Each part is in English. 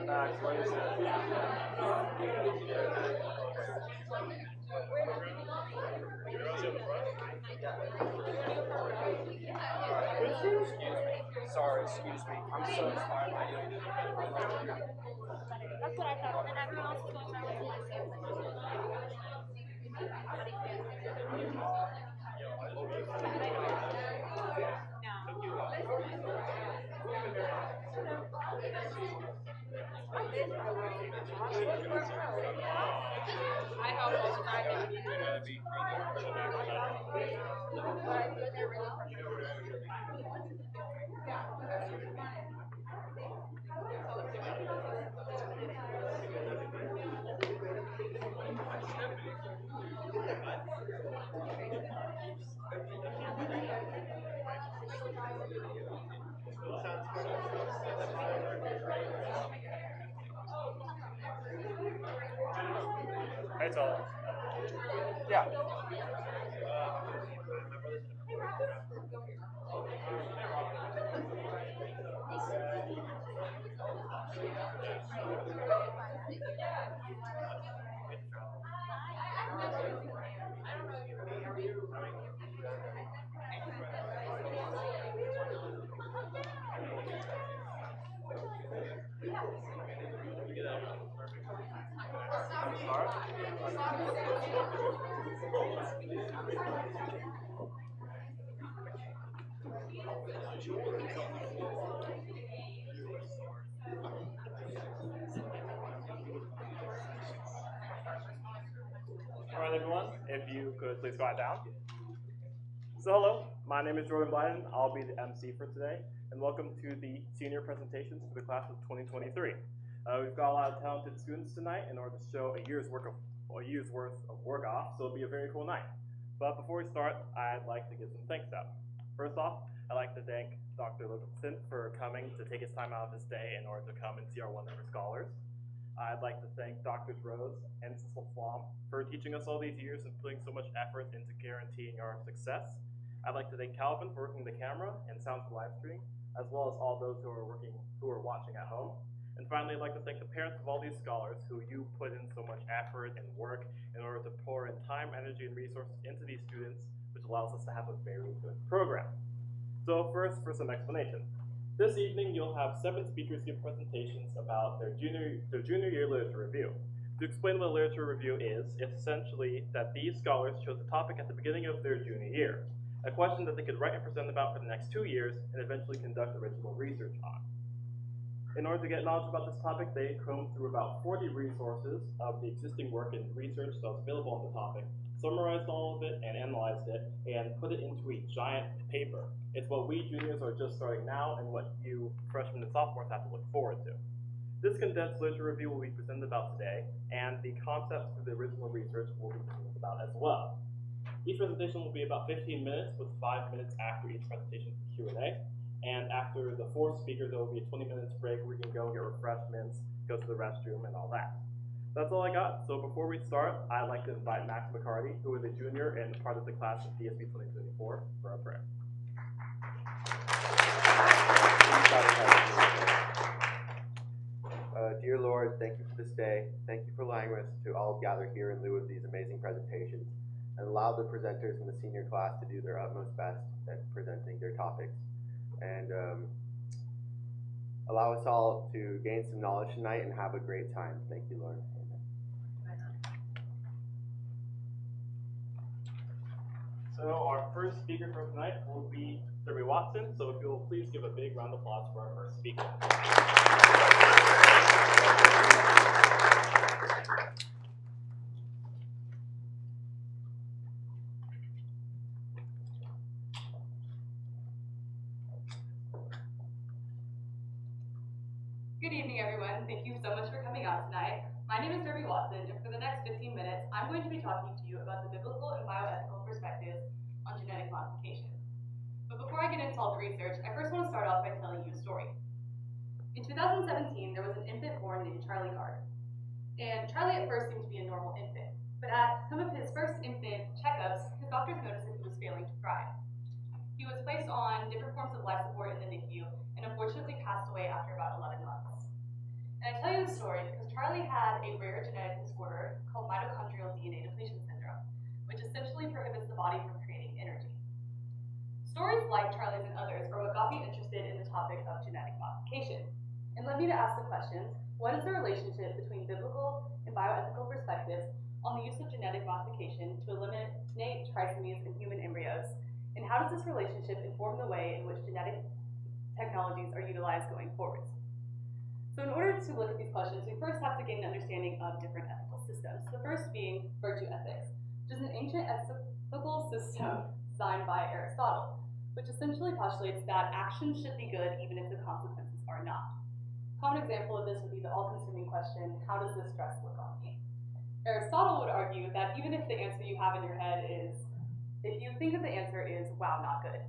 Max, what is it? Sorry, excuse me. I'm so sorry. That's what I thought. And everyone else is going around with the same thing. I hope it's Hey, Tyler. Yeah. All right, everyone, if you could please quiet down. So hello, my name is Jordan Blyden. I'll be the MC for today, and welcome to the senior presentations for the class of 2023. We've got a lot of talented students tonight in order to show a year's worth of work off, so it'll be a very cool night. But before we start, I'd like to give some thanks out. First off, I'd like to thank Dr. Livingston for coming to take his time out of his day in order to come and see our wonderful scholars. I'd like to thank Drs. Rose and Cecil Flom for teaching us all these years and putting so much effort into guaranteeing our success. I'd like to thank Calvin for working the camera and sound for live stream, as well as all those who are watching at home. And finally, I'd like to thank the parents of all these scholars who you put in so much effort and work in order to pour in time, energy, and resources into these students, which allows us to have a very good program. So first, for some explanation. This evening, you'll have 7 speakers give presentations about their junior year literature review. To explain what a literature review is, it's essentially that these scholars chose a topic at the beginning of their junior year, a question that they could write and present about for the next 2 years, and eventually conduct original research on. In order to get knowledge about this topic, they combed through about 40 resources of the existing work and research that was available on the topic, summarized all of it and analyzed it, and put it into a giant paper. It's what we juniors are just starting now and what you freshmen and sophomores have to look forward to. This condensed literature review will be presented about today, and the concepts for the original research will be presented about as well. Each presentation will be about 15 minutes, with 5 minutes after each presentation for Q&A. And after the 4 speakers, there will be a 20 minutes break where you can go get refreshments, go to the restroom, and all that. That's all I got. So before we start, I'd like to invite Max McCarty, who is a junior and part of the class of DSP 2024, for our prayer. Dear Lord, thank you for this day. Thank you for allowing us to all gather here in lieu of these amazing presentations, and allow the presenters in the senior class to do their utmost best at presenting their topics. And allow us all to gain some knowledge tonight and have a great time. Thank you, Lord. Amen. So our first speaker for tonight will be Debbie Watson. So if you'll please give a big round of applause for our first speaker. Good evening, everyone. Thank you so much for coming out tonight. My name is Debbie Watson, and for the next 15 minutes, I'm going to be talking to you about the biblical and bioethical perspectives on genetic modification. But before I get into all the research, I first want to start off by telling you a story. In 2017, there was an infant born named Charlie Gard. And Charlie at first seemed to be a normal infant, but at some of his first infant checkups, his doctors noticed that he was failing to thrive. He was placed on different forms of life support in the NICU and unfortunately passed away after about 11 months. And I tell you this story because Charlie had a rare genetic disorder called mitochondrial DNA depletion syndrome, which essentially prohibits the body from creating energy. Stories like Charlie's and others are what got me interested in the topic of genetic modification, and led me to ask the questions: what is the relationship between biblical and bioethical perspectives on the use of genetic modification to eliminate trisomies in human embryos? And how does this relationship inform the way in which genetic technologies are utilized going forwards? So in order to look at these questions, we first have to gain an understanding of different ethical systems. The first being virtue ethics, which is an ancient ethical system designed by Aristotle, which essentially postulates that actions should be good even if the consequences are not. A common example of this would be the all-consuming question, how does this dress look on me? Aristotle would argue that even if the answer you have in your head is, if you think that the answer is, wow, not good,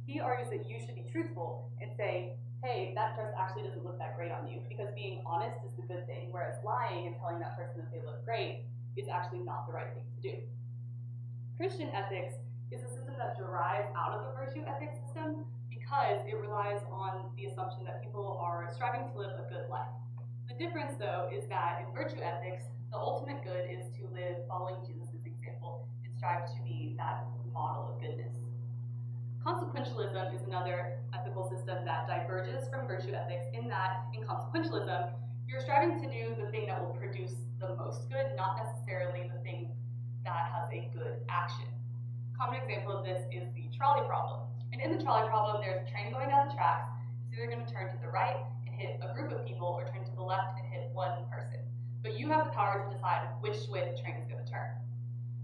he argues that you should be truthful and say, hey, that dress actually doesn't look that great on you, because being honest is the good thing, whereas lying and telling that person that they look great is actually not the right thing to do. Christian ethics is a system that derives out of the virtue ethics system because it relies on the assumption that people are striving to live a good life. The difference, though, is that in virtue ethics, the ultimate good is to live following Jesus' example and strive to be that model of goodness. Consequentialism is another ethical system that diverges from virtue ethics in that, in consequentialism, you're striving to do the thing that will produce the most good, not necessarily the thing that has a good action. A common example of this is the trolley problem. And in the trolley problem, there's a train going down the tracks. It's either going to turn to the right and hit a group of people or turn to the left and hit one person. But you have the power to decide which way the train is going to turn.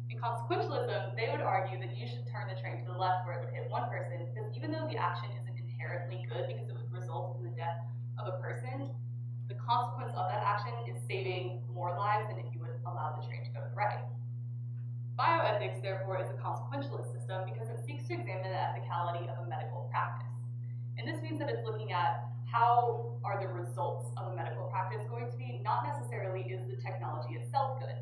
In consequentialism, they would argue that you should turn the train to the left where it would hit one person, because even though the action isn't inherently good because it would result in the death of a person, the consequence of that action is saving more lives than if you would allow the train to go to the right. Bioethics, therefore, is a consequentialist system because it seeks to examine the ethicality of a medical practice. And this means that it's looking at how are the results of a medical practice going to be, not necessarily is the technology itself good.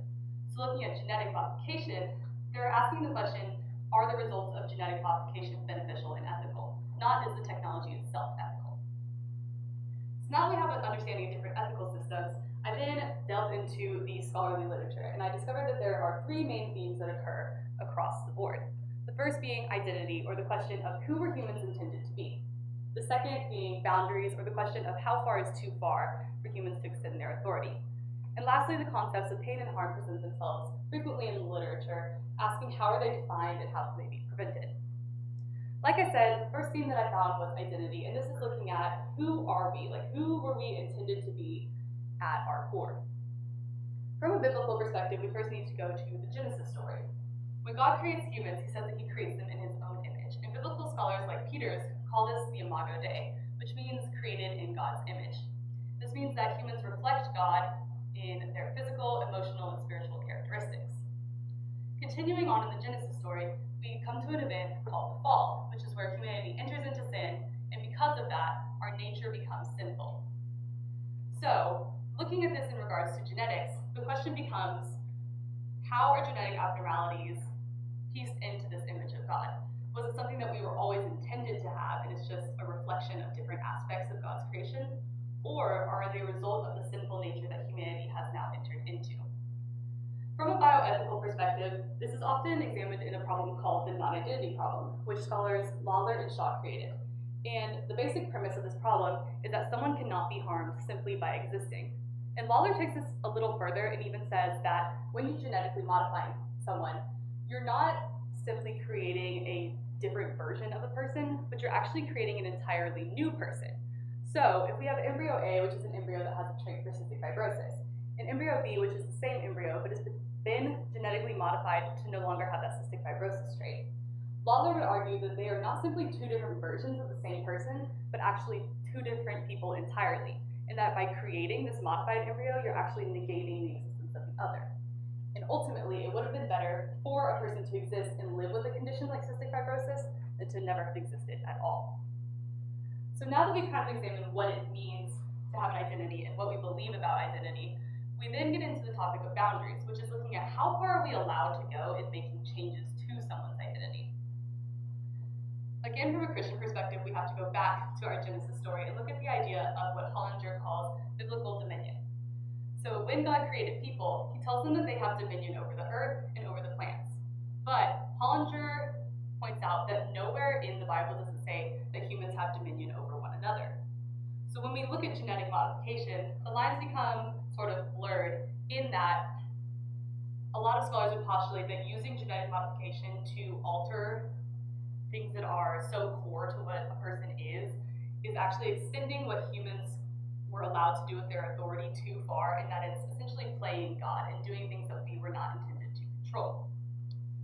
So looking at genetic modification, they're asking the question, are the results of genetic modification beneficial and ethical? Not is the technology itself ethical? So now we have an understanding of different ethical systems. I then delved into the scholarly literature, and I discovered that there are three main themes that occur across the board. The first being identity, or the question of who were humans intended to be. The second being boundaries, or the question of how far is too far for humans to extend their authority. And lastly, the concepts of pain and harm present themselves frequently in the literature, asking how are they defined and how can they be prevented. Like I said, the first theme that I found was identity, and this is looking at who are we, like who were we intended to be at our core. From a biblical perspective, we first need to go to the Genesis story. When God creates humans, he says that he creates them in his own image, and biblical scholars like Peter's call this the imago Dei, which means created in God's image. This means that humans reflect God in their physical, emotional, and spiritual characteristics. Continuing on in the Genesis story, we come to an event called the fall, which is where humanity enters into sin, and because of that, our nature becomes sinful. So, looking at this in regards to genetics, the question becomes, how are genetic abnormalities pieced into this image of God? Was it something that we were always intended to have, and it's just a reflection of different aspects of God's creation? Or are they a result of the sinful nature that humanity has now entered into? From a bioethical perspective, this is often examined in a problem called the non-identity problem, which scholars Lawler and Shaw created. And the basic premise of this problem is that someone cannot be harmed simply by existing. And Lawler takes this a little further and even says that when you genetically modify someone, you're not simply creating a different version of a person, but you're actually creating an entirely new person. So if we have embryo A, which is an embryo that has a trait for cystic fibrosis, and embryo B, which is the same embryo, but has been genetically modified to no longer have that cystic fibrosis trait, Lawler would argue that they are not simply two different versions of the same person, but actually two different people entirely, and that by creating this modified embryo, you're actually negating the existence of the other. And ultimately, it would have been better for a person to exist and live with a condition like cystic fibrosis than to never have existed at all. So now that we've kind of examined what it means to have an identity and what we believe about identity, we then get into the topic of boundaries, which is looking at how far are we allowed to go in making changes to someone's identity. Again, from a Christian perspective, we have to go back to our Genesis story and look at the idea of what Hollinger calls biblical dominion. So when God created people, he tells them that they have dominion over the earth and over the plants. But Hollinger points out that nowhere in the Bible does it say that humans have dominion over one another. So when we look at genetic modification, the lines become sort of blurred in that a lot of scholars would postulate that using genetic modification to alter things that are so core to what a person is actually extending what humans were allowed to do with their authority too far, and that it's essentially playing God and doing things that we were not intended to control.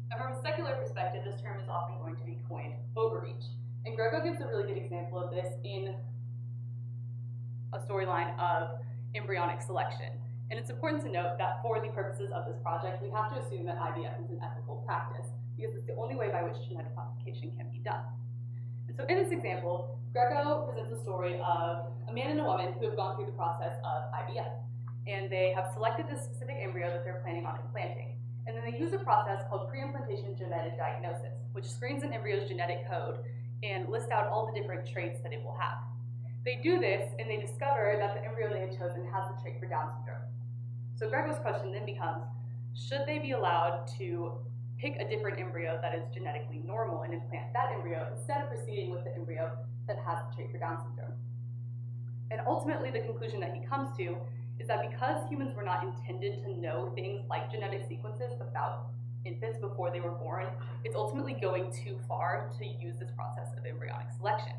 Now, from a secular perspective, this term is often going to be coined overreach. And Grego gives a really good example of this in a storyline of embryonic selection. And it's important to note that for the purposes of this project, we have to assume that IVF is an ethical practice, because it's the only way by which genetic modification can be done. And so in this example, Grego presents a story of a man and a woman who have gone through the process of IVF. And they have selected this specific embryo that they're planning on implanting. And then they use a process called pre-implantation genetic diagnosis, which screens an embryo's genetic code and lists out all the different traits that it will have. They do this, and they discover that the embryo they had chosen has the trait for Down syndrome. So Grego's question then becomes, should they be allowed to pick a different embryo that is genetically normal and implant that embryo instead of proceeding with the embryo that has the trait for Down syndrome? And ultimately, the conclusion that he comes to is that because humans were not intended to know things like genetic sequences about infants before they were born, it's ultimately going too far to use this process of embryonic selection.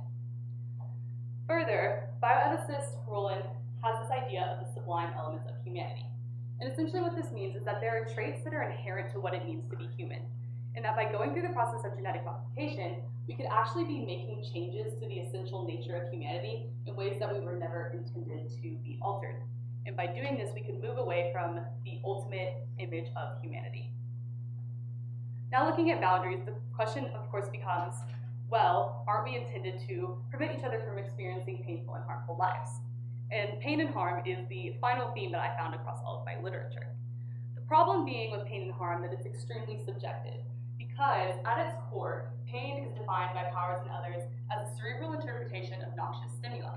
Further, bioethicist Roland has this idea of the sublime elements of humanity. And essentially what this means is that there are traits that are inherent to what it means to be human, and that by going through the process of genetic modification, we could actually be making changes to the essential nature of humanity in ways that we were never intended to be altered. And by doing this, we could move away from the ultimate image of humanity. Now looking at boundaries, the question of course becomes, well, aren't we intended to prevent each other from experiencing painful and harmful lives? And pain and harm is the final theme that I found across all of my literature. The problem being with pain and harm that it's extremely subjective, because at its core, pain is defined by powers and others as a cerebral interpretation of noxious stimuli.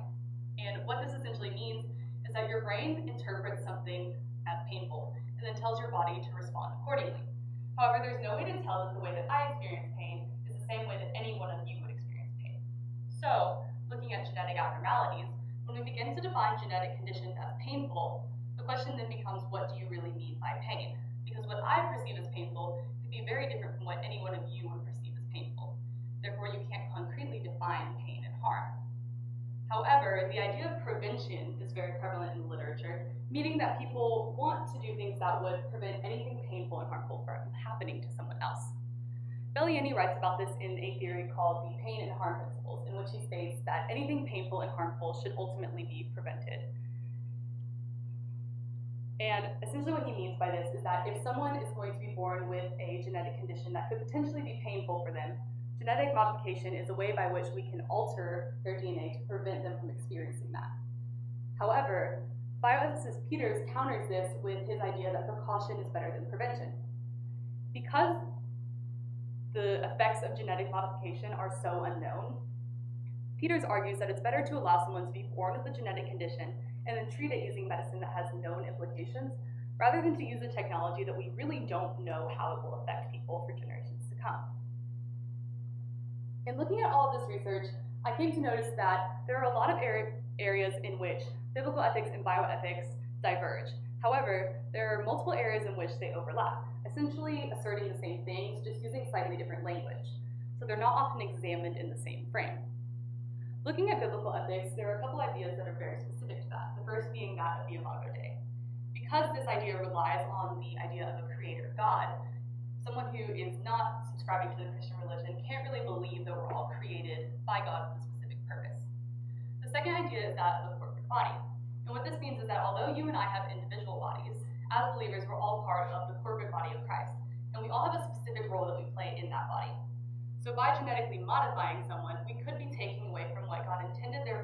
And what this essentially means is that your brain interprets something as painful and then tells your body to respond accordingly. However, there's no way to tell that the way that I experience pain is the same way that any one of you would experience pain. So, looking at genetic abnormalities, when we begin to define genetic conditions as painful, the question then becomes, what do you really mean by pain? Because what I perceive as painful could be very different from what any one of you would perceive as painful. Therefore, you can't concretely define pain and harm. However, the idea of prevention is very prevalent in the literature, meaning that people want to do things that would prevent anything painful and harmful from happening to someone else. Belliani writes about this in a theory called the pain and harm principles, in which he states that anything painful and harmful should ultimately be prevented. And essentially what he means by this is that if someone is going to be born with a genetic condition that could potentially be painful for them, genetic modification is a way by which we can alter their DNA to prevent them from experiencing that. However, bioethicist Peters counters this with his idea that precaution is better than prevention. Because the effects of genetic modification are so unknown, Peters argues that it's better to allow someone to be born with a genetic condition and then treat it using medicine that has known implications, rather than to use a technology that we really don't know how it will affect people for generations to come. In looking at all of this research, I came to notice that there are a lot of areas in which biblical ethics and bioethics diverge. However, there are multiple areas in which they overlap, essentially asserting the same things, just using slightly different language. So they're not often examined in the same frame. Looking at biblical ethics, there are a couple ideas that are very specific to that, the first being that of the Imago Dei. Because this idea relies on the idea of a creator God, someone who is not subscribing to the Christian religion can't really believe that we're all created by God with a specific purpose. The second idea is that of the corporate body. And what this means is that although you and I have individual bodies, as believers, we're all part of the corporate body of Christ, and we all have a specific role that we play in that body. So by genetically modifying someone, we could be taking away from what God intended their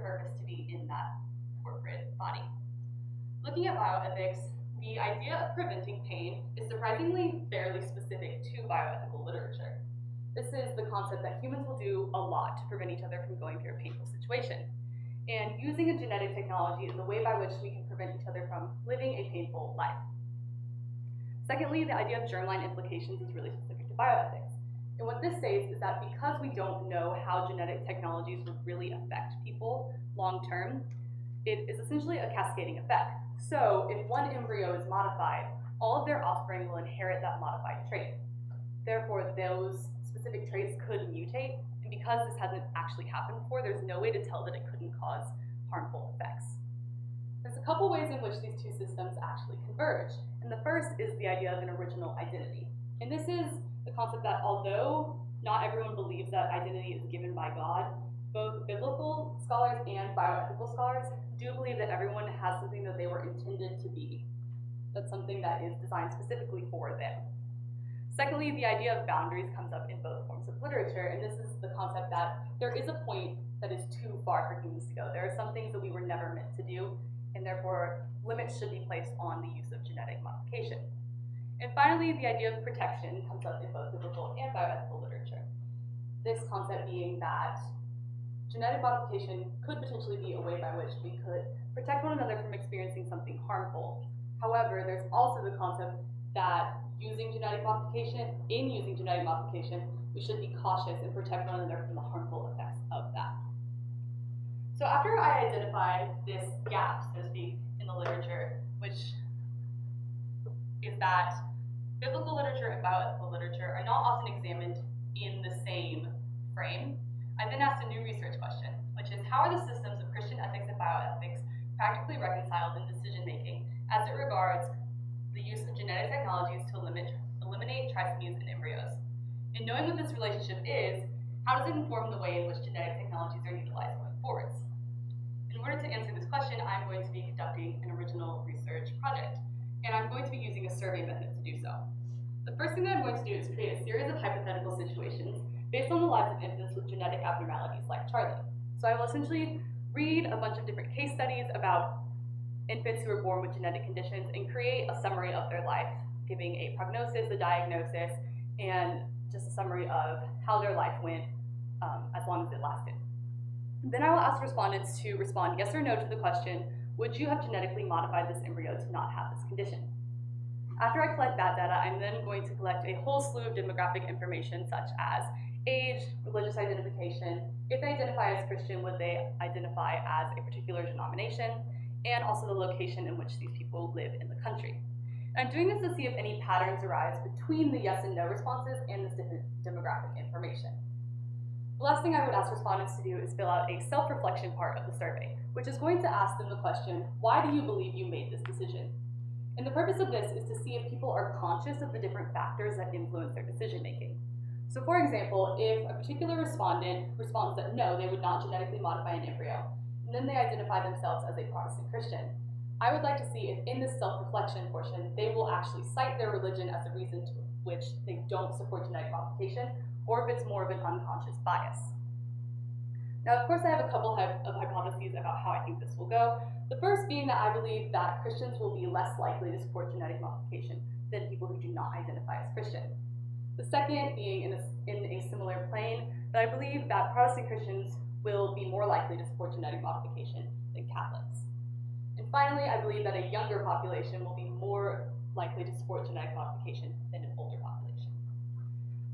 looking at bioethics, the idea of preventing pain is surprisingly fairly specific to bioethical literature. This is the concept that humans will do a lot to prevent each other from going through a painful situation. And using a genetic technology is a way by which we can prevent each other from living a painful life. Secondly, the idea of germline implications is really specific to bioethics. And what this says is that because we don't know how genetic technologies would really affect people long term, it is essentially a cascading effect. So if one embryo is modified, all of their offspring will inherit that modified trait. Therefore, those specific traits could mutate, and because this hasn't actually happened before, there's no way to tell that it couldn't cause harmful effects. There's a couple ways in which these two systems actually converge, and the first is the idea of an original identity. And this is the concept that although not everyone believes that identity is given by God, both biblical scholars and bioethical scholars do believe that everyone has something that they were intended to be. That's something that is designed specifically for them. Secondly, the idea of boundaries comes up in both forms of literature, and this is the concept that there is a point that is too far for humans to go. There are some things that we were never meant to do, and therefore limits should be placed on the use of genetic modification. And finally, the idea of protection comes up in both biblical and bioethical literature. This concept being that genetic modification could potentially be a way by which we could protect one another from experiencing something harmful. However, there's also the concept that using genetic modification, we should be cautious and protect one another from the harmful effects of that. So after I identified this gap, so to speak, in the literature, which is that biblical literature and bioethical literature are not often examined in the same frame, I then asked a new research question, which is how are the systems of Christian ethics and bioethics practically reconciled in decision-making as it regards the use of genetic technologies to eliminate trisomies in embryos? And knowing what this relationship is, how does it inform the way in which genetic technologies are utilized going forwards? In order to answer this question, I'm going to be conducting an original research project, and I'm going to be using a survey method to do so. The first thing that I'm going to do is create a series of hypothetical situations based on the lives of infants with genetic abnormalities like Charlie. So I will essentially read a bunch of different case studies about infants who are born with genetic conditions and create a summary of their life, giving a prognosis, a diagnosis, and just a summary of how their life went as long as it lasted. Then I will ask respondents to respond yes or no to the question, would you have genetically modified this embryo to not have this condition? After I collect that data, I'm then going to collect a whole slew of demographic information such as age, religious identification, if they identify as Christian, would they identify as a particular denomination, and also the location in which these people live in the country. And I'm doing this to see if any patterns arise between the yes and no responses and this different demographic information. The last thing I would ask respondents to do is fill out a self-reflection part of the survey, which is going to ask them the question, why do you believe you made this decision? And the purpose of this is to see if people are conscious of the different factors that influence their decision-making. So for example, if a particular respondent responds that no, they would not genetically modify an embryo, and then they identify themselves as a Protestant Christian, I would like to see if in this self-reflection portion, they will actually cite their religion as a reason to which they don't support genetic modification, or if it's more of an unconscious bias. Now, of course, I have a couple of hypotheses about how I think this will go. The first being that I believe that Christians will be less likely to support genetic modification than people who do not identify as Christian. The second being in a similar plane, that I believe that Protestant Christians will be more likely to support genetic modification than Catholics. And finally, I believe that a younger population will be more likely to support genetic modification than an older population.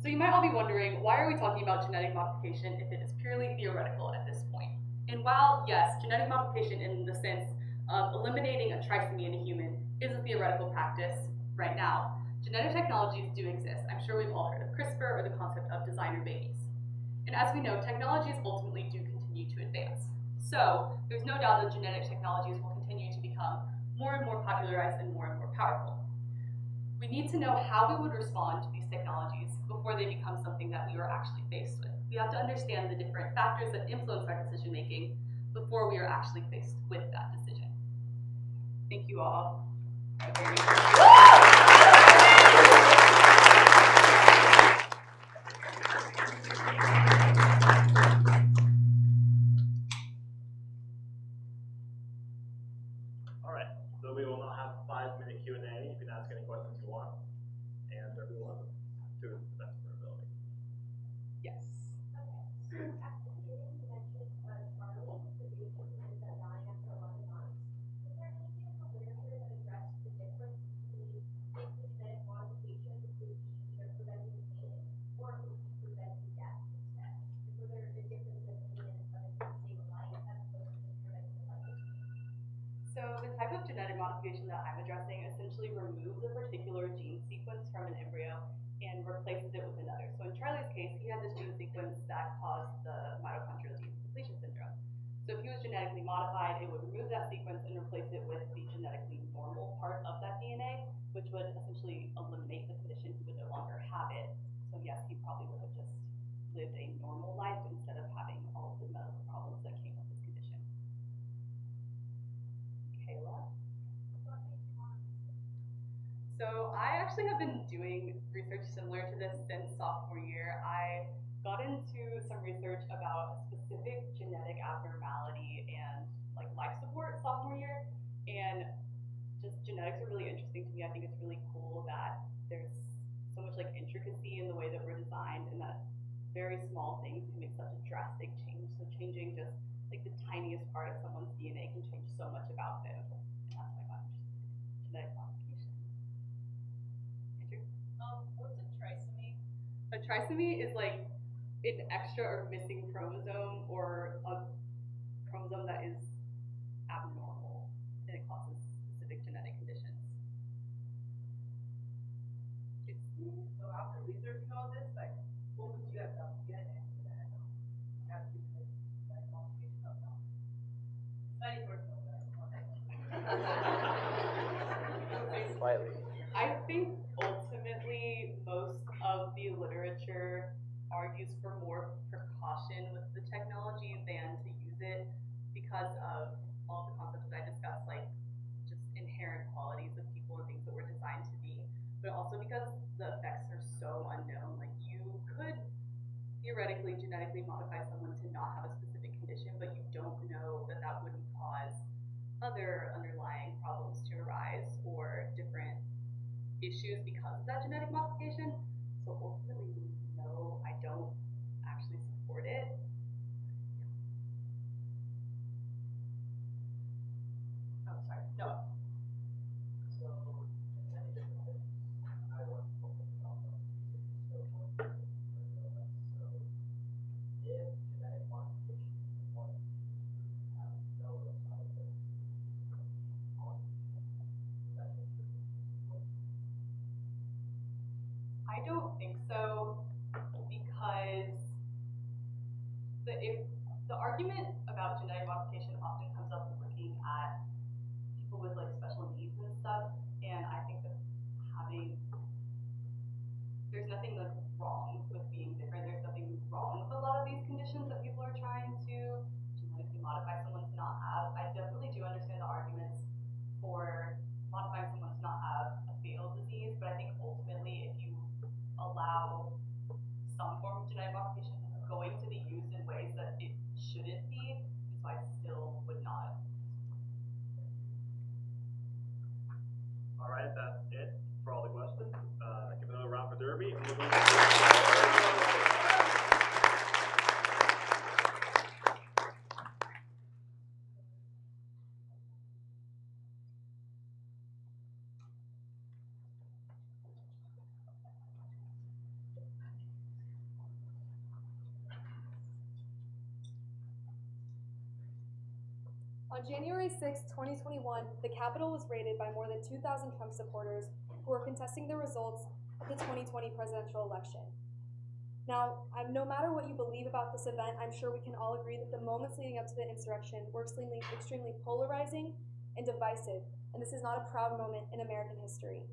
So you might all be wondering, why are we talking about genetic modification if it is purely theoretical at this point? And while, yes, genetic modification in the sense of eliminating a trisomy in a human is a theoretical practice right now, genetic technologies do exist. I'm sure we've all heard of CRISPR or the concept of designer babies. And as we know, technologies ultimately do continue to advance. So there's no doubt that genetic technologies will continue to become more and more popularized and more powerful. We need to know how we would respond to these technologies before they become something that we are actually faced with. We have to understand the different factors that influence our decision making before we are actually faced with that decision. Thank you all. All right, so we will So the type of genetic modification that I'm addressing essentially removes a particular gene sequence from an embryo and replaces it with another. So in Charlie's case, he had this gene sequence that caused the mitochondrial depletion syndrome. So if he was genetically modified, it would remove that sequence and replace it with the genetically normal part of that DNA, which would essentially eliminate the condition. He would no longer have it. So yes, he probably would have just lived a normal life instead of having all of the medical problems that came with this condition. Kayla? So I actually have been doing research similar to this since sophomore year. I got into some research about a specific genetic abnormality and like life support sophomore year, and just genetics are really interesting to me. I think it's really cool that there's so much like intricacy in the way that we're designed, and that very small things can make such a drastic change. So changing just like the tiniest part of someone's DNA can change so much about them. And that's why I got interested in genetic modification. Andrew? What's a trisomy? A trisomy is like an extra or missing chromosome, or a chromosome that is abnormal, and it causes specific genetic conditions. So after researching all this, like, what would you have done DNA that have you this genetic modification of now? Study personal, Slightly. I think ultimately most of the literature argues for more precaution with the technology than to use it because of all the concepts that I discussed, like just inherent qualities of people and things that we're designed to be, but also because the effects are so unknown. Like you could theoretically genetically modify someone to not have a specific condition, but you don't know that that wouldn't cause other underlying problems to arise or different issues because of that genetic modification. So ultimately, no, I don't actually support it. Oh, sorry. No. So, many different things. I want to focus on the so if genetic modification is one to have no real side effects, I don't think so, because the argument about genetic modification often comes up when looking at people with like special needs and stuff, and I think that there's nothing like wrong with being different. There's nothing wrong with a lot of these conditions that people are trying to genetically modify someone to not have. I definitely do understand the arguments for modifying someone to not have a fatal disease, but I think ultimately if you allow some form of genetic modification, it's going to be used in ways that it shouldn't be, so I still would not. All right, that's it for all the questions. Give another round for Derby. On January 6, 2021, the Capitol was raided by more than 2,000 Trump supporters who were contesting the results of the 2020 presidential election. Now, no matter what you believe about this event, I'm sure we can all agree that the moments leading up to the insurrection were extremely polarizing and divisive, and this is not a proud moment in American history.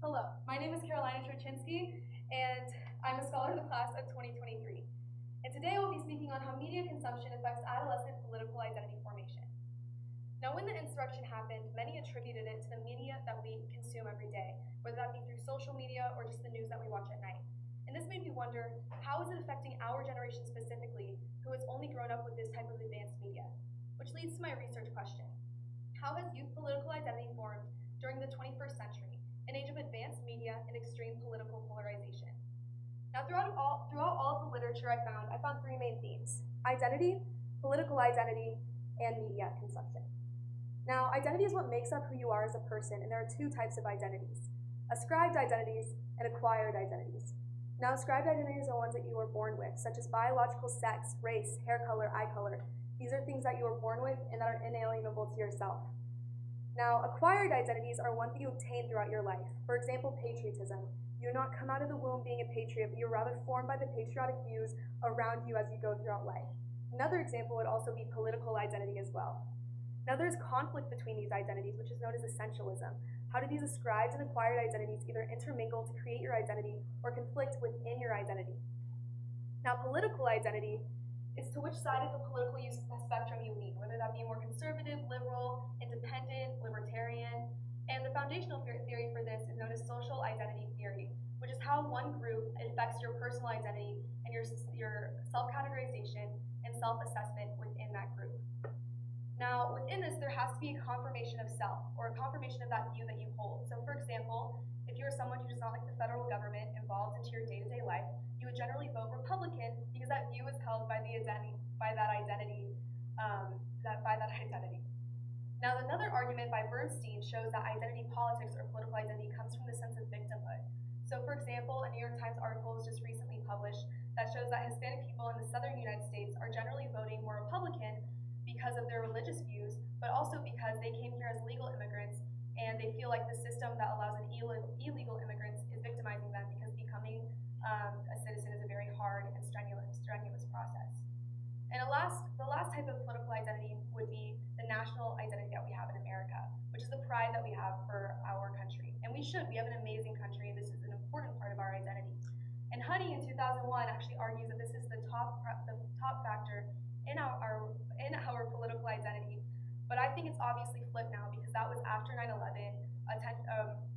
Hello, my name is Carolina Trochinsky, and I'm a scholar in the class of 2023. And today I will be speaking on how media consumption affects adolescent political identity formation. Now, when the insurrection happened, many attributed it to the media that we consume every day, whether that be through social media or just the news that we watch at night. And this made me wonder, how is it affecting our generation specifically, who has only grown up with this type of advanced media? Which leads to my research question. How has youth political identity formed during the 21st century, an age of advanced media and extreme political polarization? Now, throughout all of the literature I found three main themes: identity, political identity, and media consumption. Now, identity is what makes up who you are as a person, and there are two types of identities: ascribed identities and acquired identities. Now, ascribed identities are ones that you were born with, such as biological sex, race, hair color, eye color. These are things that you were born with and that are inalienable to yourself. Now, acquired identities are ones that you obtain throughout your life. For example, patriotism. You do not come out of the womb being a patriot, but you're rather formed by the patriotic views around you as you go throughout life. Another example would also be political identity as well. Now, there's conflict between these identities, which is known as essentialism. How do these ascribed and acquired identities either intermingle to create your identity or conflict within your identity? Now, political identity is to which side of the political spectrum you lean, whether that be more conservative, liberal, independent, libertarian. And the foundational theory for this is known as social identity theory, which is how one group affects your personal identity and your self-categorization and self-assessment within that group. Now, within this, there has to be a confirmation of self, or a confirmation of that view that you hold. So, for example, if you're someone who does not like the federal government involved into your day-to-day life, you would generally vote Republican because that view is held by that identity. Now, another argument by Bernstein shows that identity politics or political identity comes from the sense of victimhood. So, for example, a New York Times article was just recently published that shows that Hispanic people in the southern United States are generally voting more Republican because of their religious views, but also because they came here as legal immigrants and they feel like the system that allows an illegal immigrants is victimizing them because becoming a citizen is a very hard and strenuous process. And the last type of political identity would be the national identity that we have in America, which is the pride that we have for our country. And we have an amazing country, and this is an important part of our identity. And Honey in 2001 actually argues that this is the top factor in our political identity. But I think it's obviously flipped now because that was after 9/11.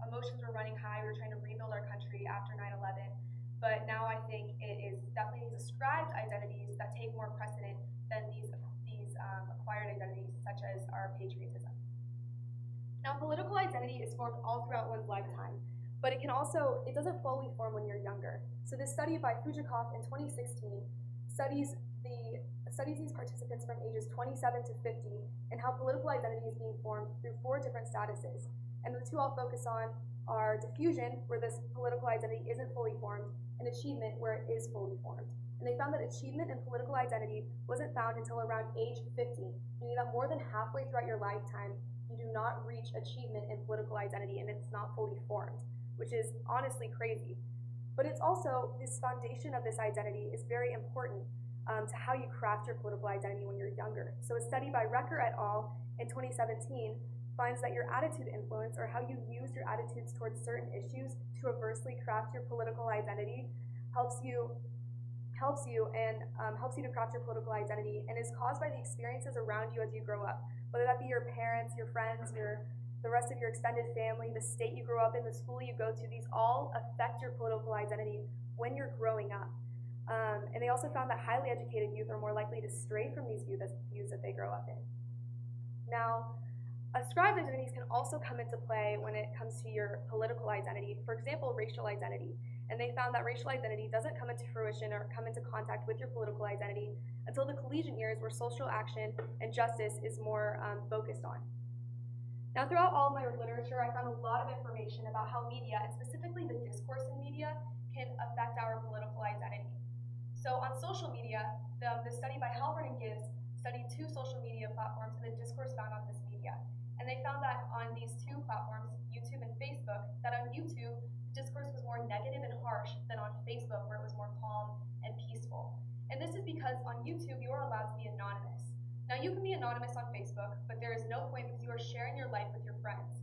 Emotions were running high. We were trying to rebuild our country after 9/11. But now I think it is definitely these ascribed identities that take more precedent than these acquired identities, such as our patriotism. Now, political identity is formed all throughout one's lifetime, but it doesn't fully form when you're younger. So this study by Fujikov in 2016 studies these participants from ages 27 to 50 and how political identity is being formed through 4 different statuses. And the 2 I'll focus on are diffusion, where this political identity isn't fully formed, and achievement, where it is fully formed. And they found that achievement in political identity wasn't found until around age 50, meaning that more than halfway throughout your lifetime, you do not reach achievement in political identity and it's not fully formed, which is honestly crazy. But it's also, this foundation of this identity is very important to how you craft your political identity when you're younger. So a study by Recker et al. In 2017 finds that your attitude influence, or how you use your attitudes towards certain issues to adversely craft your political identity, helps you to craft your political identity, and is caused by the experiences around you as you grow up, whether that be your parents, your friends, the rest of your extended family, the state you grew up in, the school you go to. These all affect your political identity when you're growing up. And they also found that highly educated youth are more likely to stray from these views that they grow up in. Now, ascribed identities can also come into play when it comes to your political identity. For example, racial identity. And they found that racial identity doesn't come into fruition or come into contact with your political identity until the collegiate years, where social action and justice is more focused on. Now, throughout all of my literature, I found a lot of information about how media, and specifically the discourse in media, can affect our political identity. So on social media, the study by Halpern and Gibbs studied 2 social media platforms and the discourse found on this media. And they found that on these 2 platforms, YouTube and Facebook, that on YouTube, discourse was more negative and harsh than on Facebook, where it was more calm and peaceful. And this is because on YouTube, you are allowed to be anonymous. Now, you can be anonymous on Facebook, but there is no point because you are sharing your life with your friends.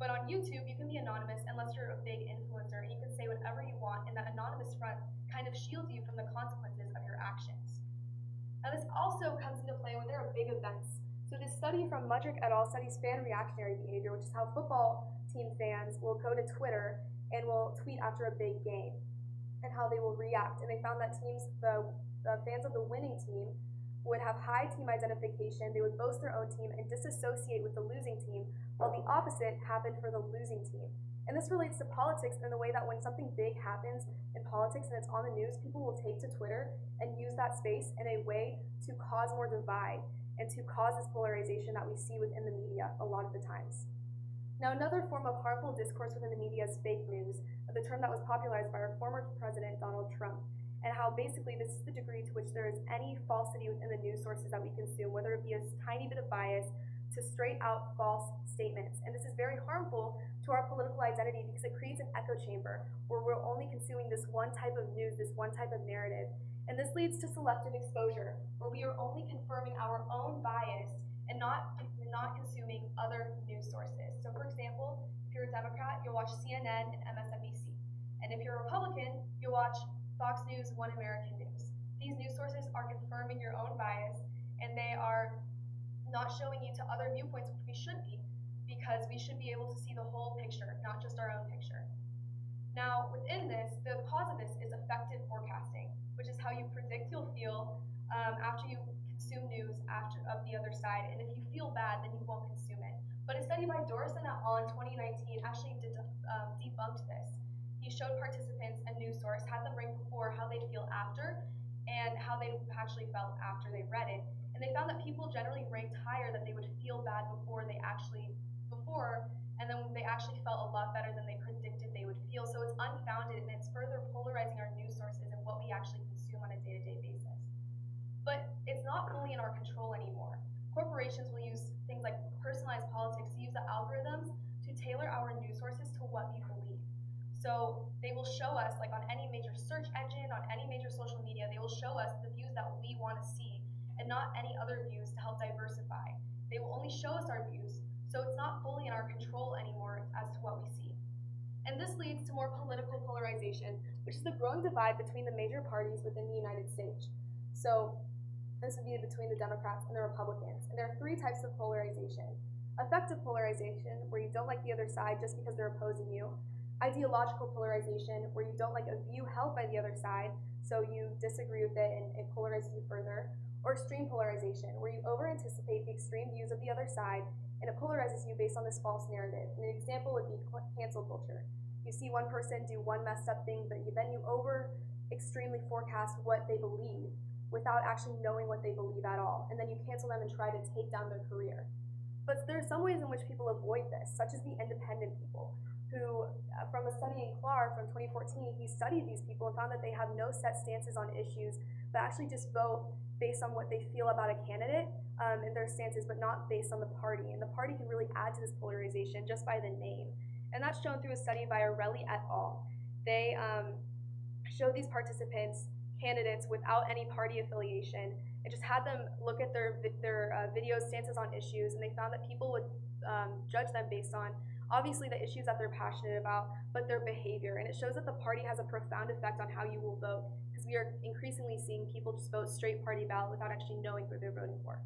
But on YouTube, you can be anonymous unless you're a big influencer, and you can say whatever you want, and that anonymous front kind of shields you from the consequences of your actions. Now, this also comes into play when there are big events. So this study from Mudrick et al. Studies fan reactionary behavior, which is how football team fans will go to Twitter and will tweet after a big game, and how they will react. And they found that the fans of the winning team would have high team identification, they would boast their own team and disassociate with the losing team, while the opposite happened for the losing team. And this relates to politics in the way that when something big happens in politics and it's on the news, people will take to Twitter and use that space in a way to cause more divide and to cause this polarization that we see within the media a lot of the times. Now, another form of harmful discourse within the media is fake news, the term that was popularized by our former president, Donald Trump, and how basically this is the degree to which there is any falsity within the news sources that we consume, whether it be a tiny bit of bias to straight out false statements. And this is very harmful to our political identity because it creates an echo chamber where we're only consuming this one type of news, this one type of narrative. And this leads to selective exposure, where we are only confirming our own bias and not consuming other news sources. So for example, if you're a Democrat, you'll watch CNN and MSNBC. And if you're a Republican, you'll watch Fox News, One American News. These news sources are confirming your own bias, and they are not showing you to other viewpoints, which we should be, because we should be able to see the whole picture, not just our own picture. Now, within this, the cause of this is effective forecasting, which is how you predict you'll feel after you consume news of the other side, and if you feel bad, then you won't consume it. But a study by Dorson et al. In 2019 actually debunked this. He showed participants a news source, had them rank before how they'd feel after, and how they actually felt after they read it. And they found that people generally ranked higher, that they would feel bad and then they actually felt a lot better than they predicted they would feel. So it's unfounded, and it's further polarizing our news sources and what we actually consume on a day-to-day basis. But it's not fully in our control anymore. Corporations will use things like personalized politics to use the algorithms to tailor our news sources to what we believe. So they will show us, like on any major search engine, on any major social media, they will show us the views that we want to see and not any other views to help diversify. They will only show us our views, so it's not fully in our control anymore as to what we see. And this leads to more political polarization, which is the growing divide between the major parties within the United States. So this would be between the Democrats and the Republicans. And there are three types of polarization. Effective polarization, where you don't like the other side just because they're opposing you. Ideological polarization, where you don't like a view held by the other side, so you disagree with it and it polarizes you further. Or extreme polarization, where you over-anticipate the extreme views of the other side and it polarizes you based on this false narrative. And an example would be cancel culture. You see one person do one messed up thing, but then you extremely forecast what they believe without actually knowing what they believe at all. And then you cancel them and try to take down their career. But there are some ways in which people avoid this, such as the independent people, who, from a study in Clark from 2014, he studied these people and found that they have no set stances on issues, but actually just vote based on what they feel about a candidate and their stances, but not based on the party. And the party can really add to this polarization just by the name. And that's shown through a study by Arelli et al. They showed these participants candidates without any party affiliation and just had them look at their videos, stances on issues, and they found that people would judge them based on obviously the issues that they're passionate about, but their behavior. And it shows that the party has a profound effect on how you will vote, because we are increasingly seeing people just vote straight party ballot without actually knowing who they're voting for.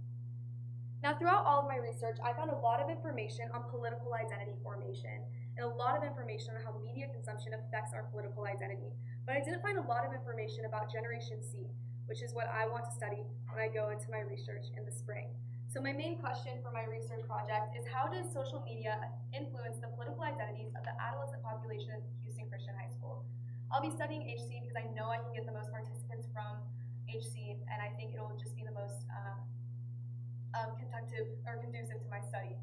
Now, throughout all of my research, I found a lot of information on political identity formation and a lot of information on how media consumption affects our political identity. But I didn't find a lot of information about Generation C, which is what I want to study when I go into my research in the spring. So my main question for my research project is, how does social media influence the political identities of the adolescent population at Houston Christian High School? I'll be studying HC because I know I can get the most participants from HC, and I think it'll just be the most conducive to my study.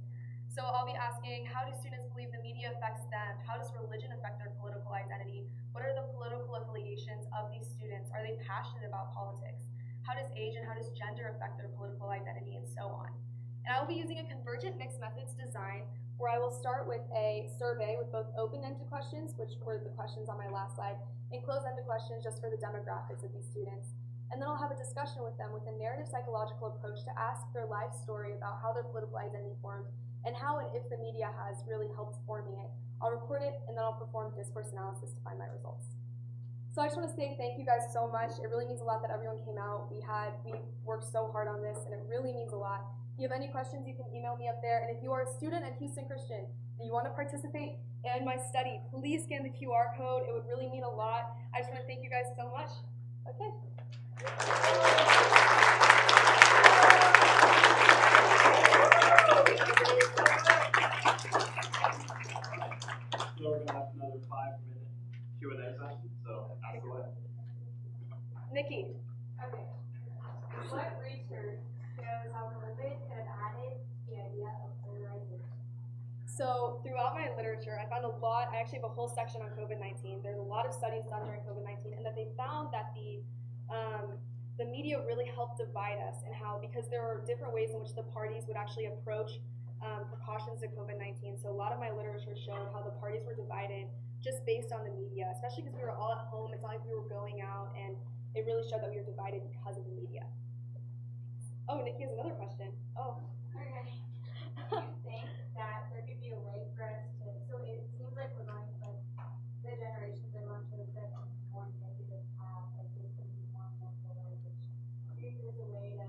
So I'll be asking, how do students believe the media affects them? How does religion affect their political identity? What are the political affiliations of these students? Are they passionate about politics? How does age and how does gender affect their political identity, and so on? And I will be using a convergent mixed methods design, where I will start with a survey with both open-ended questions, which were the questions on my last slide, and closed-ended questions just for the demographics of these students. And then I'll have a discussion with them with a narrative psychological approach to ask their life story about how their political identity formed and how and if the media has really helped forming it. I'll record it, and then I'll perform discourse analysis to find my results. So I just want to say thank you guys so much. It really means a lot that everyone came out. We worked so hard on this, and it really means a lot. If you have any questions, you can email me up there. And if you are a student at Houston Christian and you want to participate in my study, please scan the QR code. It would really mean a lot. I just want to thank you guys so much. Okay. So we're going to have another 5-minute Q&A session, so ask away. Nikki. Okay. What research shows how COVID could have added the idea of polarization? So throughout my literature, I found a lot. I actually have a whole section on COVID-19. There's a lot of studies done during COVID-19, and that they found that the the media really helped divide us, and how, because there are different ways in which the parties would actually approach precautions to COVID-19. So a lot of my literature showed how the parties were divided just based on the media, especially because we were all at home. It's not like we were going out, and it really showed that we were divided because of the media. Oh, Nikki has another question. Oh. Okay. Do you think that there could be a way for us to, so it seems like we're going, like, the generations are going to the more negative path, like there's going to be more and more polarization. Do you think there's a way to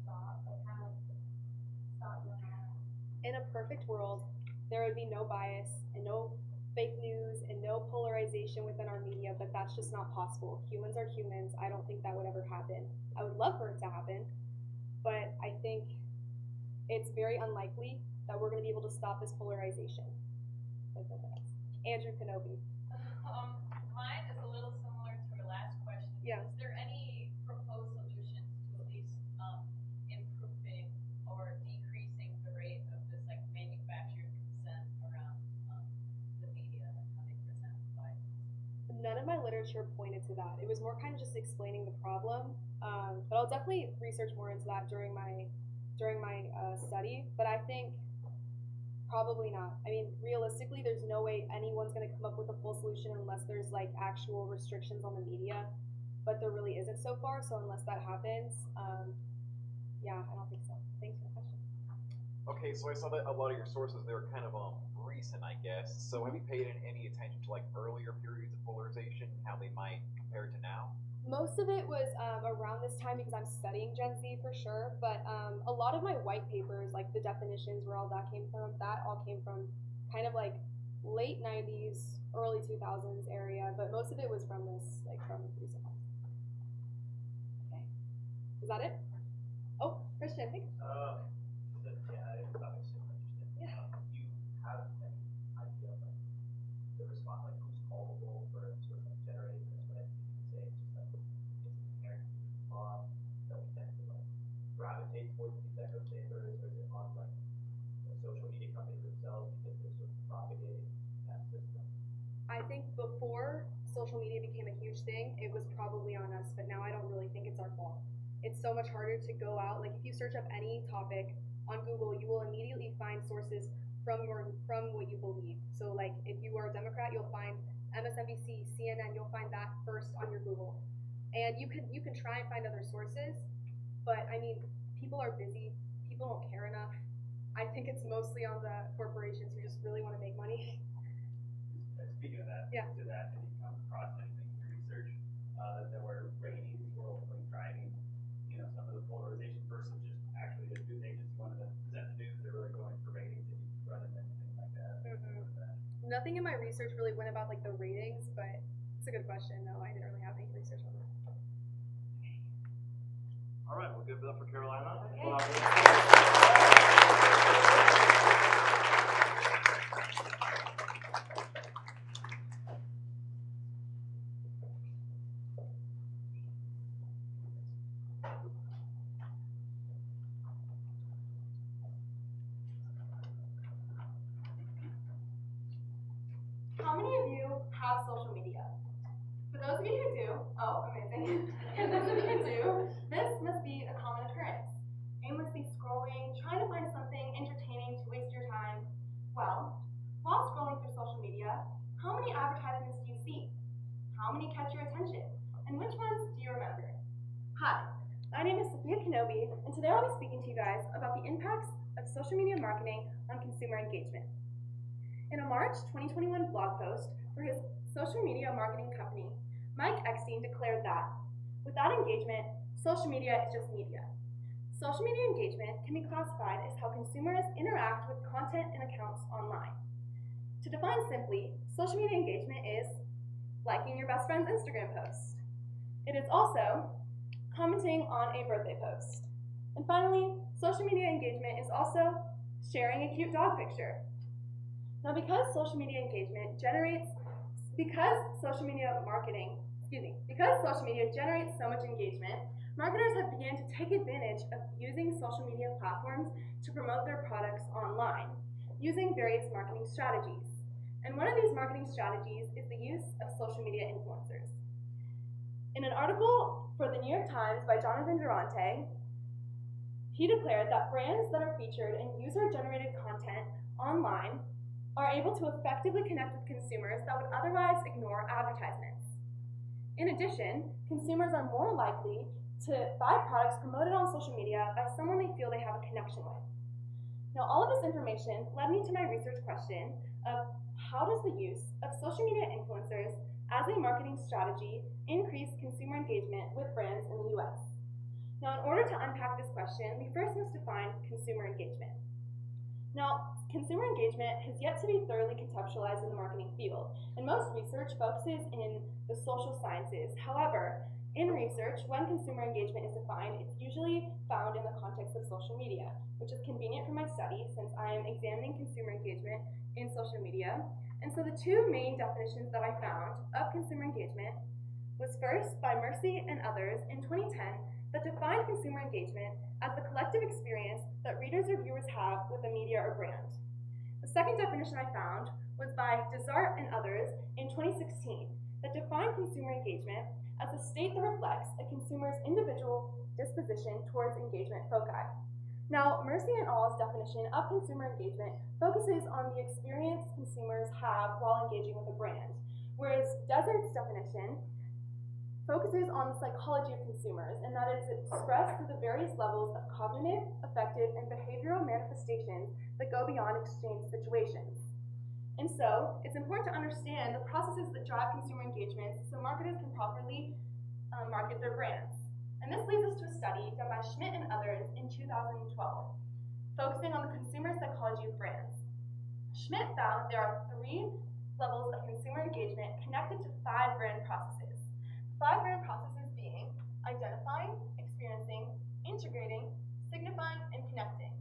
stop, like, kind of stop them out? In a perfect world, there would be no bias and no fake news and no polarization within our media, but that's just not possible. Humans are humans. I don't think that would ever happen. I would love for it to happen, but I think it's very unlikely that we're going to be able to stop this polarization within us. Andrew Kenobi. Mine is a little similar to your last question. Yeah. Is there any proposed solutions to at least improving or decreasing the rate of this like manufactured consent around the media and how they present biases? None of my literature pointed to that. It was more kind of just explaining the problem, but I'll definitely research more into that during my study. But I think probably not. I mean, realistically, there's no way anyone's going to come up with a full solution unless there's like actual restrictions on the media, but there really isn't so far. So unless that happens, yeah, I don't think so. Thanks for the question. Okay, so I saw that a lot of your sources, they were kind of recent, I guess. So have you paid any attention to like earlier periods of polarization, how they might compare to now? Most of it was around this time because I'm studying Gen Z for sure, but a lot of my white papers, like the definitions, where all that came from, that all came from kind of like late 90s, early 2000s area, but most of it was from this, like from recent times. Okay. Is that it? Oh, Christian, thanks. Yeah, I thought it was super interesting. Yeah. You have any idea of like the response, like who's culpable for sort of like generating this, right? You can say it's just like it's inherent law that we tend to like gravitate towards these echo chambers, or is it on like the social media companies themselves because they're sort of propagating that system? I think before social media became a huge thing, it was probably on us, but now I don't really think it's our fault. It's so much harder to go out. Like if you search up any topic on Google, you will immediately find sources from what you believe. So like if you are a Democrat, you'll find MSNBC, CNN, you'll find that first on your Google. And you can try and find other sources, but I mean, people are busy, people don't care enough. I think it's mostly on the corporations who just really want to make money. Speaking of that, Yeah. to that, did you come across anything in your research that there were ratings were ultimately driving, some of the polarization versus just actually the news agency wanted to present the news, they're really going for ratings and you run into anything like that? Nothing in my research really went about like the ratings, but it's a good question. No, I didn't really have any research on that. All right, we'll give it up for Carolina. How many of you have social media? For those of you who do, oh, amazing. For those of you who do, this must be a common occurrence. Aimlessly scrolling, trying to find something entertaining to waste your time. Well, while scrolling through social media, how many advertisements do you see? How many catch your attention? And which ones do you remember? Hi, my name is Sophia Kenobi, and today I'll be speaking to you guys about the impacts of social media marketing on consumer engagement. In a March 2021 blog post for his social media marketing company, Mike Eckstein declared that, without engagement, social media is just media. Social media engagement can be classified as how consumers interact with content and accounts online. To define simply, social media engagement is liking your best friend's Instagram post. It is also commenting on a birthday post. And finally, social media engagement is also sharing a cute dog picture. Now, because social media generates so much engagement, marketers have begun to take advantage of using social media platforms to promote their products online, using various marketing strategies. And one of these marketing strategies is the use of social media influencers. In an article for the New York Times by Jonathan Durante, he declared that brands that are featured in user-generated content online are able to effectively connect with consumers that would otherwise ignore advertisements. In addition, consumers are more likely to buy products promoted on social media by someone they feel they have a connection with. Now, all of this information led me to my research question of how does the use of social media influencers as a marketing strategy increase consumer engagement with brands in the US? Now, in order to unpack this question, we first must define consumer engagement. Now, consumer engagement has yet to be thoroughly conceptualized in the marketing field, and most research focuses in the social sciences. However, in research, when consumer engagement is defined, it's usually found in the context of social media, which is convenient for my study since I am examining consumer engagement in social media. And so the two main definitions that I found of consumer engagement was first by Mercy and others in 2010 that defined consumer engagement as the collective experience that readers or viewers have with a media or brand. The second definition I found was by Desart and others in 2016 that defined consumer engagement as a state that reflects a consumer's individual disposition towards engagement foci. Now, Mercy and al's definition of consumer engagement focuses on the experience consumers have while engaging with a brand, whereas Desert's definition focuses on the psychology of consumers, and that is expressed through the various levels of cognitive, affective, and behavioral manifestations that go beyond exchange situations. And so, it's important to understand the processes that drive consumer engagement so marketers can properly market their brands. And this leads us to a study done by Schmidt and others in 2012, focusing on the consumer psychology of brands. Schmidt found there are 3 levels of consumer engagement connected to 5 brand processes. 5 brand processes being identifying, experiencing, integrating, signifying, and connecting.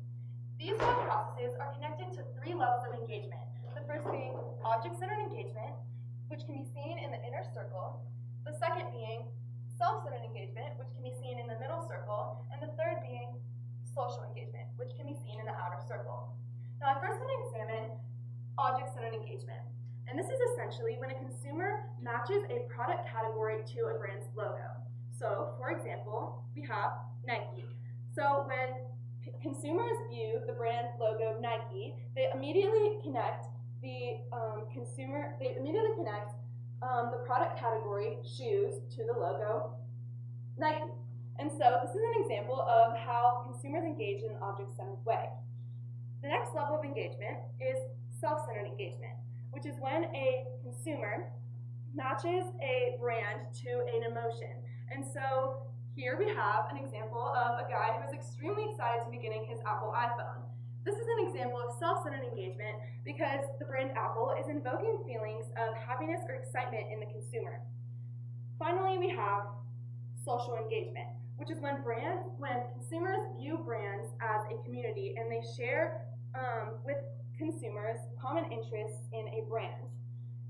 These 5 processes are connected to 3 levels of engagement. The first being object-centered engagement, which can be seen in the inner circle. The second being self-centered engagement, which can be seen in the middle circle. And the third being social engagement, which can be seen in the outer circle. Now, I first want to examine object-centered engagement. And this is essentially when a consumer matches a product category to a brand's logo. So, for example, we have Nike. So when consumers view the brand logo Nike, they immediately connect the the product category shoes to the logo Nike. And so this is an example of how consumers engage in an object-centered way. The next level of engagement is self-centered engagement, which is when a consumer matches a brand to an emotion. And so here we have an example of a guy who is extremely excited to be getting his Apple iPhone. This is an example of self-centered engagement because the brand Apple is invoking feelings of happiness or excitement in the consumer. Finally, we have social engagement, which is when consumers view brands as a community and they share with consumers common interests in a brand.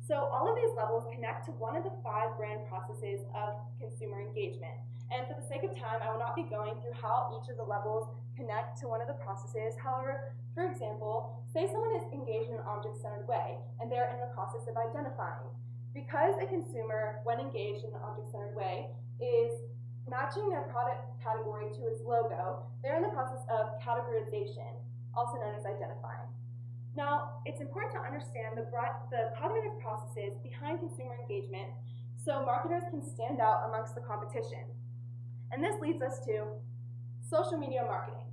So all of these levels connect to one of the 5 brand processes of consumer engagement. And for the sake of time, I will not be going through how each of the levels connect to one of the processes. However, for example, say someone is engaged in an object-centered way, and they're in the process of identifying. Because a consumer, when engaged in an object-centered way, is matching their product category to its logo, they're in the process of categorization, also known as identifying. Now, it's important to understand the cognitive processes behind consumer engagement so marketers can stand out amongst the competition. And this leads us to social media marketing.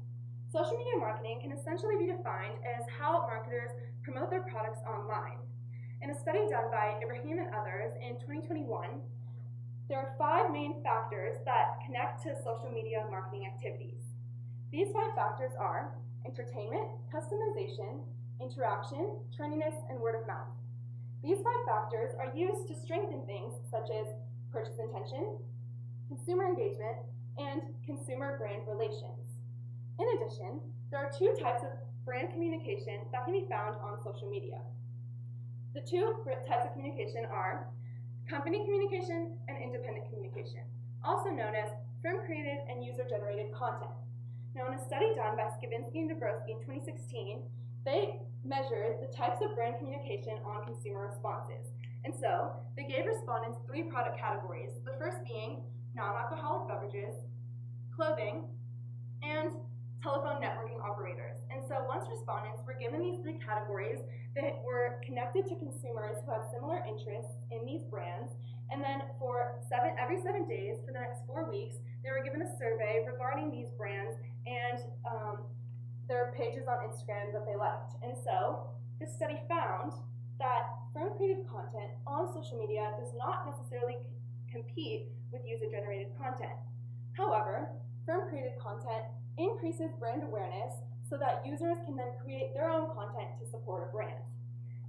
Social media marketing can essentially be defined as how marketers promote their products online. In a study done by Ibrahim and others in 2021, there are 5 main factors that connect to social media marketing activities. These 5 factors are entertainment, customization, interaction, trendiness, and word of mouth. These 5 factors are used to strengthen things such as purchase intention, consumer engagement, and consumer brand relations. In addition, there are 2 types of brand communication that can be found on social media. The 2 types of communication are company communication and independent communication, also known as firm-created and user-generated content. Now, in a study done by Skavinsky and Dabrowski in 2016, they measured the types of brand communication on consumer responses. And so they gave respondents 3 product categories, the first being non-alcoholic beverages, clothing, and telephone networking operators. And so once respondents were given these 3 categories that were connected to consumers who have similar interests in these brands, and then for every 7 days for the next 4 weeks, they were given a survey regarding these brands and their pages on Instagram that they liked. And so this study found that firm-created content on social media does not necessarily compete with user-generated content. However, firm-created content increases brand awareness so that users can then create their own content to support a brand.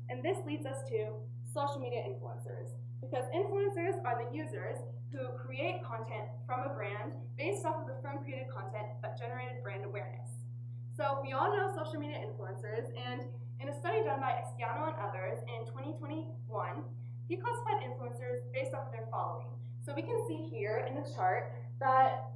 And this leads us to social media influencers, because influencers are the users who create content from a brand based off of the firm-created content that generated brand awareness. So we all know social media influencers, and in a study done by Estiano and others in 2021, he classified influencers based off of their following. So we can see here in the chart that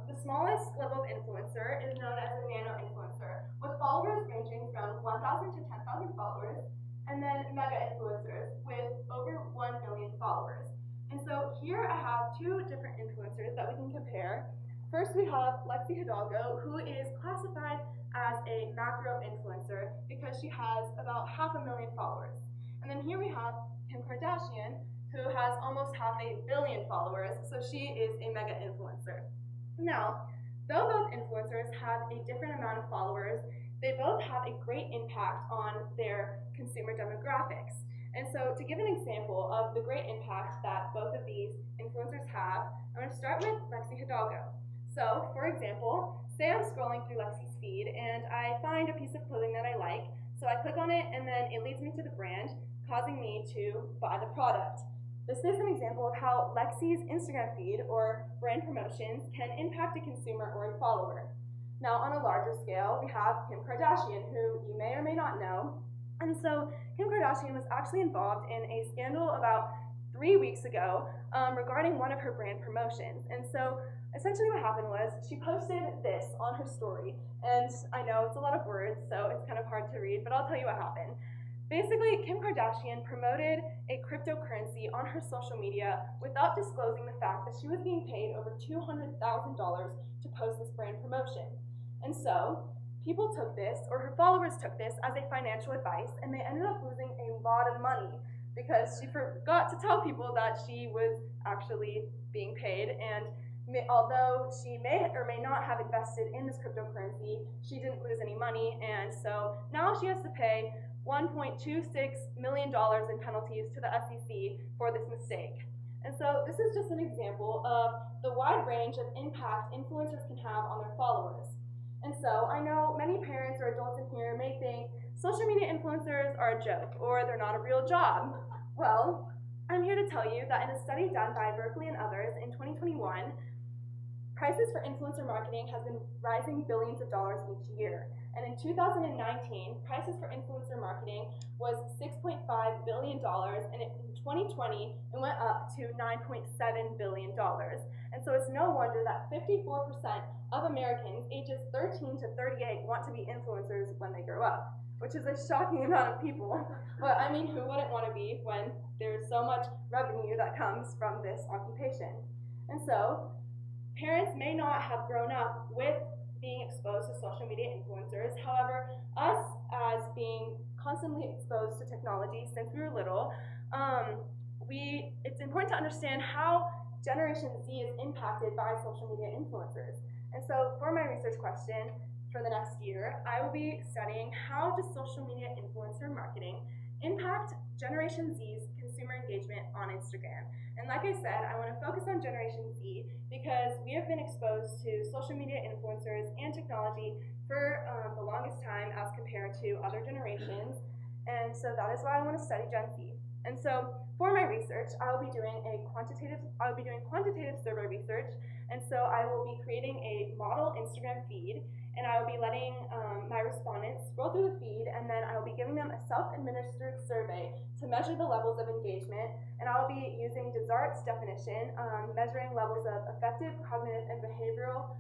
the smallest level of influencer is known as a nano influencer, with followers ranging from 1,000 to 10,000 followers, and then mega influencers with over 1 million followers. And so here I have 2 different influencers that we can compare. First we have Lexi Hidalgo, who is classified as a macro influencer because she has about 500,000 followers. And then here we have Kim Kardashian, who has almost 500 million followers, so she is a mega influencer. Now, though both influencers have a different amount of followers, they both have a great impact on their consumer demographics. And so to give an example of the great impact that both of these influencers have, I'm going to start with Lexi Hidalgo. So, for example, say I'm scrolling through Lexi's feed and I find a piece of clothing that I like, so I click on it and then it leads me to the brand, causing me to buy the product. This is an example of how Lexi's Instagram feed or brand promotions can impact a consumer or a follower. Now, on a larger scale, we have Kim Kardashian, who you may or may not know. And so Kim Kardashian was actually involved in a scandal about 3 weeks ago regarding one of her brand promotions. And so essentially what happened was she posted this on her story. And I know it's a lot of words, so it's kind of hard to read, but I'll tell you what happened. Basically, Kim Kardashian promoted a cryptocurrency on her social media without disclosing the fact that she was being paid over $200,000 to post this brand promotion. And so people took this, or her followers took this as a financial advice, and they ended up losing a lot of money because she forgot to tell people that she was actually being paid. And although she may or may not have invested in this cryptocurrency, she didn't lose any money, and so now she has to pay $1.26 million in penalties to the SEC for this mistake. And so this is just an example of the wide range of impact influencers can have on their followers. And so I know many parents or adults in here may think social media influencers are a joke or they're not a real job. Well, I'm here to tell you that in a study done by Berkeley and others in 2021, prices for influencer marketing have been rising billions of dollars each year. And in 2019, prices for influencer marketing was $6.5 billion, and in 2020, it went up to $9.7 billion. And so it's no wonder that 54% of Americans ages 13 to 38 want to be influencers when they grow up, which is a shocking amount of people. But I mean, who wouldn't want to be when there's so much revenue that comes from this occupation? And so parents may not have grown up with being exposed to social media influencers. However, us as being constantly exposed to technology since we were little, it's important to understand how Generation Z is impacted by social media influencers. And so for my research question for the next year, I will be studying how does social media influencer marketing impact Generation Z's consumer engagement on Instagram. And like I said, I want to focus on Generation Z because we have been exposed to social media influencers and technology for the longest time as compared to other generations. And so that is why I want to study Gen Z. And so for my research, I will be doing quantitative survey research. And so I will be creating a model Instagram feed, and I will be letting my respondents scroll through the feed, and then I will be giving them a self-administered survey to measure the levels of engagement. And I will be using Desart's definition, measuring levels of affective, cognitive, and behavioral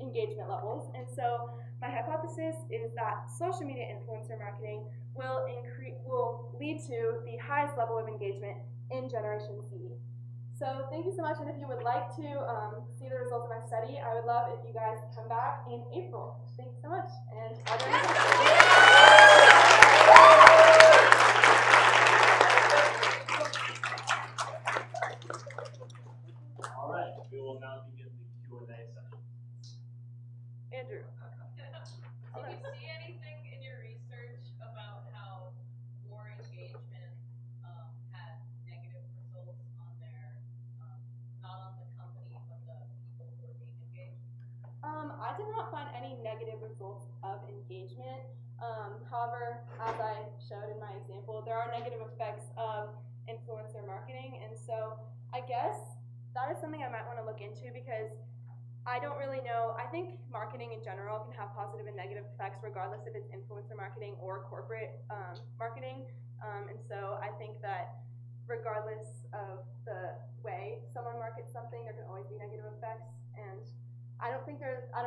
engagement levels. And so my hypothesis is that social media influencer marketing will lead to the highest level of engagement in Generation Z. So thank you so much, and if you would like to see the results of my study, I would love if you guys come back in April. Thank you so much, and are there any questions? All right, we will now begin the Q&A session. Andrew. Did you see anything in your research about how more engagement had negative results on their, not on the company, but the people who are being engaged? I did not find any negative results of engagement. However, as I showed in my example, there are negative effects of influencer marketing, and so I guess that is something I might want to look into because I don't really know. I think marketing in general can have positive and negative effects regardless if it's influencer marketing or corporate marketing. And so I think that regardless of the way someone markets something, there can always be negative effects. And I don't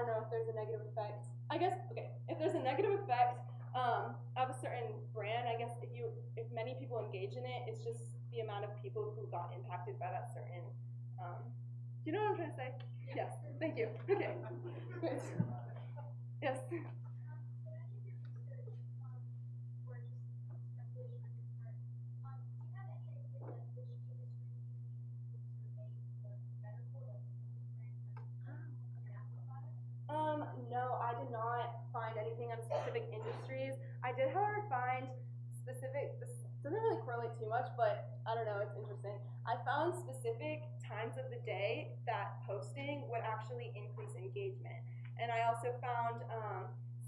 know if there's a negative effect. I guess, okay, if there's a negative effect of a certain brand, I guess if many people engage in it, it's just the amount of people who got impacted by that certain, do you know what I'm trying to say? Yes, thank you. Okay, good. Yes. So any of your research, or just speculation on your part, do you have any idea like which industries you think the better for, like an amplifier? No, I did not find anything on specific industries. I did, however, find specific, this doesn't really correlate too much, but I don't know, it's interesting. I found specific times of the day that posting would actually increase engagement. And I also found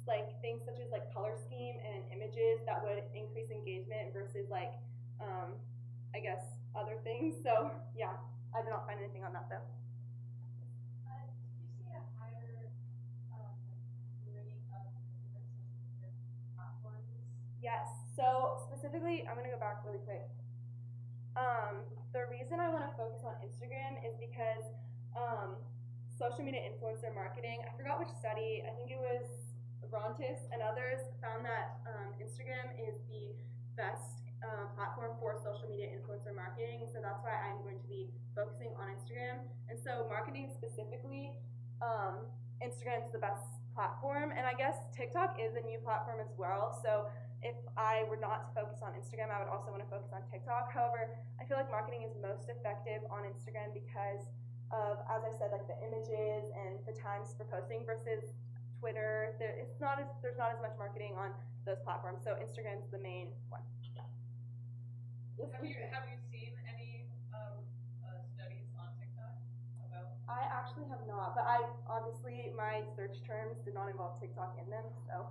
like things such as like color scheme and images that would increase engagement versus like, I guess, other things. So yeah, I did not find anything on that though. Did you see a higher rating of different social media platforms? Yes, so specifically, I'm gonna go back really quick. The reason I wanna focus on Instagram is because social media influencer marketing, I forgot which study, I think it was Rontis and others found that Instagram is the best platform for social media influencer marketing, so that's why I'm going to be focusing on Instagram. And so marketing specifically, Instagram's the best platform, and I guess TikTok is a new platform as well, so if I were not to focus on Instagram, I would also want to focus on TikTok. However, I feel like marketing is most effective on Instagram because of, as I said, like the images and the times for posting versus Twitter. There's not as much marketing on those platforms, so Instagram's the main one. Yes, Have you seen any studies on TikTok about? I actually have not, but obviously my search terms did not involve TikTok in them, so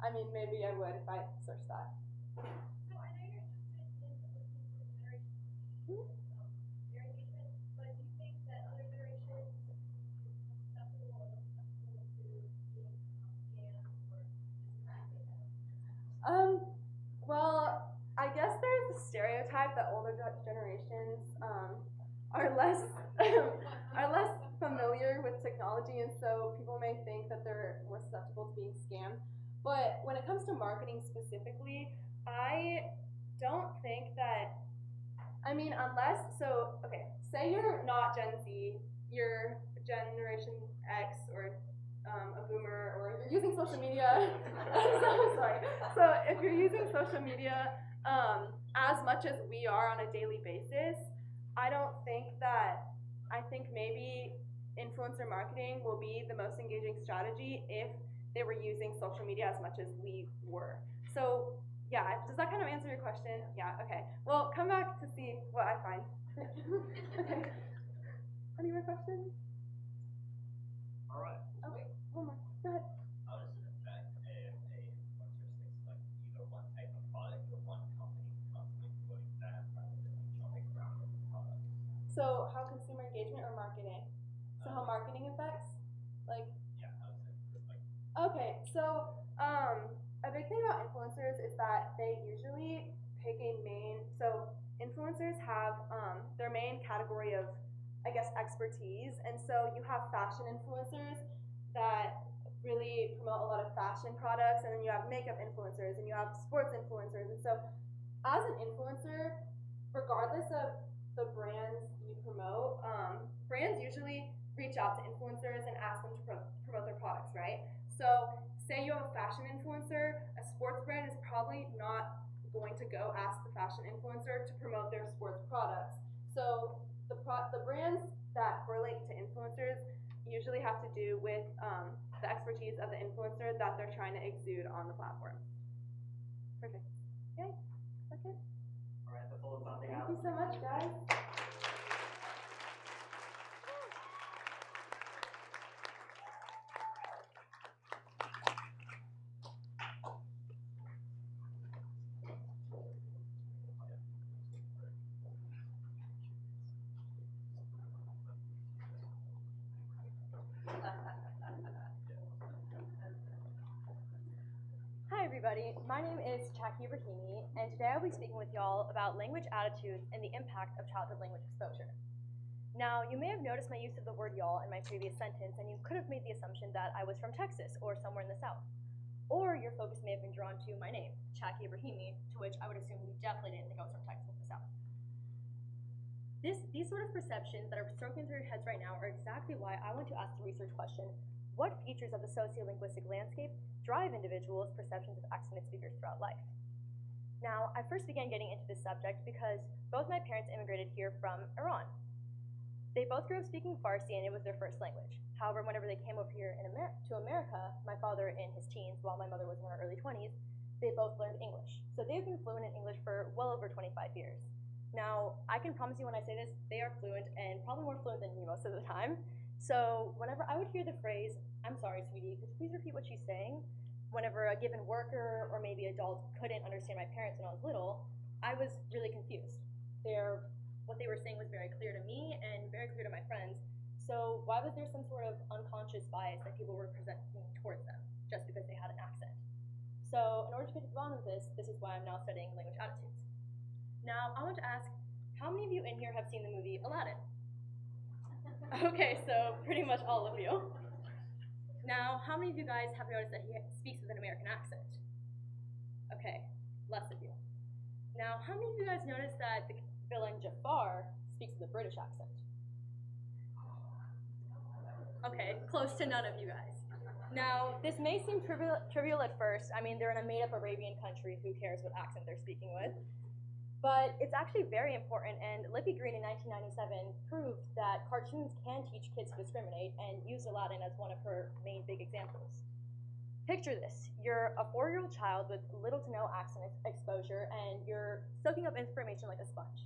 I mean maybe I would if I searched that. So I know you're interested in looking for generation their engagement, but do you think that other generations are susceptible or less susceptible to being scammed or Well, I guess there's the stereotype that older generations are less are less familiar with technology, and so people may think that they're more susceptible to being scammed. But when it comes to marketing specifically, I don't think that. I mean, okay, say you're not Gen Z, you're Generation X or a boomer, or you're using social media. Sorry. So if you're using social media as much as we are on a daily basis, I think maybe influencer marketing will be the most engaging strategy if they were using social media as much as we were. So yeah, does that kind of answer your question? Yeah, okay. Well, come back to see what I find. Okay. Any more questions? All right. Oh, one more. Go ahead. How does it affect a influencer sticks like either one type of product or one company constantly promoting that rather than jumping around with the product? So how consumer engagement or marketing? So how marketing affects? Like, yeah, how does it like? Okay, so a big thing about influencers is that they usually pick a main. So influencers have their main category of, I guess, expertise, and so you have fashion influencers that really promote a lot of fashion products, and then you have makeup influencers, and you have sports influencers. And so as an influencer, regardless of the brands you promote, brands usually reach out to influencers and ask them to promote their products, right? So say you have a fashion influencer, a sports brand is probably not going to go ask the fashion influencer to promote their sports products. So the brands that correlate to influencers usually have to do with the expertise of the influencer that they're trying to exude on the platform. Perfect. Okay, that's it. All right, that's all the time we have. Thank you so much, guys. Hi everybody, my name is Chaki Rahimi, and today I'll be speaking with y'all about language attitudes and the impact of childhood language exposure. Now, you may have noticed my use of the word y'all in my previous sentence, and you could have made the assumption that I was from Texas or somewhere in the South. Or your focus may have been drawn to my name, Chaki Rahimi, to which I would assume you definitely didn't think I was from Texas or the South. These sort of perceptions that are stroking through your heads right now are exactly why I want to ask the research question, what features of the sociolinguistic landscape drive individuals' perceptions of accented speakers throughout life? Now, I first began getting into this subject because both my parents immigrated here from Iran. They both grew up speaking Farsi, and it was their first language. However, whenever they came over here to America, my father in his teens, while my mother was in her early 20s, they both learned English. So they've been fluent in English for well over 25 years. Now, I can promise you when I say this, they are fluent, and probably more fluent than me most of the time. So whenever I would hear the phrase, "I'm sorry, sweetie, could you please repeat what she's saying?" whenever a given worker or maybe adult couldn't understand my parents when I was little, I was really confused. What they were saying was very clear to me and very clear to my friends. So why was there some sort of unconscious bias that people were presenting towards them just because they had an accent? So in order to get to the bottom of this is why I'm now studying language attitudes. Now, I want to ask, how many of you in here have seen the movie Aladdin? Okay, so pretty much all of you. Now, how many of you guys have noticed that he speaks with an American accent? Okay, less of you. Now, how many of you guys noticed that the villain Jafar speaks with a British accent? Okay, close to none of you guys. Now, this may seem trivial at first. I mean, they're in a made-up Arabian country. Who cares what accent they're speaking with? But it's actually very important, and Lippy Green in 1997 proved that cartoons can teach kids to discriminate and used Aladdin as one of her main big examples. Picture this. You're a 4-year-old child with little to no accent exposure, and you're soaking up information like a sponge.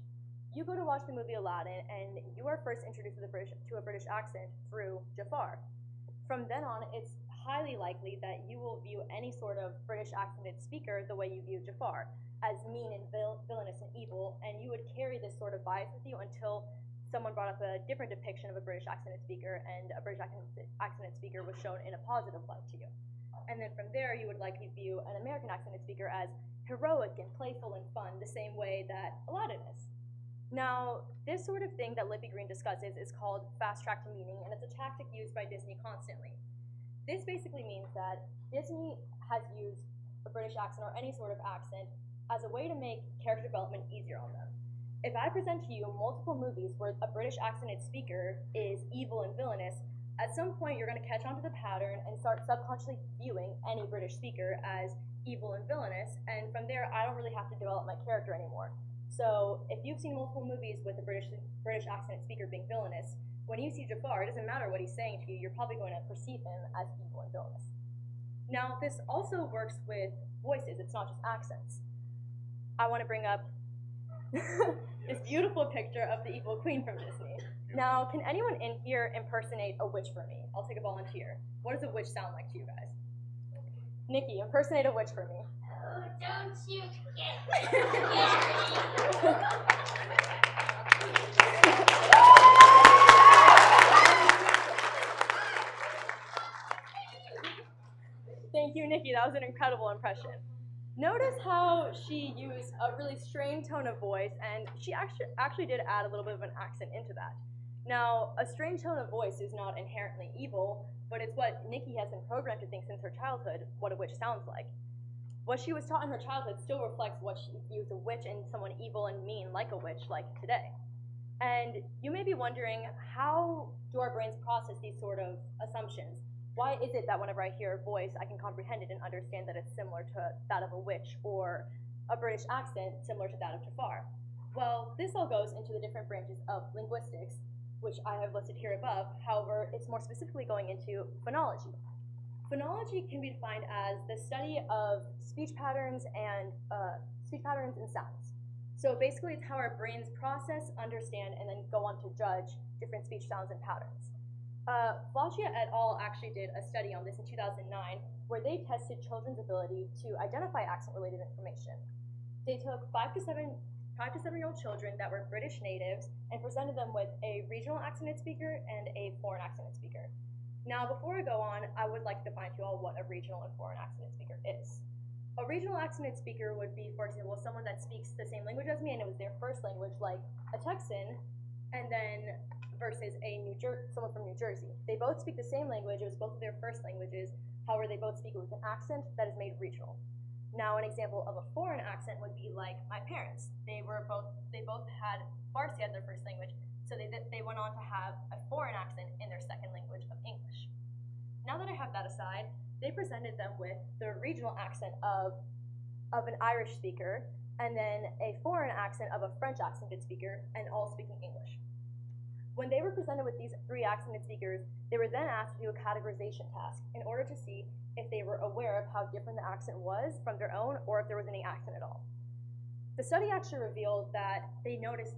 You go to watch the movie Aladdin, and you are first introduced to a British accent through Jafar. From then on, it's highly likely that you will view any sort of British accented speaker the way you view Jafar, as mean and villainous and evil, and you would carry this sort of bias with you until someone brought up a different depiction of a British accented speaker, and a British accented speaker was shown in a positive light to you. And then from there, you would likely view an American accented speaker as heroic and playful and fun, the same way that Aladdin is. Now, this sort of thing that Lippy Green discusses is called fast track to meaning, and it's a tactic used by Disney constantly. This basically means that Disney has used a British accent or any sort of accent as a way to make character development easier on them. If I present to you multiple movies where a British accented speaker is evil and villainous, at some point you're going to catch on to the pattern and start subconsciously viewing any British speaker as evil and villainous, and from there I don't really have to develop my character anymore. So if you've seen multiple movies with a British accented speaker being villainous, when you see Jafar, it doesn't matter what he's saying to you, you're probably going to perceive him as evil and villainous. Now, this also works with voices, it's not just accents. I want to bring up this beautiful picture of the evil queen from Disney. Now, can anyone in here impersonate a witch for me? I'll take a volunteer. What does a witch sound like to you guys? Nikki, impersonate a witch for me. Oh, don't you get Thank you, Nikki. That was an incredible impression. Notice how she used a really strained tone of voice, and she actually did add a little bit of an accent into that. Now, a strange tone of voice is not inherently evil, but it's what Nikki has been programmed to think since her childhood what a witch sounds like. What she was taught in her childhood still reflects what she views a witch and someone evil and mean like a witch like today. And you may be wondering, how do our brains process these sort of assumptions? Why is it that whenever I hear a voice, I can comprehend it and understand that it's similar to that of a witch, or a British accent similar to that of Jafar? Well, this all goes into the different branches of linguistics, which I have listed here above. However, it's more specifically going into phonology. Phonology can be defined as the study of speech patterns and sounds. So basically, it's how our brains process, understand, and then go on to judge different speech sounds and patterns. Flaccia et al. Actually did a study on this in 2009, where they tested children's ability to identify accent-related information. They took 5 to 7-year-old children that were British natives and presented them with a regional accented speaker and a foreign accented speaker. Now, before I go on, I would like to define to you all what a regional and foreign accented speaker is. A regional accented speaker would be, for example, someone that speaks the same language as me and it was their first language, like a Texan, and then versus someone from New Jersey. They both speak the same language, it was both of their first languages, however, they both speak it with an accent that is made regional. Now, an example of a foreign accent would be like my parents. They both had Farsi as their first language, so they went on to have a foreign accent in their second language of English. Now that I have that aside, they presented them with the regional accent of an Irish speaker, and then a foreign accent of a French accented speaker, and all speaking English. When they were presented with these 3 accented speakers, they were then asked to do a categorization task in order to see if they were aware of how different the accent was from their own, or if there was any accent at all. The study actually revealed that they noticed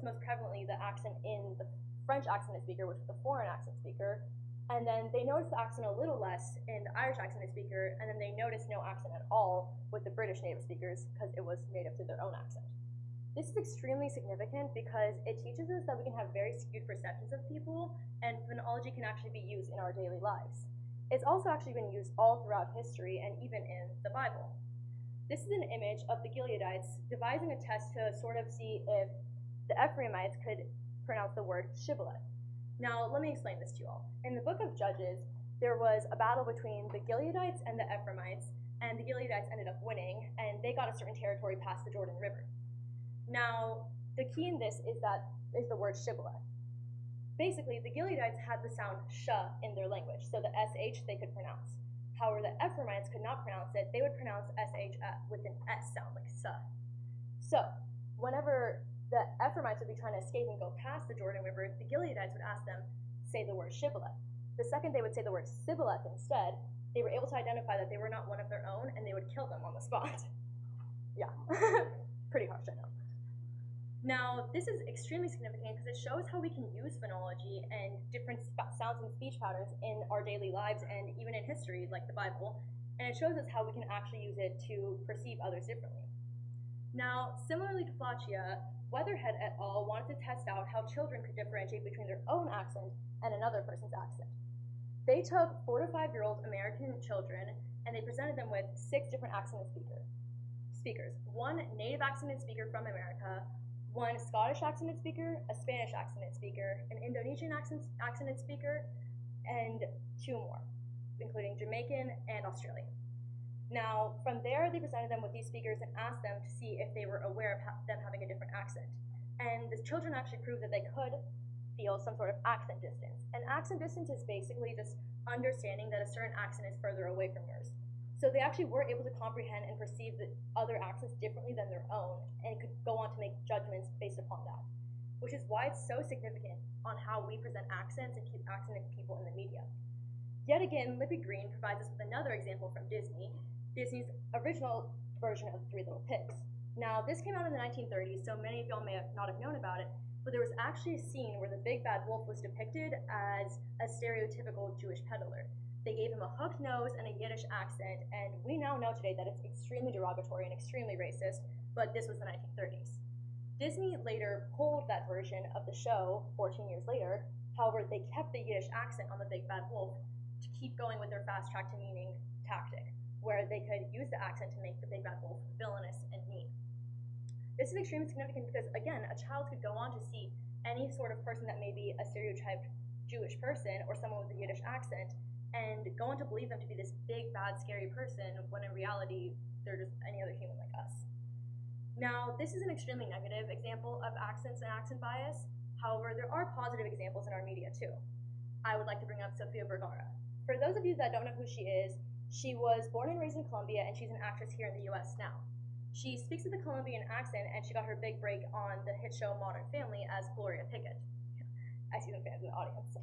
most prevalently the accent in the French accented speaker, which was the foreign accent speaker, and then they noticed the accent a little less in the Irish accented speaker, and then they noticed no accent at all with the British native speakers because it was native to their own accent. This is extremely significant because it teaches us that we can have very skewed perceptions of people, and phonology can actually be used in our daily lives. It's also actually been used all throughout history and even in the Bible. This is an image of the Gileadites devising a test to sort of see if the Ephraimites could pronounce the word shibboleth. Now, let me explain this to you all. In the book of Judges, there was a battle between the Gileadites and the Ephraimites, and the Gileadites ended up winning, and they got a certain territory past the Jordan River. Now, the key in this is the word shibboleth. Basically, the Gileadites had the sound sh in their language, so the sh they could pronounce. However, the Ephraimites could not pronounce it. They would pronounce sh with an s sound, like sa. So, whenever the Ephraimites would be trying to escape and go past the Jordan River, the Gileadites would ask them, say the word shibboleth. The second they would say the word sibboleth instead, they were able to identify that they were not one of their own, and they would kill them on the spot. Yeah, pretty harsh, I know. Now, this is extremely significant because it shows how we can use phonology and different sounds and speech patterns in our daily lives and even in history, like the Bible, and it shows us how we can actually use it to perceive others differently. Now, similarly to Flaccia, Weatherhead et al. Wanted to test out how children could differentiate between their own accent and another person's accent. They took 4 to 5-year-old American children and they presented them with 6 different accented speakers. 1 native accented speaker from America, 1 Scottish accented speaker, a Spanish accented speaker, an Indonesian accented speaker, and 2 more, including Jamaican and Australian. Now, from there, they presented them with these speakers and asked them to see if they were aware of them having a different accent. And the children actually proved that they could feel some sort of accent distance. And accent distance is basically just understanding that a certain accent is further away from yours. So they actually were able to comprehend and perceive the other accents differently than their own, and could go on to make judgments based upon that, which is why it's so significant on how we present accents and keep accented people in the media. Yet again, Lippy Green provides us with another example from Disney's original version of Three Little Pigs. Now, this came out in the 1930s, so many of y'all may not have known about it, but there was actually a scene where the big bad wolf was depicted as a stereotypical Jewish peddler. They gave him a hooked nose and a Yiddish accent, and we now know today that it's extremely derogatory and extremely racist, but this was the 1930s. Disney later pulled that version of the show 14 years later. However, they kept the Yiddish accent on the big bad wolf to keep going with their fast track to meaning tactic, where they could use the accent to make the big bad wolf villainous and mean. This is extremely significant because, again, a child could go on to see any sort of person that may be a stereotyped Jewish person or someone with a Yiddish accent and go on to believe them to be this big, bad, scary person when in reality they're just any other human like us. Now, this is an extremely negative example of accents and accent bias. However, there are positive examples in our media too. I would like to bring up Sofia Vergara. For those of you that don't know who she is, she was born and raised in Colombia, and she's an actress here in the US now. She speaks with a Colombian accent, and she got her big break on the hit show Modern Family as Gloria Pickett. I see some fans in the audience.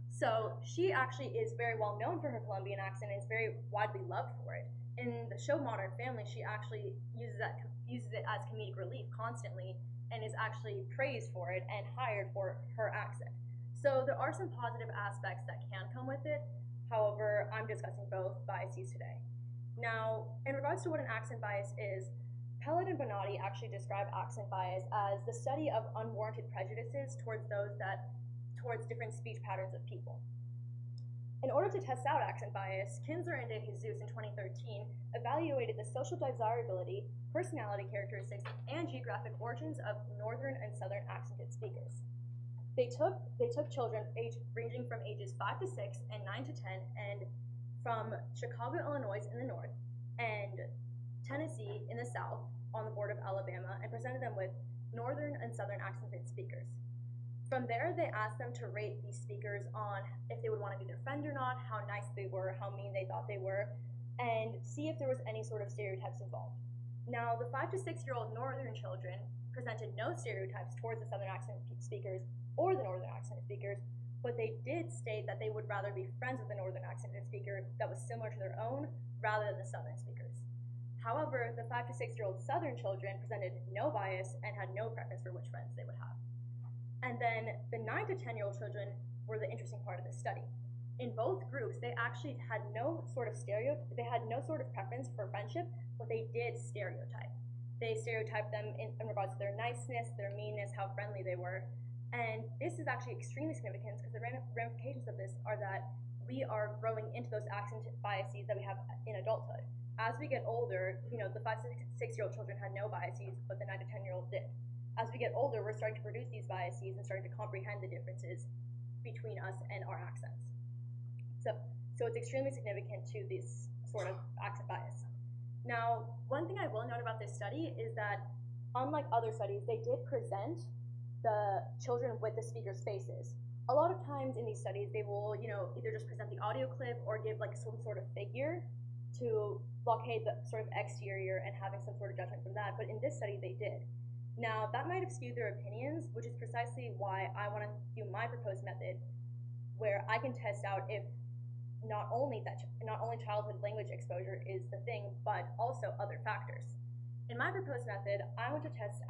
So she actually is very well known for her Colombian accent and is very widely loved for it. In the show Modern Family, she actually uses it as comedic relief constantly and is actually praised for it and hired for her accent. So there are some positive aspects that can come with it. However, I'm discussing both biases today. Now, in regards to what an accent bias is, Pellet and Bonatti actually describe accent bias as the study of unwarranted prejudices towards different speech patterns of people. In order to test out accent bias, Kinzer and De Jesus in 2013 evaluated the social desirability, personality characteristics, and geographic origins of northern and southern accented speakers. They took children ranging from ages 5 to 6 and 9 to 10, and from Chicago, Illinois in the north, and Tennessee in the south on the border of Alabama, and presented them with northern and southern accented speakers. From there, they asked them to rate these speakers on if they would want to be their friend or not, how nice they were, how mean they thought they were, and see if there was any sort of stereotypes involved. Now, the 5 to 6-year-old northern children presented no stereotypes towards the southern accent speakers or the northern accent speakers, but they did state that they would rather be friends with a northern accented speaker that was similar to their own rather than the southern speakers. However, the 5 to 6-year-old southern children presented no bias and had no preference for which friends they would have. And then the 9 to 10-year-old children were the interesting part of this study. In both groups, they actually had no sort of preference for friendship, but they did stereotype. They stereotyped them in regards to their niceness, their meanness, how friendly they were. And this is actually extremely significant because the ramifications of this are that we are growing into those accent biases that we have in adulthood. As we get older, the 5 to 6-year-old children had no biases, but the 9 to 10-year-old did. As we get older, we're starting to produce these biases and starting to comprehend the differences between us and our accents. So it's extremely significant to this sort of accent bias. Now, one thing I will note about this study is that, unlike other studies, they did present the children with the speakers' faces. A lot of times in these studies, they will, either just present the audio clip or give like some sort of figure to blockade the sort of exterior and having some sort of judgment from that. But in this study, they did. Now, that might have skewed their opinions, which is precisely why I want to do my proposed method, where I can test out if not only childhood language exposure is the thing, but also other factors. In my proposed method, I want to test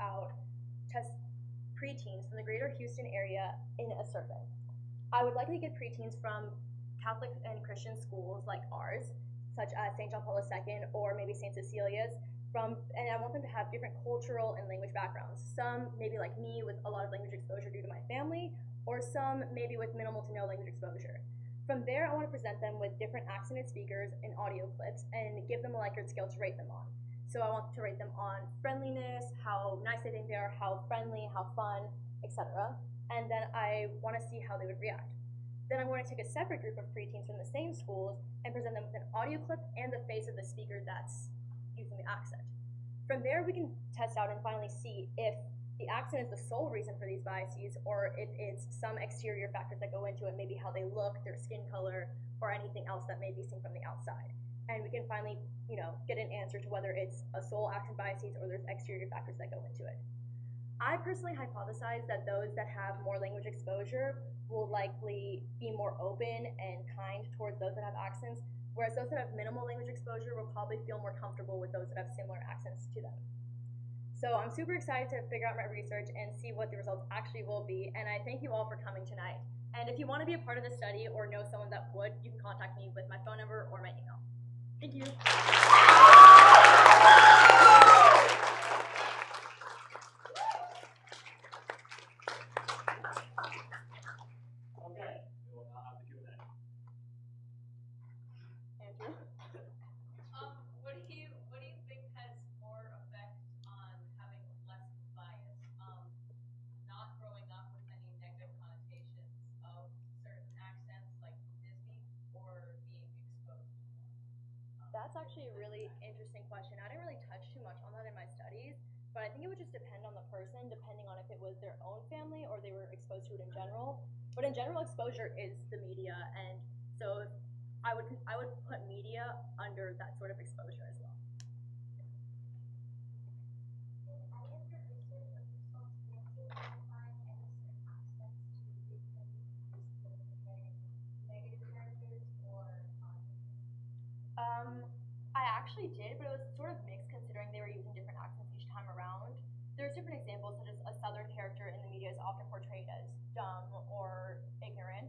preteens from the greater Houston area in a survey. I would likely get preteens from Catholic and Christian schools like ours, such as St. John Paul II or maybe St. Cecilia's, and I want them to have different cultural and language backgrounds. Some maybe like me with a lot of language exposure due to my family, or some maybe with minimal to no language exposure. From there, I want to present them with different accented speakers and audio clips and give them a Likert scale to rate them on. So I want to rate them on friendliness, how nice they think they are, how friendly, how fun, etc. And then I want to see how they would react. Then I'm going to take a separate group of preteens from the same schools and present them with an audio clip and the face of the speaker that's using the accent. From there, we can test out and finally see if the accent is the sole reason for these biases, or if it's some exterior factors that go into it, maybe how they look, their skin color, or anything else that may be seen from the outside. And we can finally, get an answer to whether it's a sole accent biases or there's exterior factors that go into it. I personally hypothesize that those that have more language exposure will likely be more open and kind towards those that have accents, whereas those that have minimal language exposure will probably feel more comfortable with those that have similar accents to them. So I'm super excited to figure out my research and see what the results actually will be, and I thank you all for coming tonight. And if you want to be a part of the study or know someone that would, you can contact me with my phone number or my email. Thank you. Okay, we will now have the Q&A. Andrew? What do you think has more effect on having less bias? Not growing up with any negative connotations That's actually a really interesting question. I didn't really touch too much on that in my studies, but I think it would just depend on the person, depending on if it was their own family or they were exposed to it in general. But in general, exposure is the media, and so I would put media under that sort of exposure as well. In any of your research or personal experiences, do you find any certain aspects to read that you can use to portray negative characters or positive? I actually did, but it was sort of mixed considering they were using different accents each time around. There's different examples, such as a southern character in the media is often portrayed as dumb or ignorant,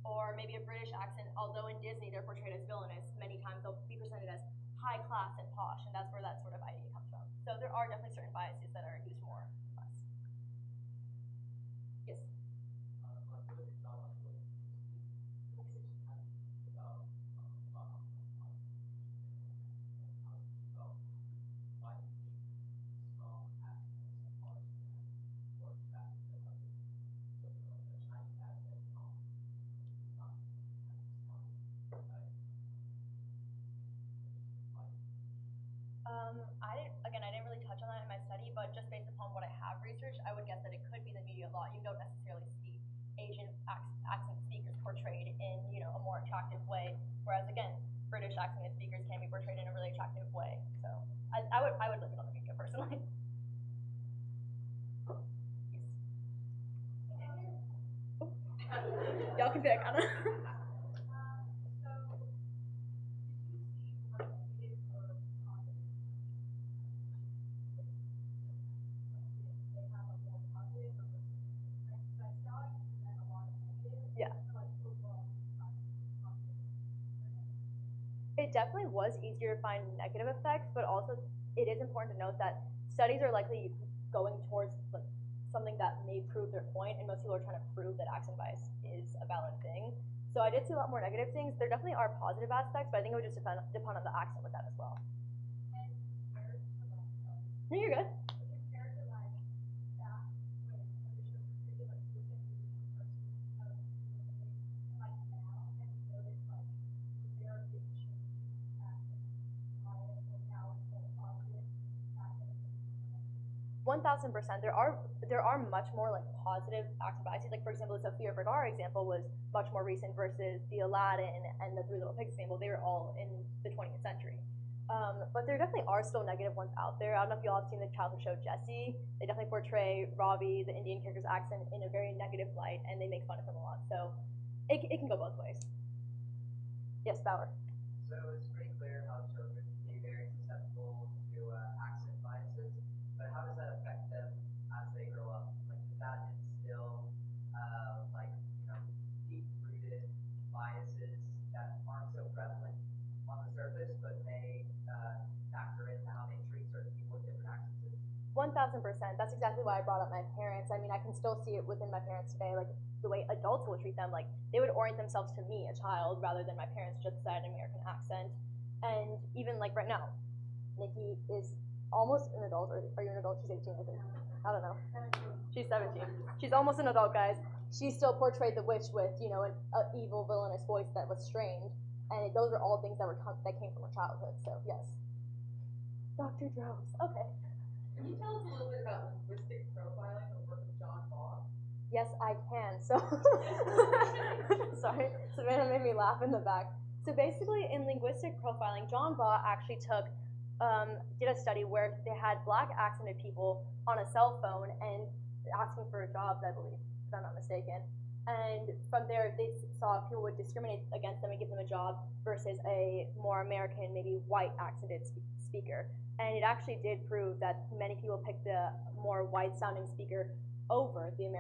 or maybe a British accent, although in Disney they're portrayed as villainous, many times they'll be presented as high class and posh, and that's where that sort of idea comes from. So there are definitely certain biases that are used more or less. Yes? I didn't really touch on that in my study, but just based upon what I have researched, I would guess that it could be the media a lot. You don't necessarily see Asian accent speakers portrayed in, a more attractive way, whereas again, British accented speakers can be portrayed in a really attractive way. So I would look it on the media personally. Yes. Y'all can pick. I don't know. It definitely was easier to find negative effects, but also it is important to note that studies are likely going towards like something that may prove their point, and most people are trying to prove that accent bias is a valid thing. So I did see a lot more negative things. There definitely are positive aspects, but I think it would just depend on the accent with that as well. No, you're good. $1,000%. There are much more like positive accent biases. Like for example, the Sofia Vergara example was much more recent versus the Aladdin and the Three Little Pigs example. They were all in the 20th century. But there definitely are still negative ones out there. I don't know if you all have seen the childhood show Jessie. They definitely portray Robbie, the Indian character's accent, in a very negative light, and they make fun of him a lot. So it can go both ways. Yes, Bauer. So it's pretty clear how children can be very susceptible to accent biases, but how does that affect them as they grow up? Like, does that instill deep-rooted biases that aren't so prevalent on the surface, but may factor into how they treat certain people with different accents? 1,000%. That's exactly why I brought up my parents. I mean, I can still see it within my parents today, like the way adults will treat them. Like they would orient themselves to me, a child, rather than my parents just said an American accent. And even like right now, Nikki is almost an adult. Or are you an adult? She's 18, I think. I don't know. She's 17. She's almost an adult, guys. She still portrayed the witch with, an evil, villainous voice that was strained. And those are all things that came from her childhood. So yes. Dr. Drones. Okay. Can you tell us a little bit about linguistic profiling, the work of John Baugh? Yes, I can. So, sorry, Savannah made me laugh in the back. So basically, in linguistic profiling, John Baugh actually did a study where they had black accented people on a cell phone and asking for jobs, I believe, if I'm not mistaken. And from there, they saw if people would discriminate against them and give them a job versus a more American, maybe white accented speaker. And it actually did prove that many people picked the more white-sounding speaker over the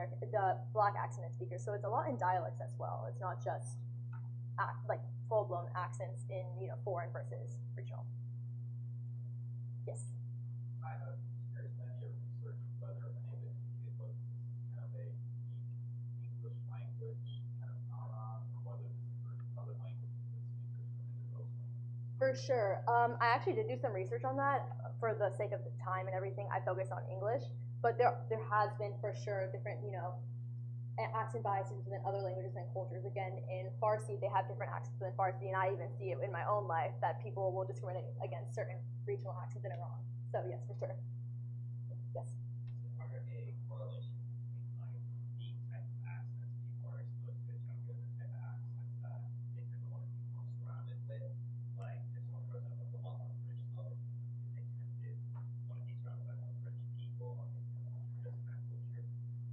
black accented speaker. So it's a lot in dialects as well. It's not just like full-blown accents in foreign versus regional. Yes. I was curious in your research whether any of it indicated whether this is kind of a unique English language kind of phenomenon, or whether this occurs in other languages that speakers come into those languages. For sure. I actually did do some research on that. For the sake of the time and everything, I focused on English. But there has been for sure different, accent biases within other languages and cultures. Again, in Farsi, they have different accents than Farsi, and I even see it in my own life that people will discriminate against certain regional accents in Iran. So yes, for sure. Yes. Are there a correlation between like the type of accents people are exposed to younger and the type of accents that they tend to want to be more surrounded with? Like if someone grows up with a lot more British television, they tend to want to be surrounded by more British people and they tend to introduce that culture.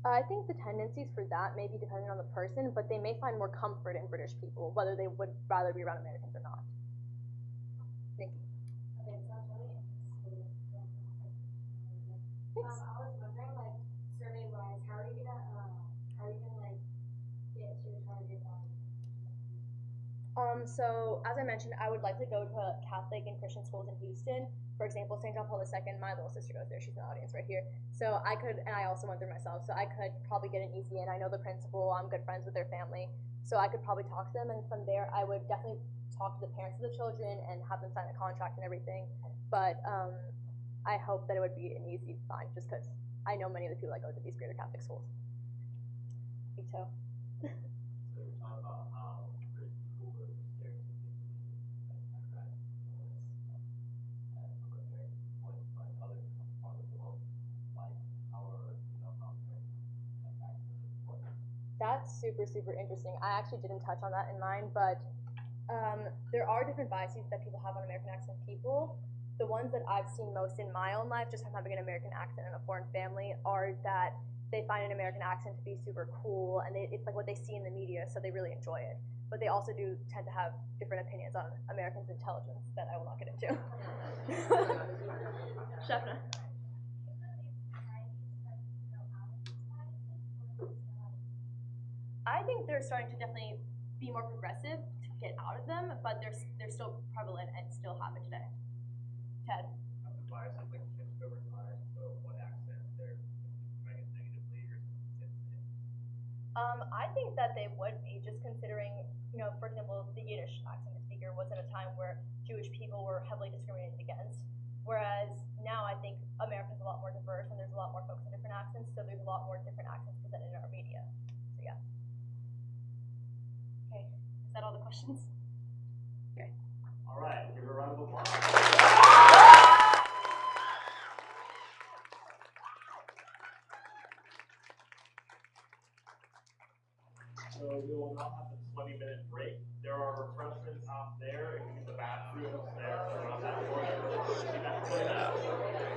I think the tendencies for that may be dependent on the person, but they may find more comfort in British people, whether they would rather be around Americans or not. Nikki. Okay, sounds really interesting. I was wondering, like, survey-wise, how are you gonna like get to your target audience? So as I mentioned, I would likely go to Catholic and Christian schools in Houston. For example, St. John Paul II, my little sister goes there, she's in the audience right here. So I could, and I also went there myself, so I could probably get an easy in. I know the principal, I'm good friends with their family, so I could probably talk to them, and from there I would definitely talk to the parents of the children and have them sign a contract and everything. But I hope that it would be an easy find, just because I know many of the people that go to these greater Catholic schools. Me too. So you're talking about how British people were stereotypically like categorized as from American point by other parts of the world. Like how are how American accents are important? That's super, super interesting. I actually didn't touch on that in mine, but there are different biases that people have on American accent people. The ones that I've seen most in my own life, just from having an American accent and a foreign family, are that they find an American accent to be super cool, and it's like what they see in the media, so they really enjoy it. But they also do tend to have different opinions on Americans' intelligence that I will not get into. Shafna. I think they're starting to definitely be more progressive to get out of them, but they're still prevalent and still happen today. Ted. Have the biases like shifted over time? So what accent they're trying it negatively or something sits in? I think that they would be, just considering, for example, the Yiddish accent speaker was at a time where Jewish people were heavily discriminated against, whereas now I think America's a lot more diverse and there's a lot more folks in different accents, so there's a lot more different accents presented in our media. So yeah. Okay, is that all the questions? Okay. All right, give her a round of applause. So we will now have a 20-minute break. There are refreshments out there, including the bathrooms there around that corner. We'll be back in 20 minutes.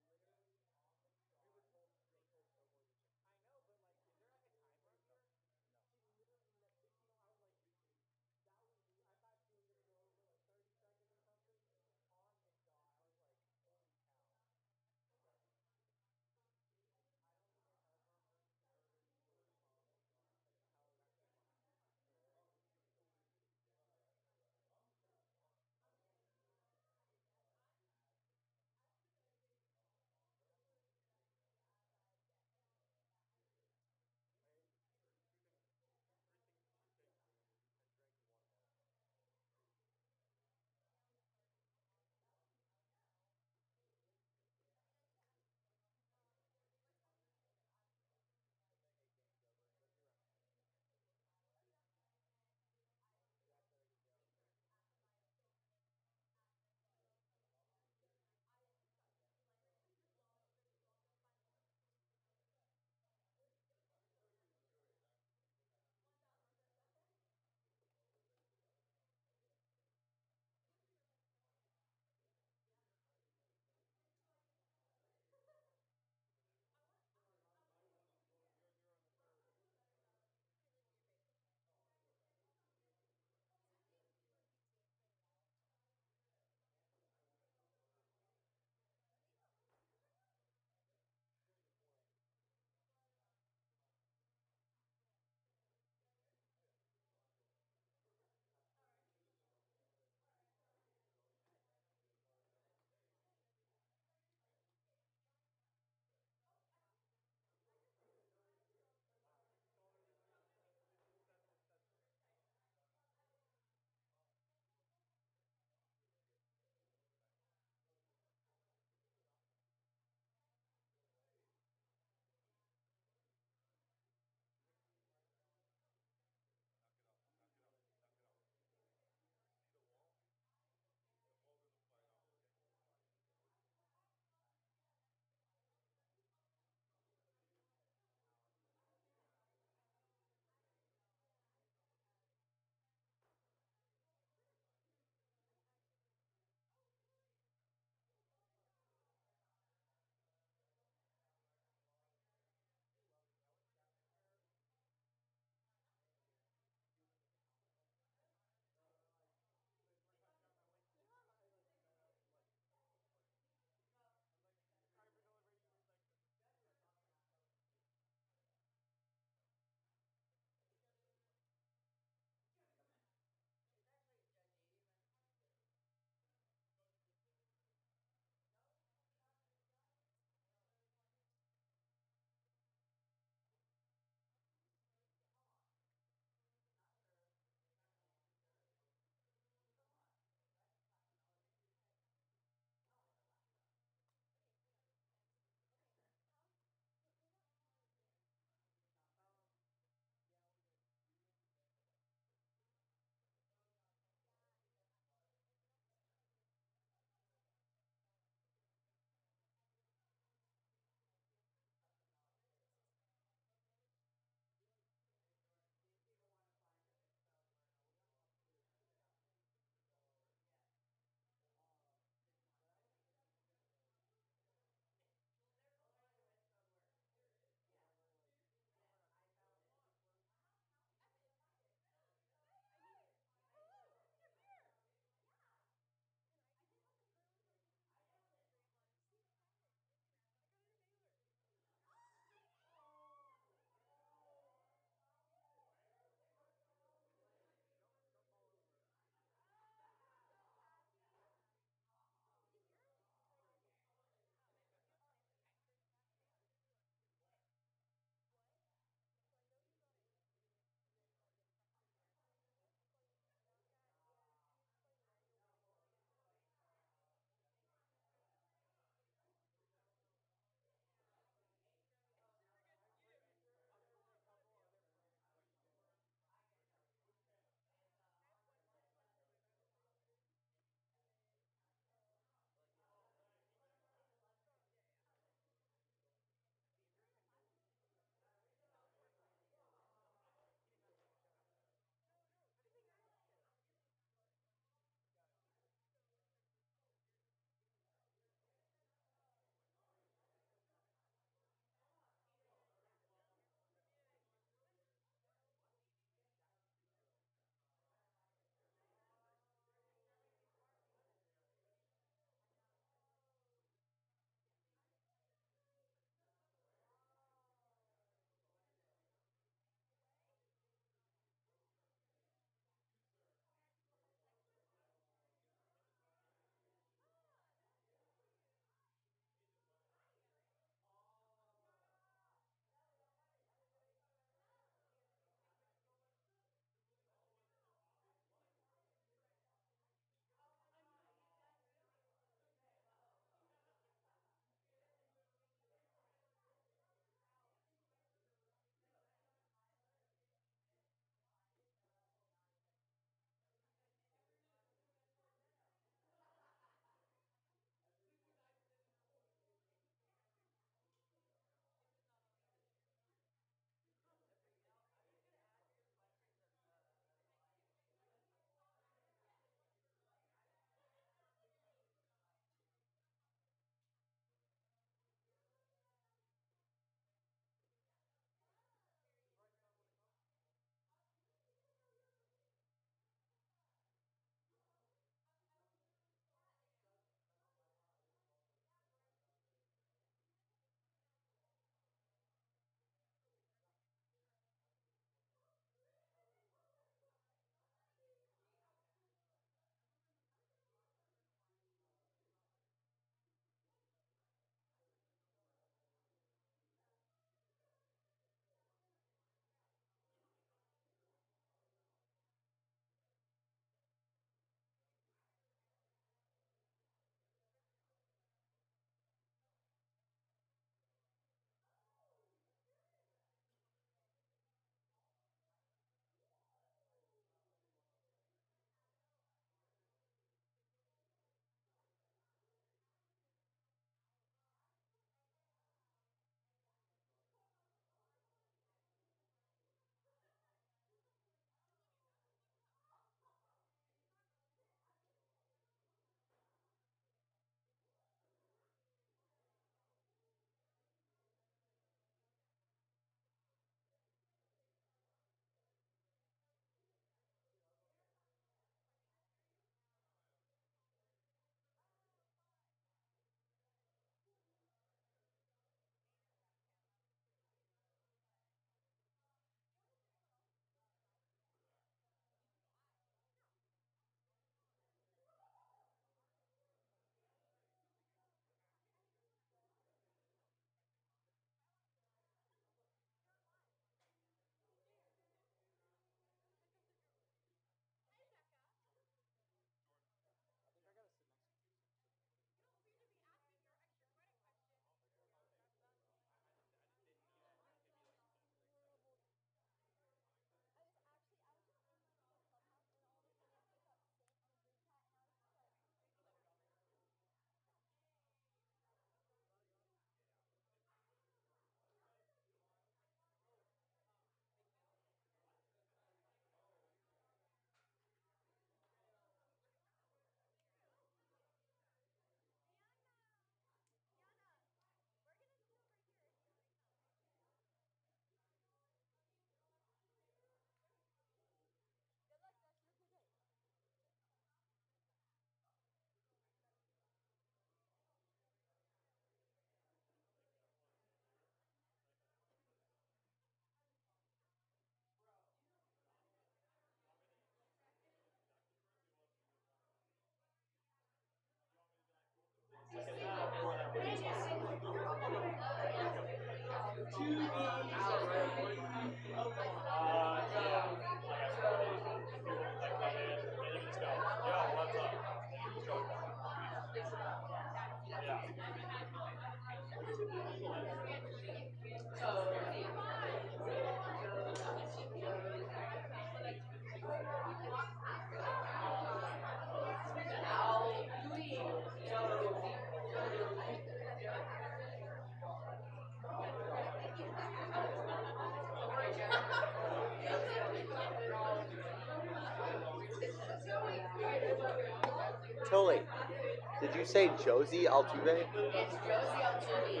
Did you say Josie Altuve? It's Josie Altuve.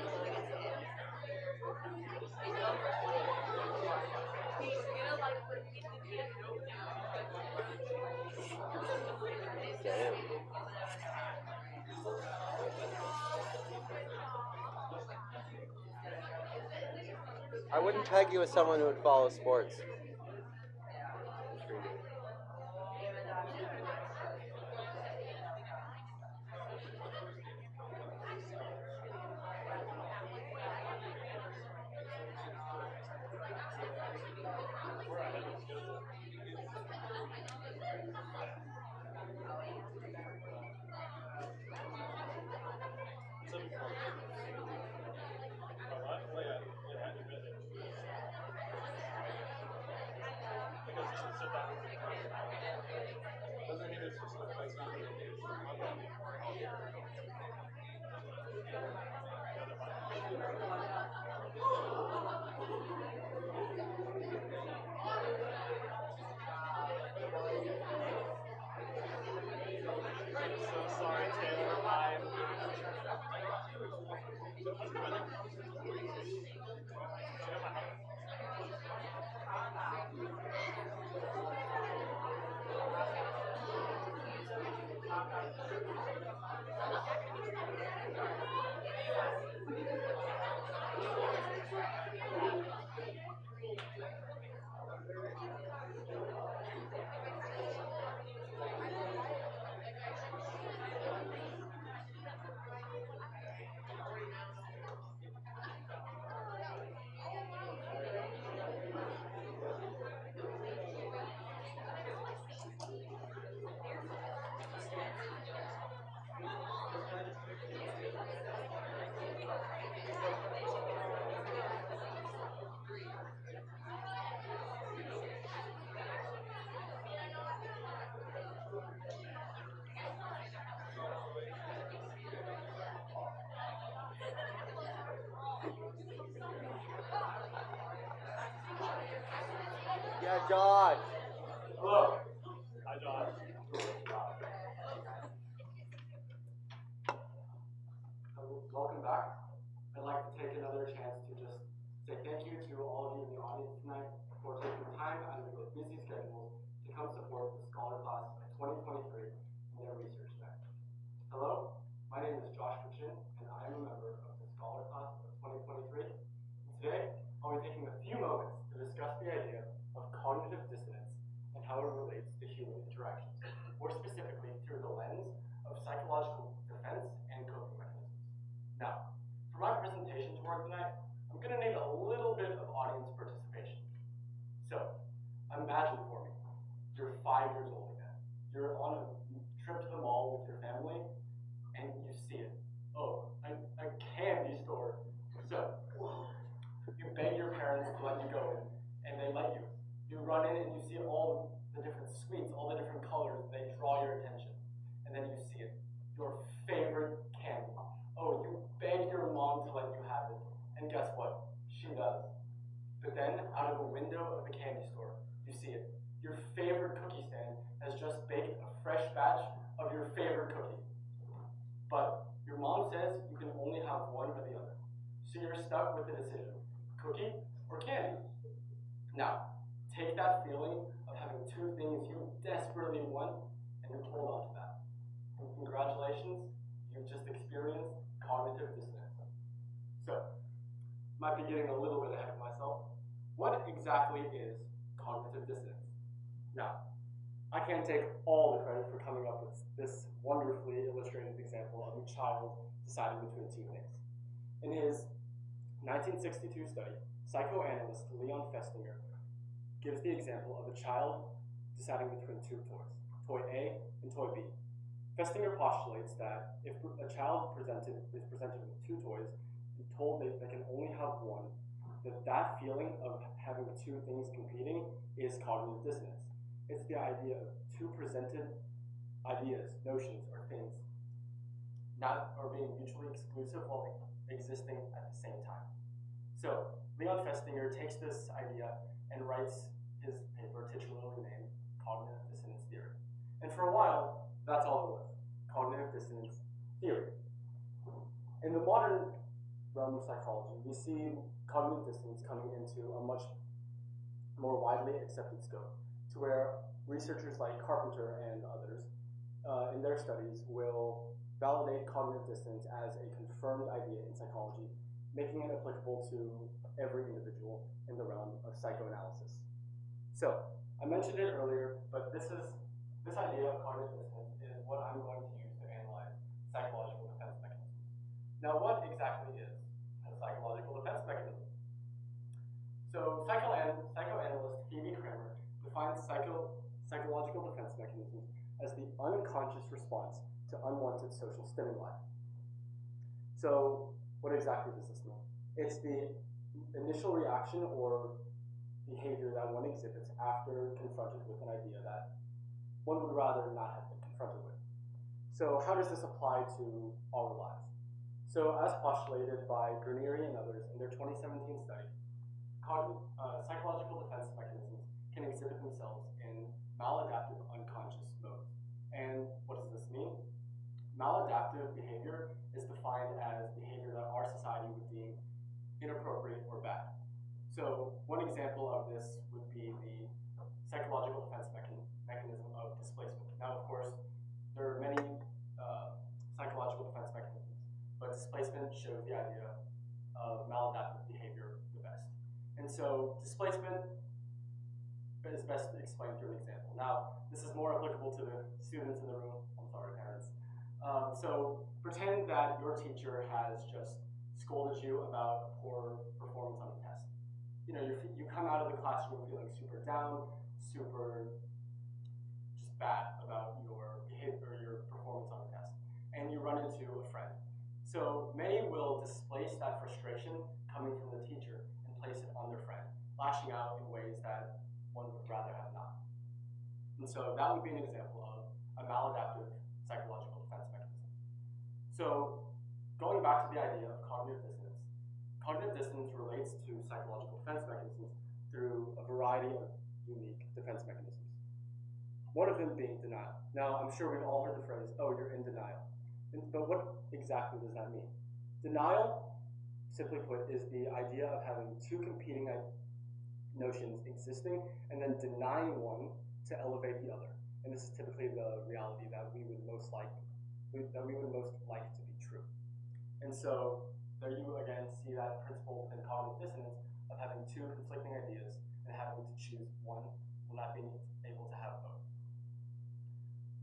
He's gonna like repeat the Damn. I wouldn't peg you as someone who would follow sports. So sorry, Taylor. I'm Yeah, Josh. Hello. Hi, Josh. Welcome back. I'd like to take another chance to just say thank you to all of you in the audience tonight for taking time out of your busy schedules to come support the Scholar Class of 2023 in their research day. Hello, my name is Josh Kitchen, and I am a member of the Scholar Class of 2023. And today, I'll be taking a few moments to discuss the idea of cognitive dissonance and how it relates to human interactions, more specifically through the lens of psychological defense and coping mechanisms. Now, for my presentation to work tonight, I'm going to need a little bit of audience participation. So, imagine for me, you're 5 years old again. You're on a trip to the mall with your family, and you see it. Oh, a candy store. So, you beg your parents to let you go in, and they let you. You run in and you see all the different sweets, all the different colors, they draw your attention. And then you see it, your favorite candy. Oh, you beg your mom to let you have it, and guess what? She does. But then, out of a window of the candy store, you see it. Your favorite cookie stand has just baked a fresh batch of your favorite cookie. But your mom says you can only have one or the other. So you're stuck with the decision, cookie or candy. Now, take that feeling of having two things you desperately want and hold on to that. And congratulations, you've just experienced cognitive dissonance. So, might be getting a little bit ahead of myself. What exactly is cognitive dissonance? Now, I can't take all the credit for coming up with this wonderfully illustrated example of a child deciding between two things. In his 1962 study, psychoanalyst Leon Festinger gives the example of a child deciding between two toys, toy A and toy B. Festinger postulates that if a child is presented with two toys and told they can only have one, that feeling of having two things competing is cognitive dissonance. It's the idea of two presented ideas, notions, or things that are being mutually exclusive while existing at the same time. So, Leon Festinger takes this idea and writes his paper titularly named Cognitive Dissonance Theory. And for a while, that's all it was, cognitive dissonance psychology, we see cognitive dissonance coming into a much more widely accepted scope, to where researchers like Carpenter and others in their studies will validate cognitive dissonance as a confirmed idea in psychology, making it applicable to every individual in the realm of psychoanalysis. So, I mentioned it earlier, but this idea of cognitive dissonance is what I'm going to use to analyze psychological defense mechanisms. Now, what exactly is a psychological defense mechanism? So, psychoanalyst Phoebe Kramer defines psychological defense mechanisms as the unconscious response to unwanted social stimuli. So, what exactly does this mean? It's the initial reaction or behavior that one exhibits after confronted with an idea that one would rather not have been confronted with. So how does this apply to our lives? So as postulated by Granieri and others in their 2017 study, psychological defense mechanisms can exhibit themselves in maladaptive unconscious modes. And what does this mean? Maladaptive behavior is defined as behavior that our society would deem inappropriate or bad. So one example of this would be the psychological defense mechanism of displacement. Now, of course, there are many psychological defense mechanisms, but displacement shows the idea of maladaptive behavior the best. And so displacement is best explained through an example. Now, this is more applicable to the students in the room. I'm sorry, parents. So pretend that your teacher has just scolded you about a poor performance on a test. You know, you come out of the classroom feeling super down, super just bad about your behavior, your performance on the test, and you run into a friend. So many will displace that frustration coming from the teacher and place it on their friend, lashing out in ways that one would rather have not. And so that would be an example of a maladaptive psychological defense mechanism. So going back to the idea of cognitive dissonance relates to psychological defense mechanisms through a variety of unique defense mechanisms. One of them being denial. Now, I'm sure we've all heard the phrase, oh, you're in denial. But what exactly does that mean? Denial, simply put, is the idea of having two competing notions existing and then denying one to elevate the other. And this is typically the reality that we would most like to be true. And so there you again see that principle within cognitive dissonance of having two conflicting ideas and having to choose one while not being able to have both.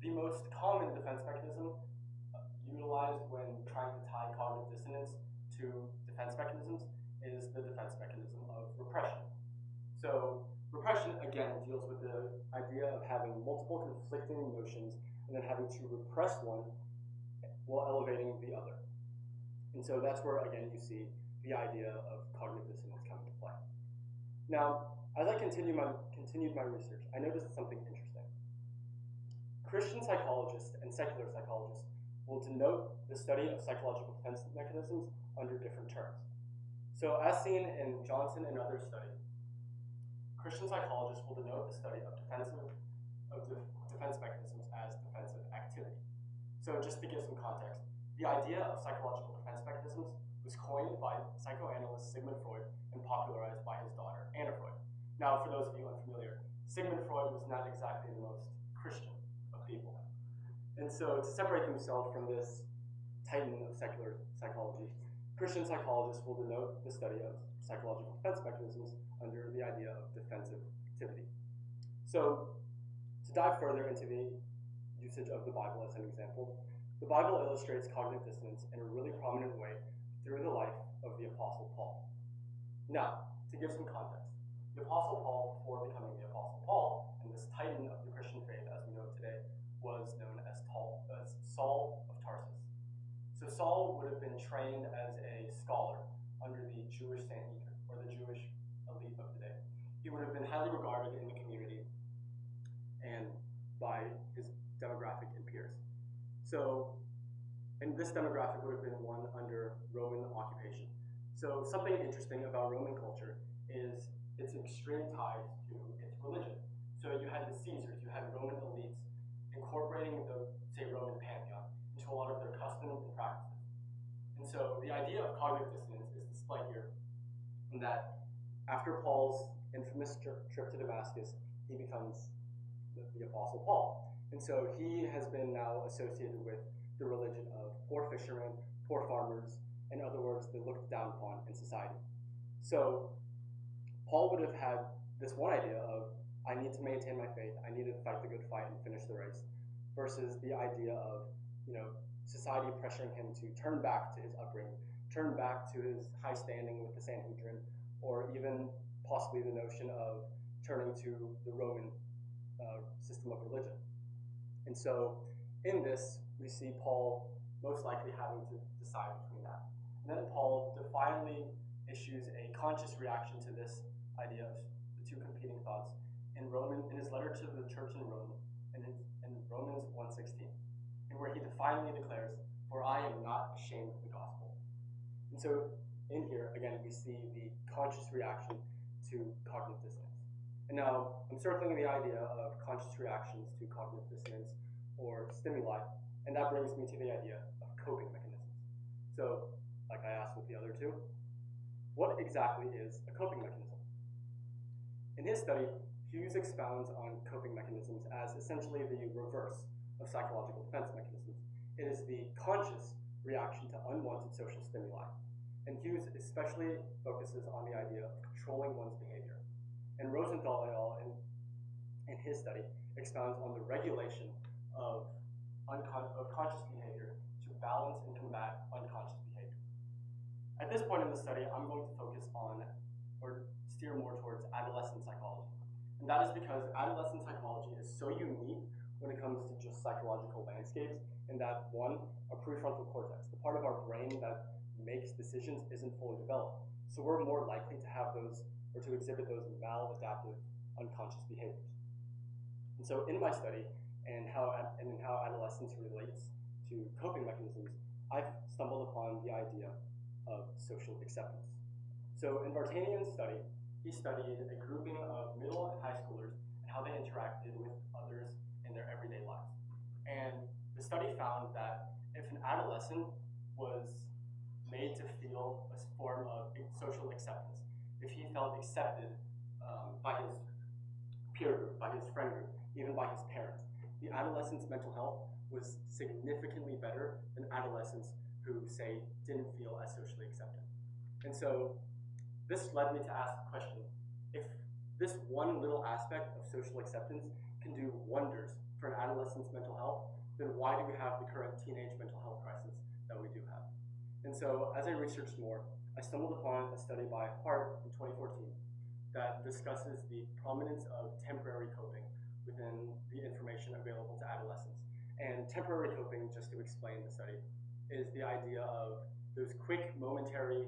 The most common defense mechanism utilized when trying to tie cognitive dissonance to defense mechanisms is the defense mechanism of repression. So repression, again, deals with the idea of having multiple conflicting notions and then having to repress one while elevating the other. And so that's where, again, you see the idea of cognitive dissonance come into play. Now, as I continued my research, I noticed something interesting. Christian psychologists and secular psychologists will denote the study of psychological defense mechanisms under different terms. So as seen in Johnson and others' study, Christian psychologists will denote the study of defense mechanisms as defensive activity. So just to give some context, the idea of psychological defense mechanisms was coined by psychoanalyst Sigmund Freud and popularized by his daughter, Anna Freud. Now, for those of you unfamiliar, Sigmund Freud was not exactly the most Christian of people. And so to separate themselves from this titan of secular psychology, Christian psychologists will denote the study of psychological defense mechanisms under the idea of defensive activity. So to dive further into the usage of the Bible as an example, the Bible illustrates cognitive dissonance in a really prominent way through the life of the Apostle Paul. Now, to give some context, the Apostle Paul, before becoming the Apostle Paul, and this titan of the Christian faith as we know today, was known as Saul of Tarsus. So Saul would have been trained as a scholar under the Jewish Sanhedrin, or the Jewish elite of the day. He would have been highly regarded in the community and by his demographic and peers. So, and this demographic would have been one under Roman occupation. So something interesting about Roman culture is its extreme ties to its religion. So you had the Caesars, you had Roman elites incorporating the, say, Roman pantheon into a lot of their customs and practices. And so the idea of cognitive dissonance is displayed that after Paul's infamous trip to Damascus, he becomes the Apostle Paul. And so he has been now associated with the religion of poor fishermen, poor farmers, in other words, they're looked down upon in society. So Paul would have had this one idea of, I need to maintain my faith, I need to fight the good fight and finish the race, versus the idea of, society pressuring him to turn back to his upbringing, turn back to his high standing with the Sanhedrin, or even possibly the notion of turning to the Roman system of religion. And so in this, we see Paul most likely having to decide between that. And then Paul defiantly issues a conscious reaction to this idea of the two competing thoughts in his letter to the church in Rome, in Romans 1:16, and where he defiantly declares, "For I am not ashamed of the gospel." And so in here, again, we see the conscious reaction to cognitive dissonance. And now I'm circling the idea of conscious reactions to cognitive dissonance or stimuli, and that brings me to the idea of coping mechanisms. So, like I asked with the other two, what exactly is a coping mechanism? In his study, Hughes expounds on coping mechanisms as essentially the reverse of psychological defense mechanisms. It is the conscious reaction to unwanted social stimuli. And Hughes especially focuses on the idea of controlling one's behavior. And Rosenthal et al. In his study expounds on the regulation of conscious behavior to balance and combat unconscious behavior. At this point in the study, I'm going to focus on, or steer more towards, adolescent psychology. And that is because adolescent psychology is so unique when it comes to just psychological landscapes, in that one, our prefrontal cortex, the part of our brain that makes decisions, isn't fully developed. So we're more likely to have those, or to exhibit those maladaptive unconscious behaviors. And so in my study, and how adolescence relates to coping mechanisms, I've stumbled upon the idea of social acceptance. So in Vartanian's study, he studied a grouping of middle and high schoolers and how they interacted with others in their everyday lives. And the study found that if an adolescent was made to feel a form of social acceptance, if he felt accepted by his peer group, by his friend group, even by his parents, the adolescent's mental health was significantly better than adolescents who, say, didn't feel as socially accepted. And so this led me to ask the question, if this one little aspect of social acceptance can do wonders for an adolescent's mental health, then why do we have the current teenage mental health crisis that we do have? And so as I researched more, I stumbled upon a study by Hart in 2014 that discusses the prominence of temporary coping within the information available to adolescents. And temporary coping, just to explain the study, is the idea of those quick, momentary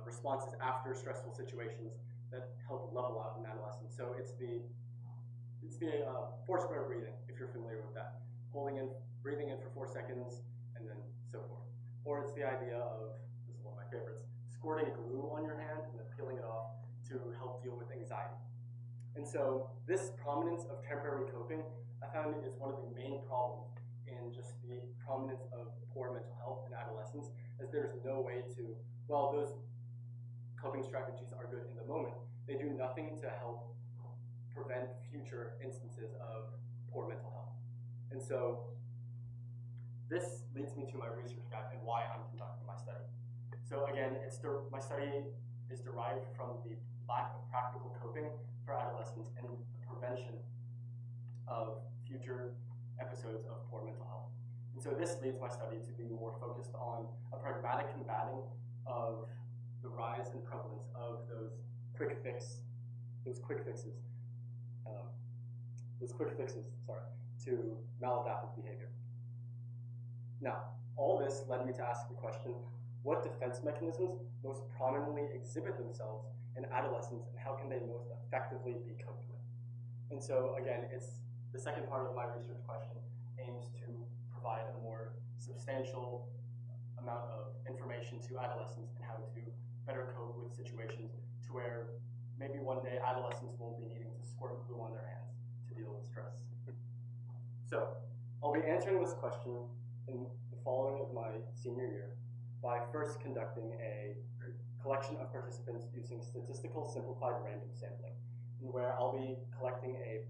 responses after stressful situations that help level out an adolescent. So it's the four square breathing, if you're familiar with that. Breathing in for 4 seconds, and then so forth. Or it's the idea of, this is one of my favorites, squirting glue on your hand and then peeling it off to help deal with anxiety. And so this prominence of temporary coping, I found, is one of the main problems in just the prominence of poor mental health in adolescence, as there's no way to, while those coping strategies are good in the moment, they do nothing to help prevent future instances of poor mental health. And so this leads me to my research gap and why I'm conducting my study. So again, my study is derived from the lack of practical coping for adolescents and the prevention of future episodes of poor mental health. And so this leads my study to be more focused on a pragmatic combating of the rise and prevalence of those quick fixes, to maladaptive behavior. Now, all this led me to ask the question, what defense mechanisms most prominently exhibit themselves in adolescence, and how can they most effectively be coped with? And so again, it's the second part of my research question aims to provide a more substantial amount of information to adolescents and how to better cope with situations to where maybe one day adolescents won't be needing to squirt glue on their hands to deal with stress. So I'll be answering this question in the following of my senior year by first conducting a collection of participants using statistical simplified random sampling, where I'll be collecting a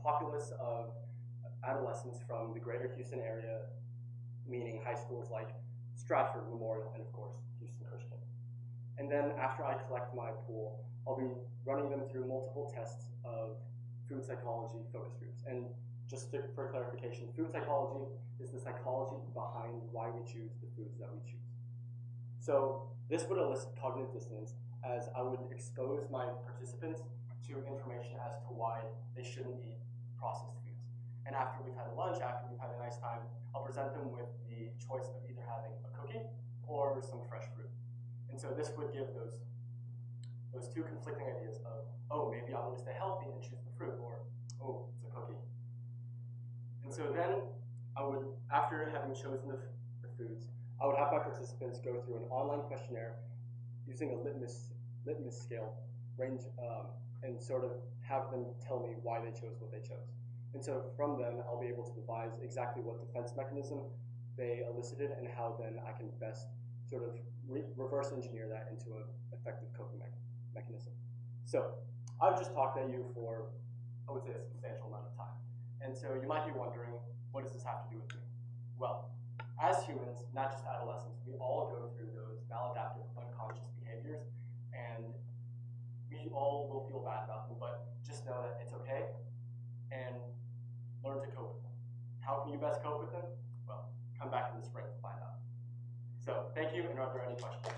populace of adolescents from the greater Houston area, meaning high schools like Stratford, Memorial, and of course, Houston Christian. And then after I collect my pool, I'll be running them through multiple tests of food psychology focus groups. And just for clarification, food psychology is the psychology behind why we choose the foods that we choose. So this would elicit cognitive dissonance, as I would expose my participants to information as to why they shouldn't eat processed foods. And after we've had a lunch, after we've had a nice time, I'll present them with the choice of either having a cookie or some fresh fruit. And so this would give those two conflicting ideas of, oh, maybe I want to stay healthy and choose the fruit, or, oh, it's a cookie. And so then I would, after having chosen the foods, I would have my participants go through an online questionnaire using a litmus scale range, and sort of have them tell me why they chose what they chose. And so from them, I'll be able to devise exactly what defense mechanism they elicited and how then I can best sort of reverse engineer that into an effective coping mechanism. So I've just talked at you for, I would say, a substantial amount of time. And so you might be wondering, what does this have to do with me? Well, as humans, not just adolescents, we all go through those maladaptive unconscious behaviors, and we all will feel bad about them, but just know that it's okay, and learn to cope with them. How can you best cope with them? Well, come back in the spring to find out. So, thank you, and are there any questions?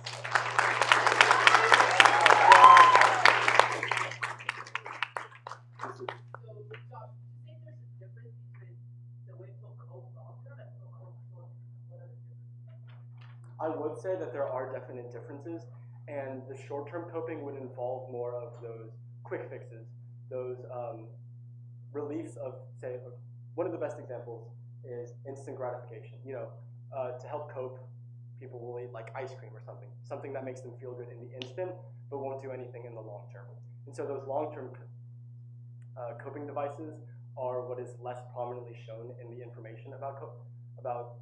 I would say that there are definite differences, and the short-term coping would involve more of those quick fixes, those reliefs of, say, one of the best examples is instant gratification. You know, to help cope, people will eat like ice cream or something that makes them feel good in the instant, but won't do anything in the long term. And so those long-term coping devices are what is less prominently shown in the information about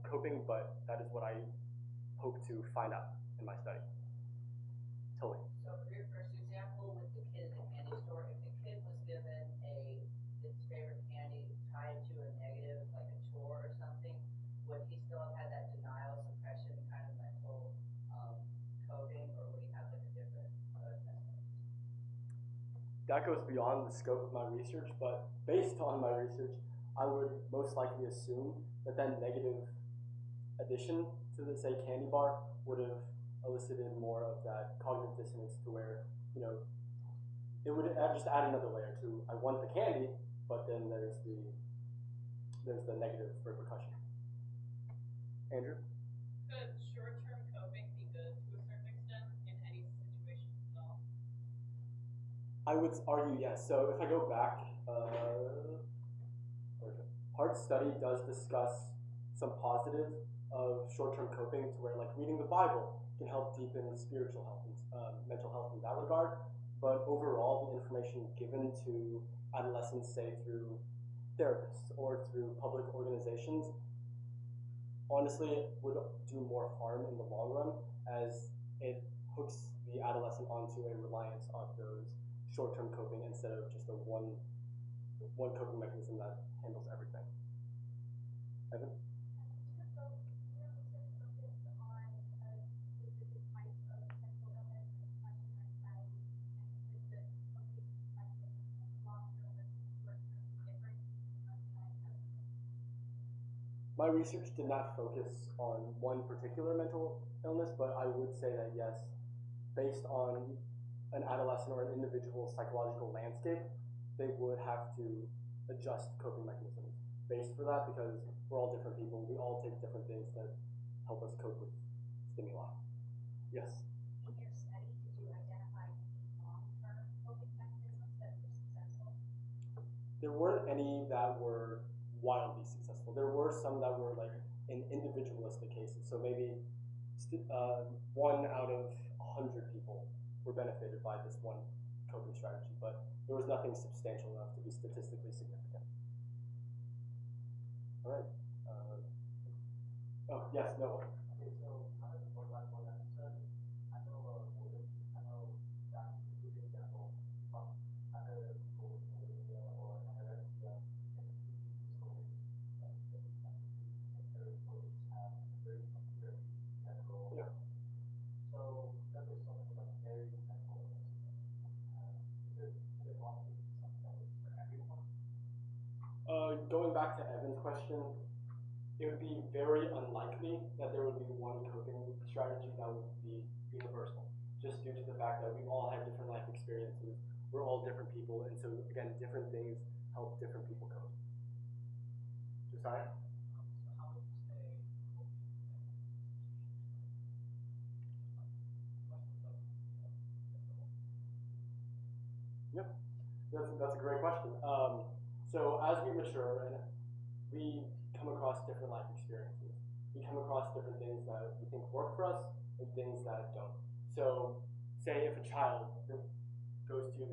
coping, but that is what I hope to find out in my study. Totally. So for your first example with the kid in the candy store, if the kid was given his favorite candy tied to a negative, like a chore or something, would he still have had that denial suppression kind of mental coping, or would he have like a different method? That goes beyond the scope of my research, but based on my research, I would most likely assume that negative addition to the, say, candy bar would have elicited more of that cognitive dissonance to where, you know, it would just add another layer to, I want the candy, but then there's the negative repercussion. Andrew? Could short-term coping be good to a certain extent in any situation at all? I would argue yes. So if I go back, Hart's study does discuss some positives of short-term coping, to where like reading the Bible can help deepen spiritual health and mental health in that regard. But overall, the information given to adolescents, say through therapists or through public organizations, honestly would do more harm in the long run, as it hooks the adolescent onto a reliance on those short-term coping instead of just a one coping mechanism that handles everything. Evan? My research did not focus on one particular mental illness, but I would say that yes, based on an adolescent or an individual's psychological landscape, they would have to adjust coping mechanisms based for that, because we're all different people. We all take different things that help us cope with stimuli. Yes? In your study, did you identify any long-term coping mechanisms that were successful? There weren't any that were wildly successful. There were some that were like in individualistic cases. So maybe 1 out of 100 people were benefited by this one coping strategy, but there was nothing substantial enough to be statistically significant. All right. Oh, yes, no one. Okay, so how does it work like for that? So I know Going back to Evan's question, it would be very unlikely that there would be one coping strategy that would be universal, just due to the fact that we've all had different life experiences, we're all different people, and so again, different things help different people cope. Josiah? So how would you say coping Yep, that's a great question. So as we mature and we come across different life experiences, we come across different things that we think work for us and things that don't. So say if a child goes to the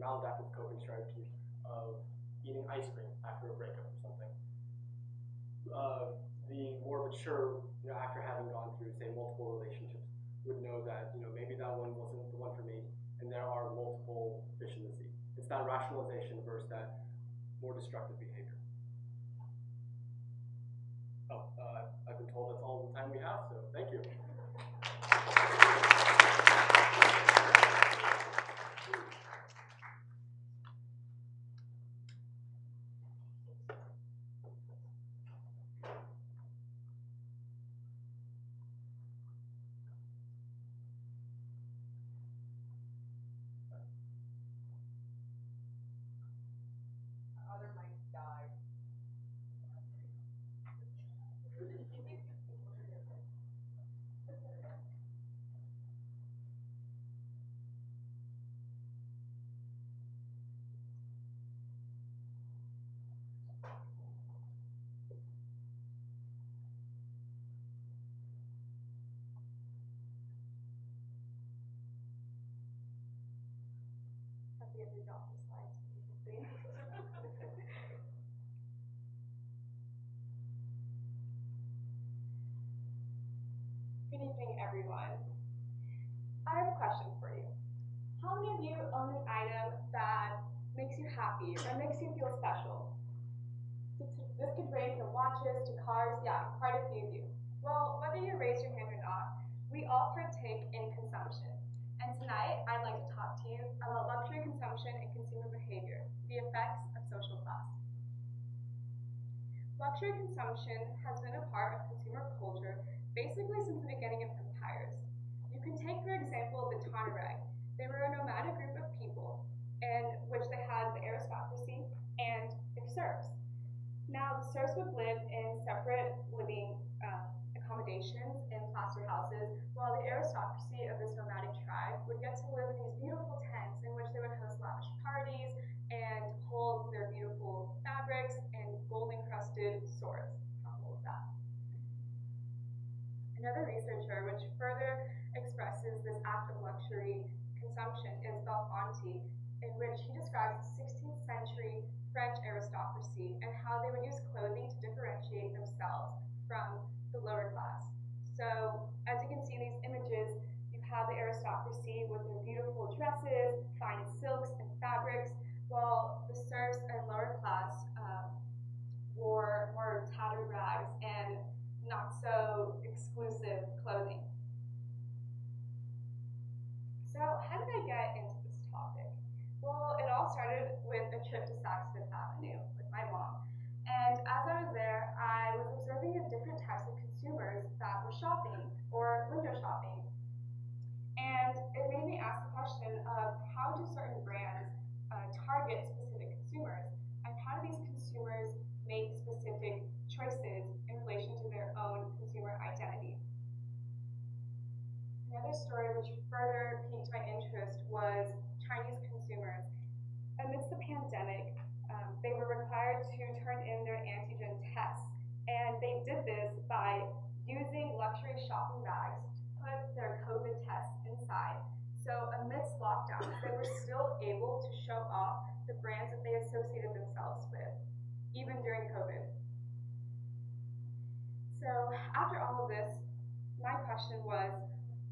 maladaptive coping strategy of eating ice cream after a breakup or something, the more mature, after having gone through, say, multiple relationships, would know that, maybe that one wasn't the one for me, and there are multiple fish in the sea. It's that rationalization versus that more destructive behavior. Oh, I've been told that's all the time we have, so thank you. Other mics died. Have to get rid of the slides. Good evening, everyone. I have a question for you. How many of you own an item that makes you happy or makes you feel special? This could range from watches to cars, yeah, quite a few of you. Well, whether you raise your hand or not, we all partake in consumption. And tonight, I'd like to talk to you about luxury consumption and consumer behavior, the effects of social class. Luxury consumption has been a part of consumer culture basically since the beginning of empires. You can take, for example, the Tanareg. They were a nomadic group of people in which they had the aristocracy and their serfs. Now, the serfs would live in separate living accommodations in plaster houses, while the aristocracy of this nomadic tribe would get to live in these beautiful tents in which they would host lavish parties and hold their beautiful fabrics and gold-encrusted swords. How cool is that? Another researcher which further expresses this act of luxury consumption is Belfonte, in which he describes the 16th century French aristocracy and how they would use clothing to differentiate themselves from the lower class. So, as you can see in these images, you have the aristocracy with their beautiful dresses, fine silks and fabrics, while the serfs and lower class wore more tattered rags and not so exclusive clothing. So how did I get into this topic? Well, it all started with a trip to Saks Fifth Avenue with my mom. And as I was there, I was observing the different types of consumers that were shopping or window shopping. And it made me ask the question of how do certain brands target specific consumers? And how do these consumers make specific choices in relation to their own consumer identity? Another story which further piqued my interest was Chinese consumers. Amidst the pandemic, they were required to turn in their antigen tests, and they did this by using luxury shopping bags to put their COVID tests inside. So amidst lockdowns, they were still able to show off the brands that they associated themselves with, even during COVID. So after all of this, my question was,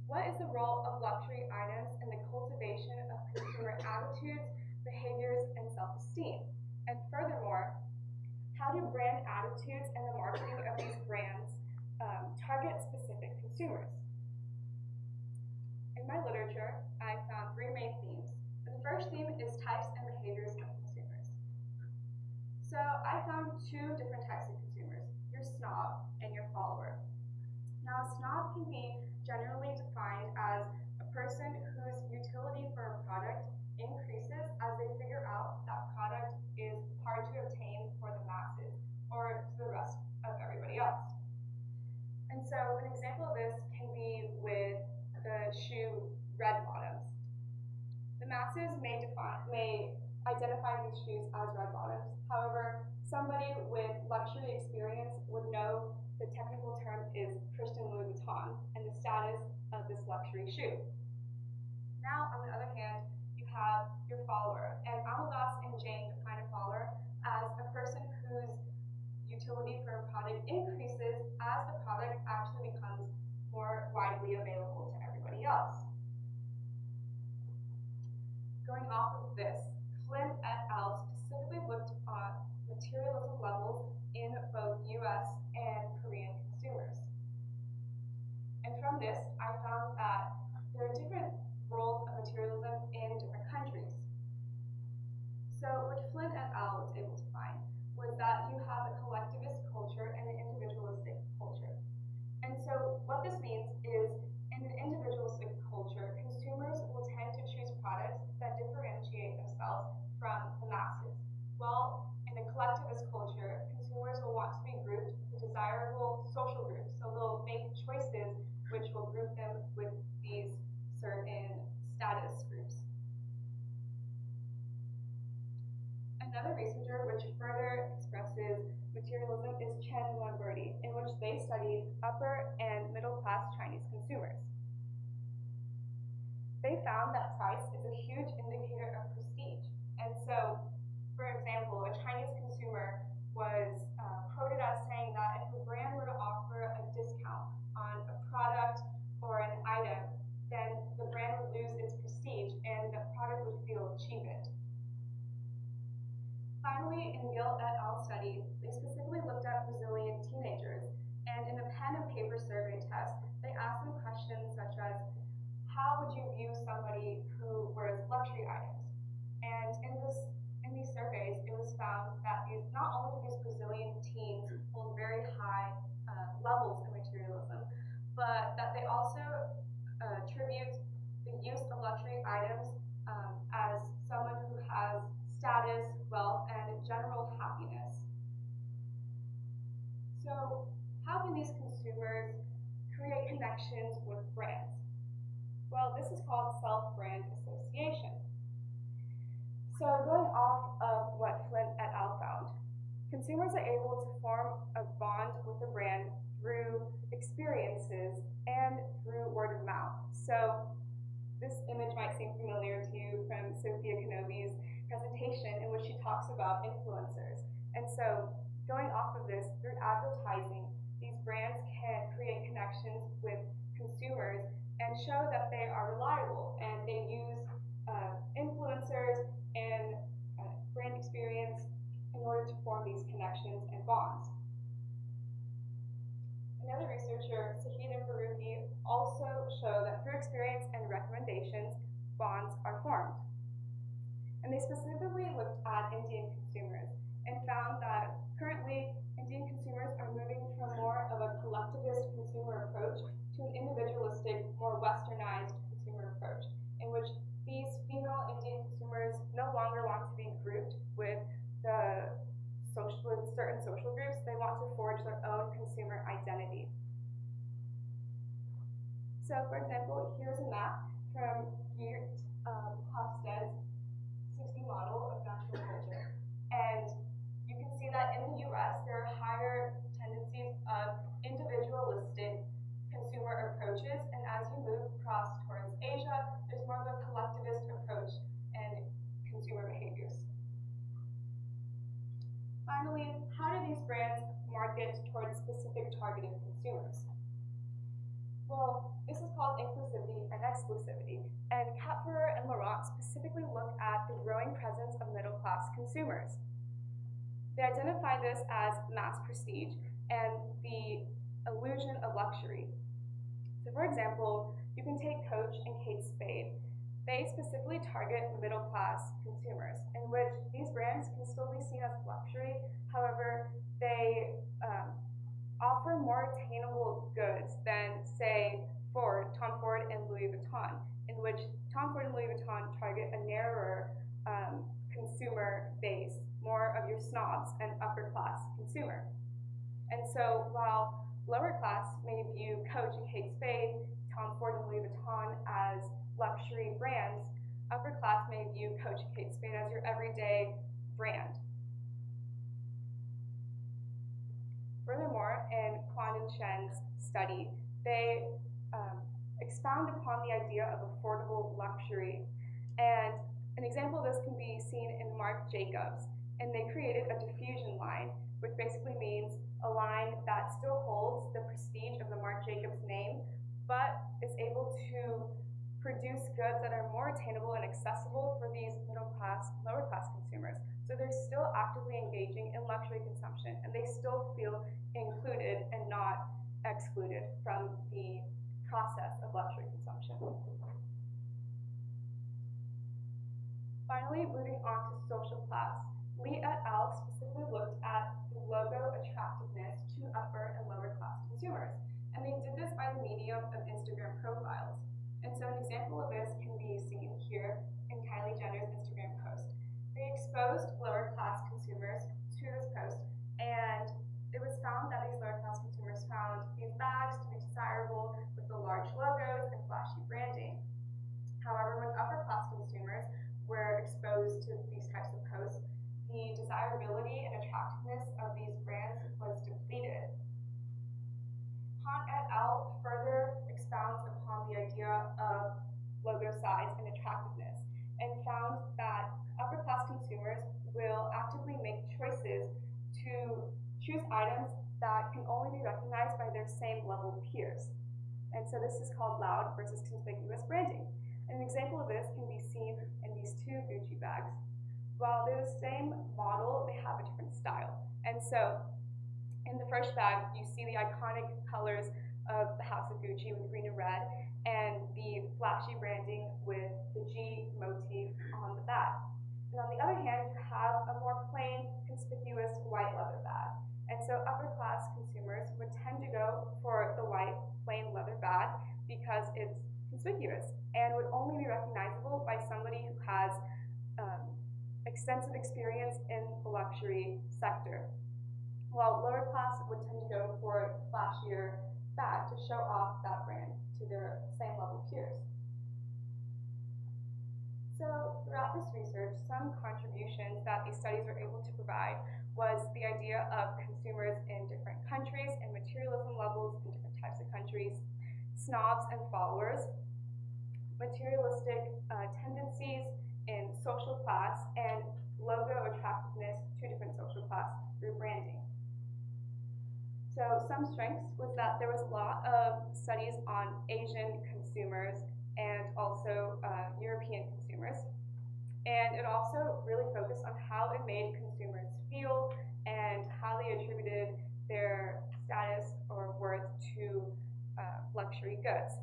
what is the role of luxury items in the cultivation of consumer attitudes, behaviors, and self-esteem? And furthermore, how do brand attitudes and the marketing of these brands target specific consumers? In my literature, I found three main themes. And the first theme is types and behaviors of consumers. So I found two different types of consumers, your snob and your follower. Now, a snob can be generally defined as a person whose utility for a product increases as they figure out that product is hard to obtain for the masses or to the rest of everybody else. And so an example of this can be with the shoe red bottoms. The masses may identify these shoes as red bottoms. However, somebody with luxury experience would know the technical term is Christian Louis Vuitton and the status of this luxury shoe. Now, on the other hand, you have your follower, and Amadas and Jane define a follower as a person whose utility for a product increases as the product actually becomes more widely available to everybody else. Going off of this, Flynn et al. Specifically looked at materialism levels in both US and Korean consumers. And from this, I found that there are different roles of materialism in different countries. So what Flynn et al. Was able to find was that you have a collectivist culture and an individualistic culture. And so what this means is in an individualistic culture, consumers will tend to choose products that differentiate themselves from the masses. While in a collectivist culture, consumers will want to be grouped with desirable social groups. So they'll make choices which will group them with these certain status groups. Another researcher which further expresses materialism is Chen and Lamberti, in which they studied upper and middle class Chinese consumers. They found that price is a huge indicator of prestige. And so, for example, a Chinese consumer was quoted as saying that if a brand were to offer a discount on a product or an item, then the brand would lose its prestige and the product would feel cheapened. Finally, in Gill et al. Study, they specifically looked at Brazilian teenagers, and in a pen and paper survey test, they asked them questions such as, how would you view somebody who wears luxury items? And in these surveys, it was found that not only do these Brazilian teens hold very high levels of materialism, but that they also attribute the use of luxury items as someone who has status, wealth, and general happiness. So how can these consumers create connections with brands? Well, this is called self-brand association. So going off of what Flynn et al. Found, consumers are able to form a bond with a brand through experiences and through word of mouth. So this image might seem familiar to you from Sophia Kenobi's presentation in which she talks about influencers. And so going off of this, through advertising, these brands can create connections with consumers and show that they are reliable, and they use influencers and brand experience in order to form these connections and bonds. Another researcher, Sahid and Faruqi, also show that through experience and recommendations, bonds are formed. And they specifically looked at Indian consumers and found that currently Indian consumers are moving from more of a collectivist consumer approach to an individualistic, more westernized consumer approach, in which these female Indian consumers no longer want to be grouped with certain social groups. They want to forge their own consumer identity. So, for example, here's a map from Geert Hofstede's 60 model of national culture. And you can see that in the US, there are higher tendencies of individualistic consumer approaches, and as you move across towards Asia, there's more of a collectivist approach and consumer behaviors. Finally, how do these brands market towards specific targeted consumers? Well, this is called inclusivity and exclusivity, and Kapfer and Laurent specifically look at the growing presence of middle-class consumers. They identify this as mass prestige and the illusion of luxury. So for example, you can take Coach and Kate Spade. they specifically target middle-class consumers, in which these brands can still be seen as luxury. However, they offer more attainable goods than, say, Tom Ford and Louis Vuitton, in which Tom Ford and Louis Vuitton target a narrower consumer base, more of your snobs and upper-class consumer. And so while lower class may view Coach and Kate Spade, Tom Ford and Louis Vuitton as luxury brands, upper class may view Coach and Kate Spade as your everyday brand. Furthermore, in Quan and Shen's study, they expound upon the idea of affordable luxury. And an example of this can be seen in Marc Jacobs. And they created a diffusion line, which basically means a line that still holds the prestige of the Marc Jacobs name, but is able to produce goods that are more attainable and accessible for these middle class, lower class consumers. So they're still actively engaging in luxury consumption, and they still feel included and not excluded from the process of luxury consumption. Finally, moving on to social class. Lee et al. Specifically looked at the logo attractiveness to upper and lower class consumers, and they did this by the medium of Instagram profiles. And so an example of this can be seen here in Kylie Jenner's Instagram post. They exposed lower class consumers to this post, and it was found that these lower class consumers found these bags to be desirable with the large logos and flashy branding. However, when upper class consumers were exposed to these types of posts, the desirability and attractiveness of these brands was depleted. Han et al. Further expounds upon the idea of logo size and attractiveness, and found that upper class consumers will actively make choices to choose items that can only be recognized by their same level peers. And so this is called loud versus conspicuous branding. An example of this can be seen in these two Gucci bags. While they're the same model, they have a different style. And so in the first bag, you see the iconic colors of the House of Gucci with green and red, and the flashy branding with the G motif on the back. And on the other hand, you have a more plain, conspicuous white leather bag. And so upper class consumers would tend to go for the white, plain leather bag because it's conspicuous and would only be recognizable by somebody who has extensive experience in the luxury sector. While lower class would tend to go for a flashier bag to show off that brand to their same level peers. So throughout this research, some contributions that these studies were able to provide was the idea of consumers in different countries and materialism levels in different types of countries, snobs and followers, materialistic tendencies in social class, and logo attractiveness to different social class through branding. So some strengths was that there was a lot of studies on Asian consumers and also European consumers. And it also really focused on how it made consumers feel and how they attributed their status or worth to luxury goods.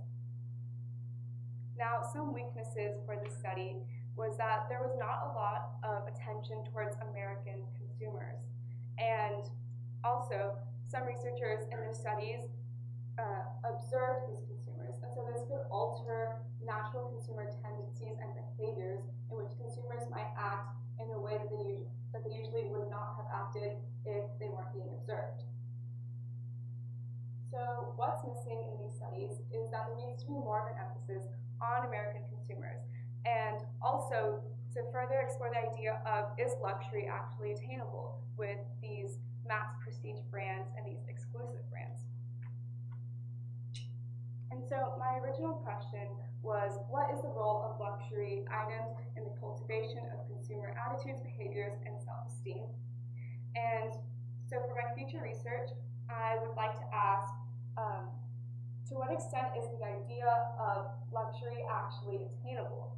Now, some weaknesses for this study was that there was not a lot of attention towards American consumers. And also, some researchers in their studies observed these consumers, and so this could alter natural consumer tendencies and behaviors in which consumers might act in a way that they usually would not have acted if they weren't being observed. So what's missing in these studies is that there needs to be more of an emphasis on American consumers, and also to further explore the idea of, is luxury actually attainable with these mass prestige brands and these exclusive brands? And so my original question was, what is the role of luxury items in the cultivation of consumer attitudes, behaviors, and self-esteem? And so for my future research, I would like to ask, to what extent is the idea of luxury actually attainable?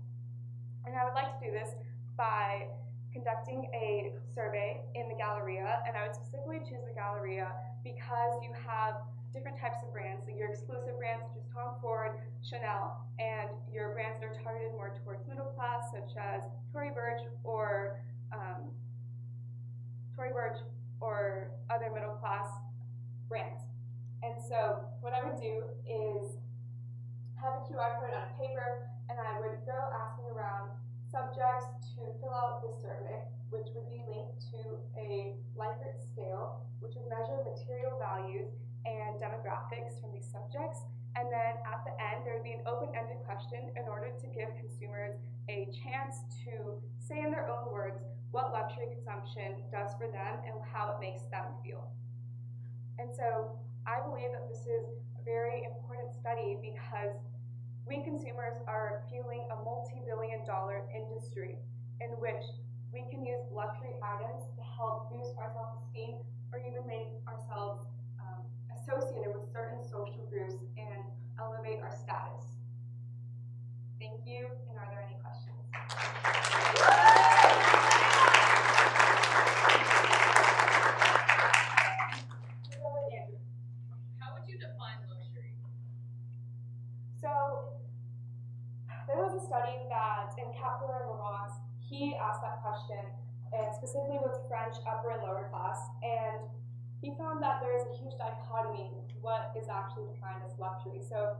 And I would like to do this by conducting a survey in the Galleria, and I would specifically choose the Galleria because you have different types of brands, like your exclusive brands such as Tom Ford, Chanel, and your brands that are targeted more towards middle class, such as Tory Burch or other middle class brands. And so what I would do is have a QR code on a paper, and I would go asking around subjects to fill out this survey, which would be linked to a Likert scale, which would measure material values and demographics from these subjects. And then at the end, there would be an open-ended question in order to give consumers a chance to say in their own words what luxury consumption does for them and how it makes them feel. And so I believe that this is a very important study because we consumers are fueling a multi-billion-dollar industry in which we can use luxury items to help boost our self-esteem or even make ourselves associated with certain social groups and elevate our status. Thank you, and are there any questions? How would you define luxury? So there was a study that in Kepler and Laurence, he asked that question, and specifically with French upper and lower class, and he found that there is a huge dichotomy in what is actually defined as luxury. So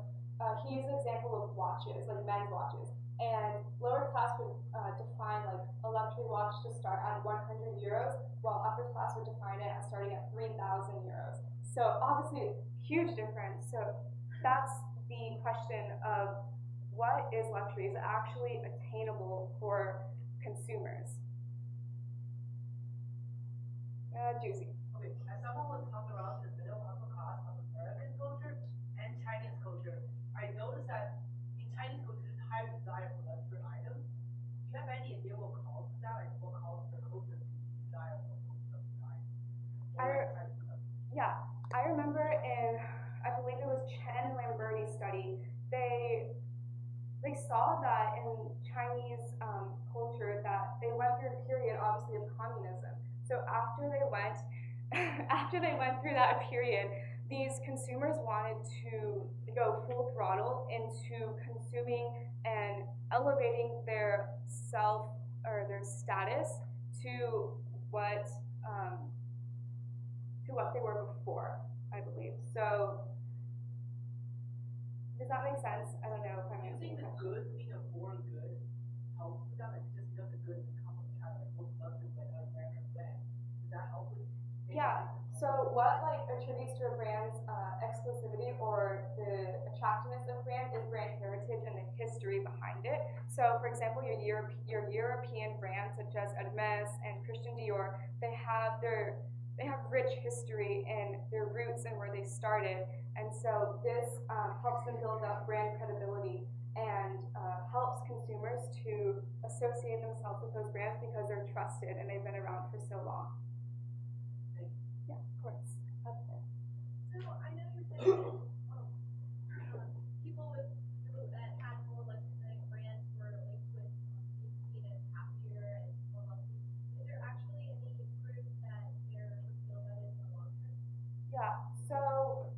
he used an example of watches, like men's watches, and lower class would define like a luxury watch to start at 100 euros, while upper class would define it as starting at 3,000 euros. So obviously, huge difference. So that's the question of what is luxury? Is it actually attainable for consumers? Juicy. Okay, as someone was talking around the middle upper class of American culture and Chinese culture, I noticed that in Chinese culture there's higher desire for luxury items. Do you have any idea what causes that? Like what causes the culture to desire for luxury items? Yeah, I remember in, I believe it was Chen and Lamberti's study, they saw that in Chinese culture that they went through a period, obviously, of communism. So after they went through that period, these consumers wanted to go full throttle into consuming and elevating their self or their status to what they were before, I believe. So does that make sense? I don't know if I'm answering the goods being a foreign good helps with that? Like just because the goods come from China, like most luxury by an American brand, does that help with? Yeah. So what like attributes to a brand's exclusivity or the attractiveness of a brand is brand heritage and the history behind it. So for example, your European brands such as Hermes and Christian Dior, they have rich history in their roots and where they started, and so this helps them build up brand credibility and helps consumers to associate themselves with those brands because they're trusted and they've been around for so long. Yeah, of course. Okay. So I know you're saying people that had more luxury brands were linked with being seen as happier and more wealthy. Is there actually any proof that they're feel better in the long term? Yeah. So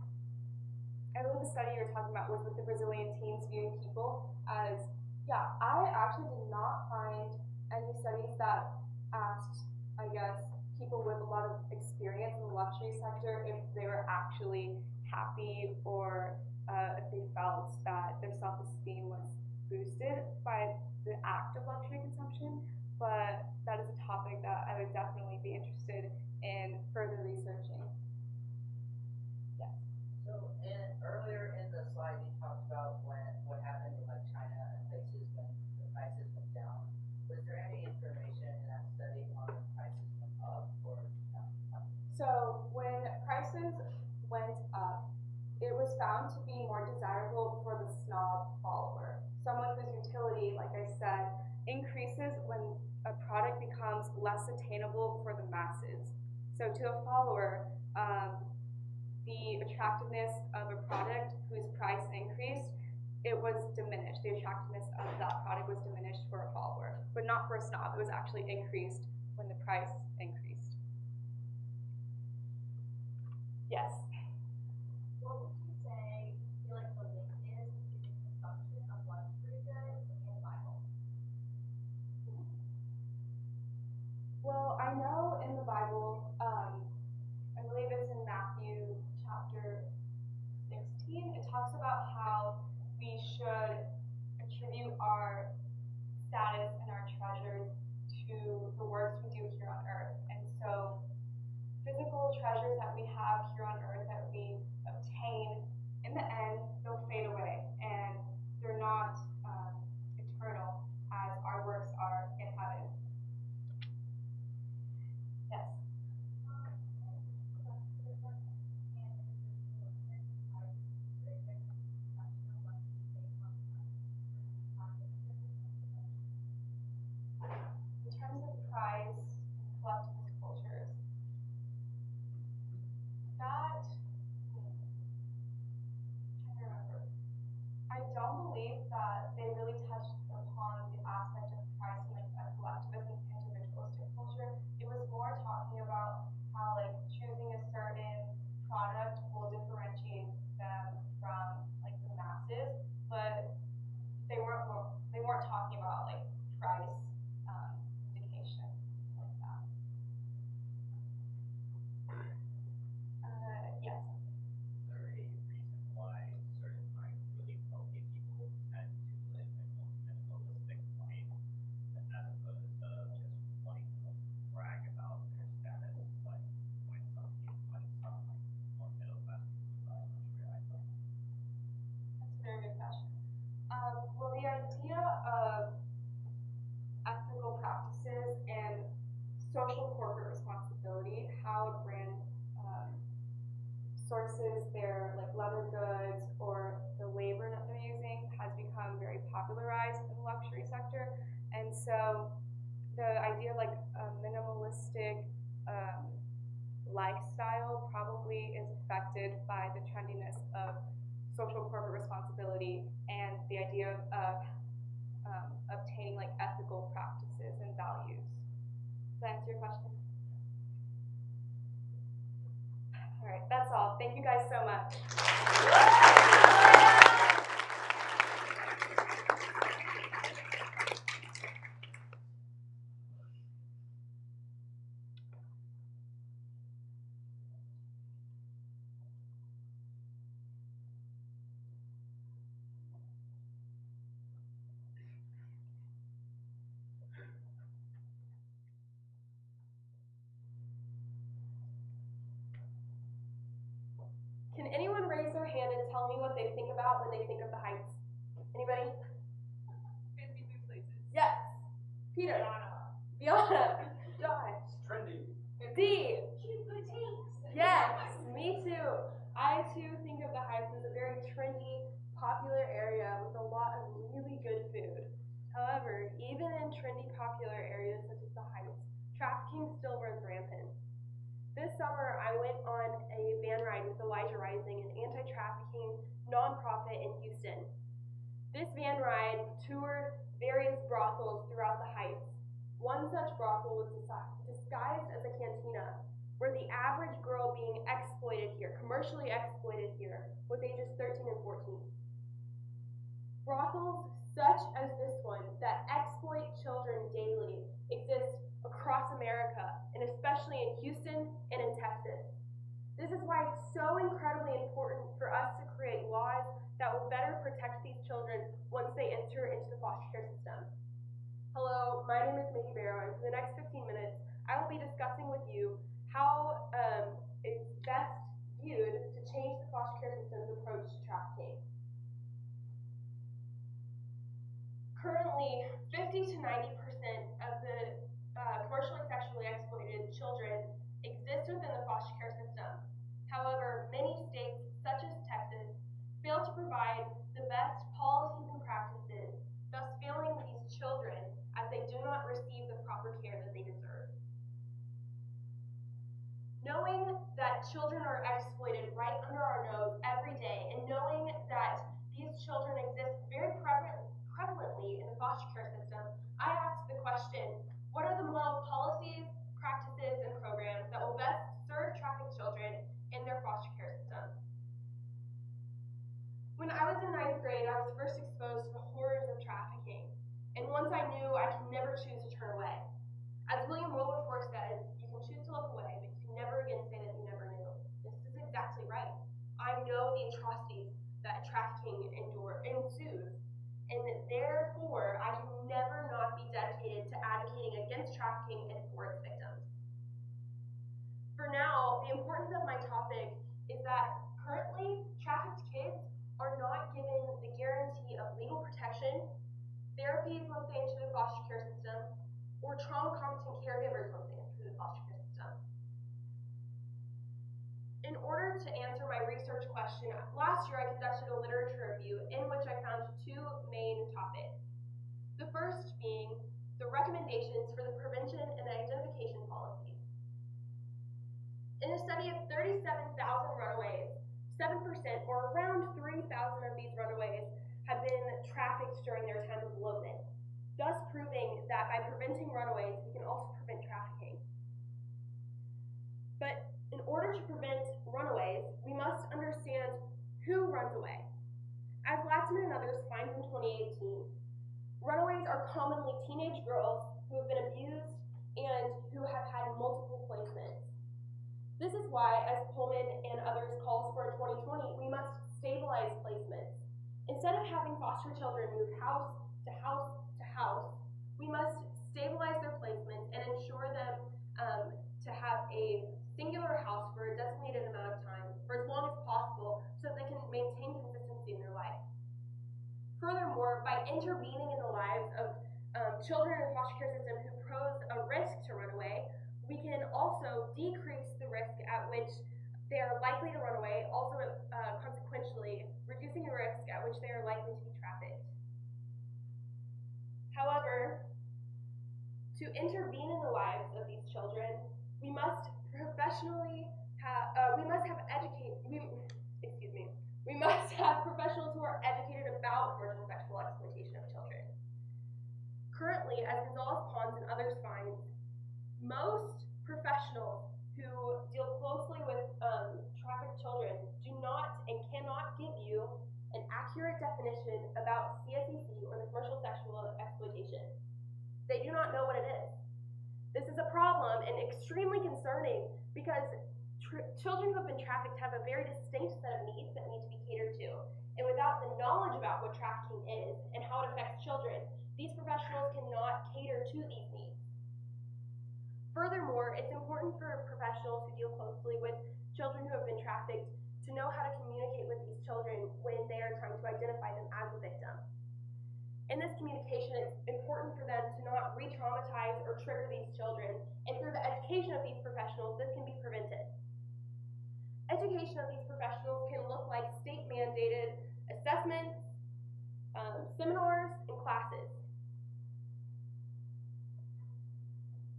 I believe the study you were talking about was with the Brazilian teens viewing people as, yeah, I actually did not find any studies that asked, I guess, people with a lot of experience in the luxury sector if they were actually happy or if they felt that their self-esteem was boosted by the act of luxury consumption. But that is a topic that I would definitely be interested in further researching. So earlier in the slide you talked about what happened in like China and places when the prices went down. Was there any information in that study on when prices went up or down? So when prices went up, it was found to be more desirable for the snob follower. Someone whose utility, like I said, increases when a product becomes less attainable for the masses. So to a follower, the attractiveness of a product whose price increased it was diminished. The attractiveness of that product was diminished for a follower, but not for a snob. It was actually increased when the price increased. Yes? What would you say you feel like the link is between the consumption of luxury goods and the Bible? Well, I know in the Bible, I believe it's in Matthew chapter 16, it talks about how we should attribute our status and our treasures to the works we do here on earth. And so physical treasures that we have here on earth that we obtain, in the end, they'll fade away, and they're not eternal as our works are in heaven. Yes? In terms of prize and collectivist cultures, that, I'm trying to remember. I don't believe that they really touched upon the aspect of price in like a collectivist and individualistic culture. It was more talking about how like choosing a certain product will differentiate them from like the masses, but they weren't talking about like price indication like that. Yes. Is there a reason why certain like really wealthy people tend to live a more minimalistic life as opposed to just wanting to brag about their status, like when some like more middle class people buy luxury items? That's a very good question. Well, the idea of ethical practices and social corporate responsibility, how a brand sources their like leather goods or the labor that they're using has become very popularized in the luxury sector. And so the idea of like a minimalistic lifestyle probably is affected by the trendiness of social corporate responsibility and the idea of obtaining like ethical practices and values. Does that answer your question? All right, that's all. Thank you guys so much. Can anyone raise their hand and tell me what they think about when they think of the Heights? Anybody? Fancy food places. Yes. Peter. Viana. Josh. Trendy. D. Cute boutiques. Yes, me too. I too think of the Heights as a very trendy, popular area with a lot of really good food. However, even in trendy, popular areas such as the Heights, trafficking still runs rampant. This summer, I went on a van ride with Elijah Rising, an anti-trafficking nonprofit in Houston. This van ride toured various brothels throughout the Heights. One such brothel was disguised as a cantina, where the average girl being exploited here, commercially exploited here, was ages 13 and 14. Brothels such as this one that exploit children daily exist across America, and especially in Houston and in Texas. This is why it's so incredibly important for us to create laws that will better protect these children once they enter into the foster care system. Hello, my name is Mickey Barrow, and for the next 15 minutes, I will be discussing with you how it's best viewed to change the foster care system's approach to trafficking. Currently, 50 to 90% of the commercially sexually exploited children exist within the foster care system. However, many states, such as Texas, fail to provide the best policies and practices, thus failing these children as they do not receive the proper care that they deserve. Knowing that children are exploited right under our nose every day, and knowing that the these children exist very prevalently in the foster care system, I asked the question, what are the model policies, practices, and programs that will best serve trafficked children in their foster care system? When I was in 9th grade, I was first exposed to the horrors of trafficking, and once I knew, I could never choose to turn away. As William Wilberforce says, you can choose to look away, but you can never again say that you never knew. This is exactly right. I know the atrocities that trafficking ensues, and therefore I can never not be dedicated to advocating against trafficking and for its victims. For now, the importance of my topic is that currently trafficked kids are not given the guarantee of legal protection, therapies once they enter the foster care system, or trauma-competent caregivers once they enter the foster care system. In order to answer my research question, last year I conducted a literature review in which I found two main topics. The first being the recommendations for the prevention and identification policies. In a study of 37,000 runaways, 7% or around 3,000 of these runaways have been trafficked during their time of elopement, thus proving that by preventing runaways, we can also prevent trafficking. But in order to prevent runaways, we must understand who runs away. As Latzman and others find in 2018, runaways are commonly teenage girls who have been abused and who have had multiple placements. This is why, as Pullman and others calls for in 2020, we must stabilize placements. Instead of having foster children move house to house to house, we must stabilize their placements and ensure them to have a singular house for a designated amount of time, for as long as possible, so that they can maintain consistency in their life. Furthermore, by intervening in the lives of children in the foster care system who pose a risk to run away, we can also decrease the risk at which they are likely to run away, also consequentially reducing the risk at which they are likely to be trafficked. However, to intervene in the lives of these children, we must have professionals who are educated about commercial sexual exploitation of children. Currently, as Gonzalez Pons and others find, most professionals who deal closely with trafficked children do not and cannot give you an accurate definition about CSEC or the commercial sexual exploitation. They do not know what it is. This is a problem and extremely concerning because children who have been trafficked have a very distinct set of needs that need to be catered to. And without the knowledge about what trafficking is and how it affects children, these professionals cannot cater to these needs. Furthermore, it's important for professionals who deal closely with children who have been trafficked to know how to communicate with these children when they are trying to identify them as a victim. In this communication, it's important for them to not re-traumatize or trigger these children, and through the education of these professionals, this can be prevented. Education of these professionals can look like state-mandated assessments, seminars, and classes.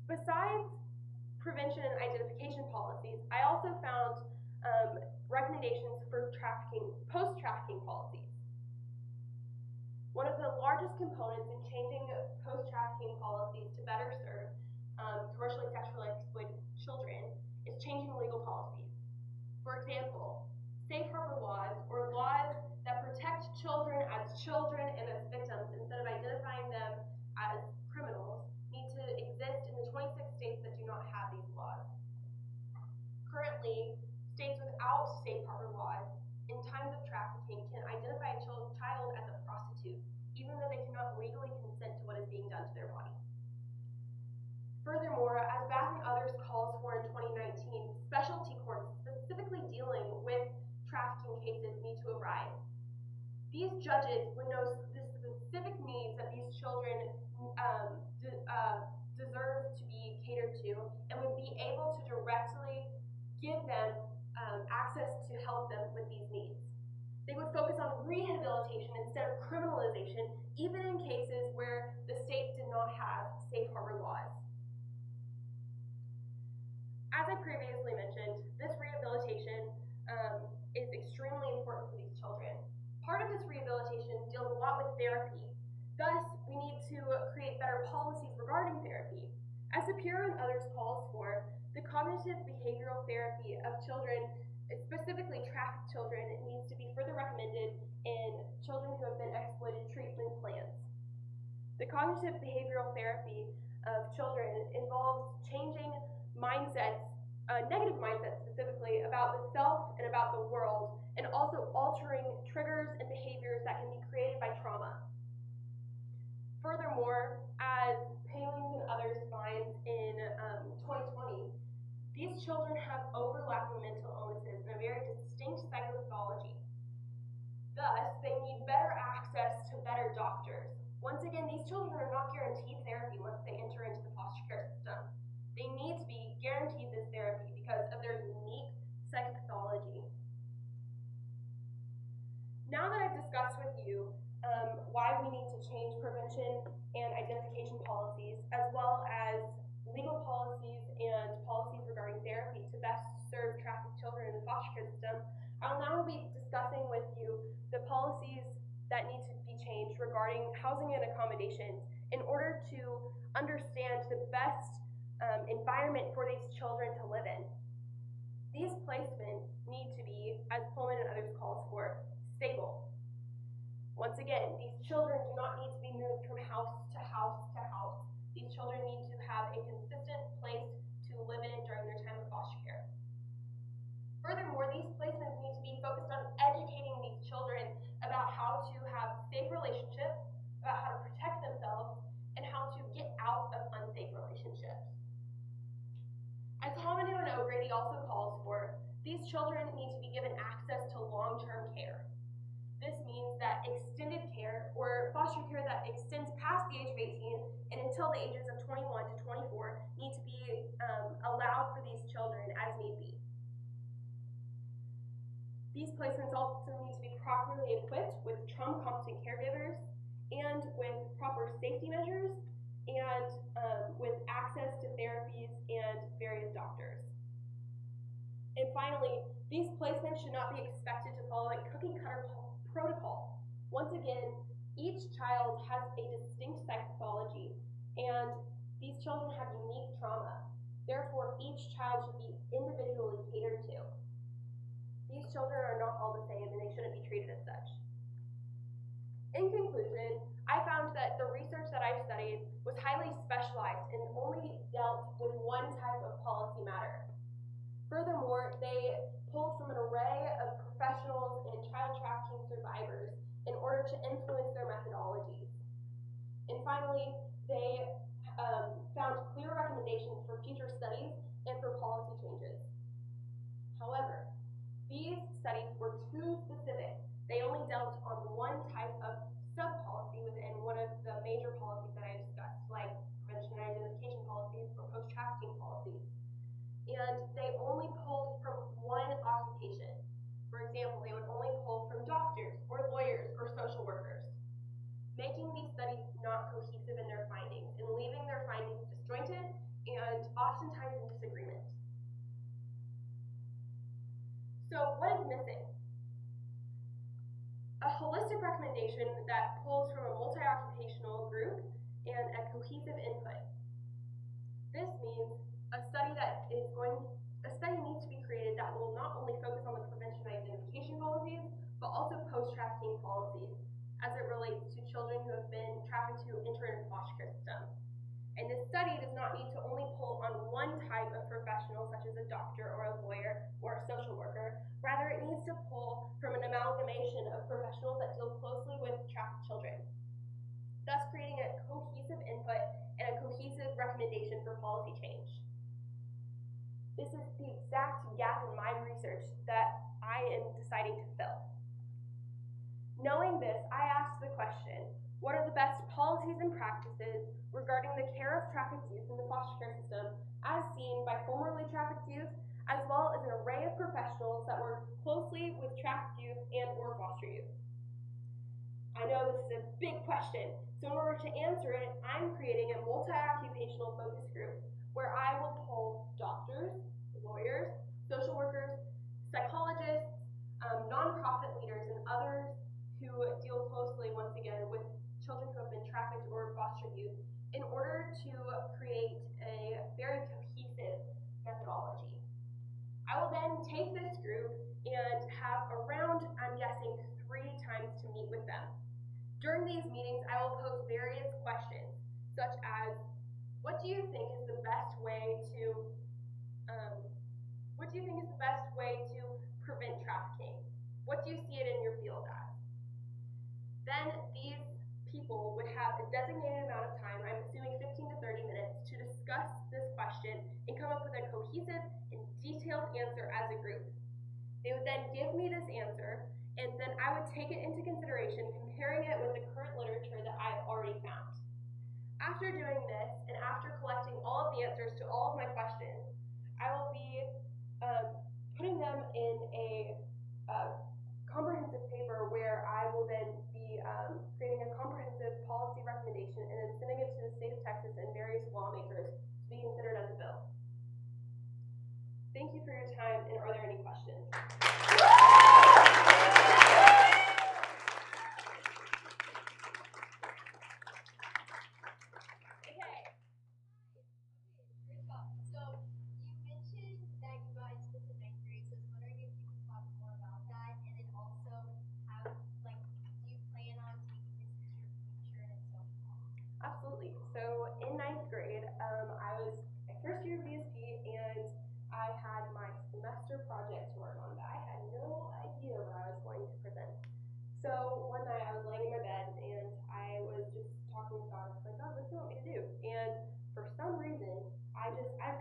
Besides prevention and identification policies, I also found recommendations for post-trafficking policies. One of the largest components in changing post-trafficking policies to better serve commercially sexually exploited children is changing legal policies. For example, safe harbor laws, or laws that protect children and as victims instead of identifying them as criminals, need to exist in the 26 states that do not have these laws. Currently, states without safe harbor laws in times of trafficking can identify a child as a prostitute, even though they cannot legally consent to what is being done to their body. Furthermore, as Bath and others calls for in 2019, specialty courts specifically dealing with trafficking cases need to arise. These judges would know the specific needs that these children deserve to be catered to and would be able to directly give them access to help them with these needs. They would focus on rehabilitation instead of criminalization, even in cases where the state did not have safe harbor laws. As I previously mentioned, this rehabilitation is extremely important for these children. Part of this rehabilitation deals a lot with therapy. Thus, we need to create better policies regarding therapy. As Sapir and others calls for, the cognitive behavioral therapy of children, specifically trafficked children, needs to be further recommended in children who have been exploited treatment plans. The cognitive behavioral therapy of children involves changing mindsets, negative mindsets specifically, about the self and about the world, and also altering triggers and behaviors that can be created by trauma. Furthermore, as Palings and others find in 2020, these children have overlapping mental illnesses and a very distinct psychopathology. Thus, they need better access to better doctors. Once again, these children are not guaranteed therapy once they enter into the foster care system. They need to be guaranteed this therapy because of their unique psychopathology. Now that I've discussed with you why we need to change prevention and identification policies, as well as legal policies and policies regarding therapy to best serve trafficked children in the foster care system, I'll now be discussing with you the policies that need to be changed regarding housing and accommodations in order to understand the best environment for these children to live in. These placements need to be, as Pullman and others calls for, stable. Once again, these children do not need to be moved from house to house to house. These children need to have a consistent place to live in during their time of foster care. Furthermore, these placements need to be focused on educating these children about how to have safe relationships, about how to protect themselves, and how to get out of unsafe relationships. As Hominu and O'Grady also calls for, these children need to be given access to long-term care. This means that extended care, or foster care that extends past the age of 18 and until the ages of 21 to 24, need to be allowed for these children as need be. These placements also need to be properly equipped with trauma-competent caregivers and with proper safety measures and with access to therapies and various doctors. And finally, these placements should not be expected to follow a cookie-cutter protocol. Once again, each child has a distinct psychopathology, and these children have unique trauma. Therefore, each child should be individually catered to. These children are not all the same, and they shouldn't be treated as such. In conclusion, I found that the research that I studied was highly specialized and only dealt with one type of policy matter. Furthermore, they pulled from an array of professionals and child trafficking survivors in order to influence their methodologies. And finally, they found clear recommendations for future studies and for policy changes. However, these studies were too specific. They only dealt on one type of sub-policy within one of the major policies that I discussed, like prevention and identification policies or post-trafficking policies. And they only pulled from one occupation. For example, they would only pull from doctors or lawyers or social workers, making these studies not cohesive in their findings and leaving their findings disjointed and oftentimes in disagreement. So what is missing? A holistic recommendation that pulls from a multi-occupational group and a cohesive input. This means a study needs to be created that will not only focus on the prevention and identification policies, but also post-trafficking policies as it relates to children who have been trafficked to enter into the foster care system. And this study does not need to only pull on one type of professional, such as a doctor or a lawyer or a social worker. Rather, it needs to pull from an amalgamation of professionals that deal closely with trafficked children, thus creating a cohesive input and a cohesive recommendation for policy change. This is the exact gap in my research that I am deciding to fill. Knowing this, I asked the question, what are the best policies and practices regarding the care of trafficked youth in the foster care system as seen by formerly trafficked youth, as well as an array of professionals that work closely with trafficked youth and or foster youth? I know this is a big question, so in order to answer it, I'm creating a multi-occupational focus group where I will poll doctors, lawyers, social workers, psychologists, nonprofit leaders, and others to deal closely, once again, with children who have been trafficked or foster youth in order to create a very cohesive methodology. I will then take this group and have around, I'm guessing, 3 times to meet with them. During these meetings, I will pose various questions, such as, what do you think is the best way to prevent trafficking? What do you see it in your field as? Then these people would have a designated amount of time, I'm assuming 15 to 30 minutes, to discuss this question and come up with a cohesive and detailed answer as a group. They would then give me this answer, and then I would take it into consideration, comparing it with the current literature that I've already found. After doing this, and after collecting all of the answers to all of my questions, I will be putting them in a comprehensive paper where I will then be creating a comprehensive policy recommendation and then sending it to the state of Texas and various lawmakers to be considered as a bill. Thank you for your time, and are there any questions? Absolutely. So in 9th grade, I was my first year of DSP, and I had my semester project to work on, but I had no idea what I was going to present. So one night I was laying in my bed, and I was just talking with God. I was like, God, what do you want me to do? And for some reason, I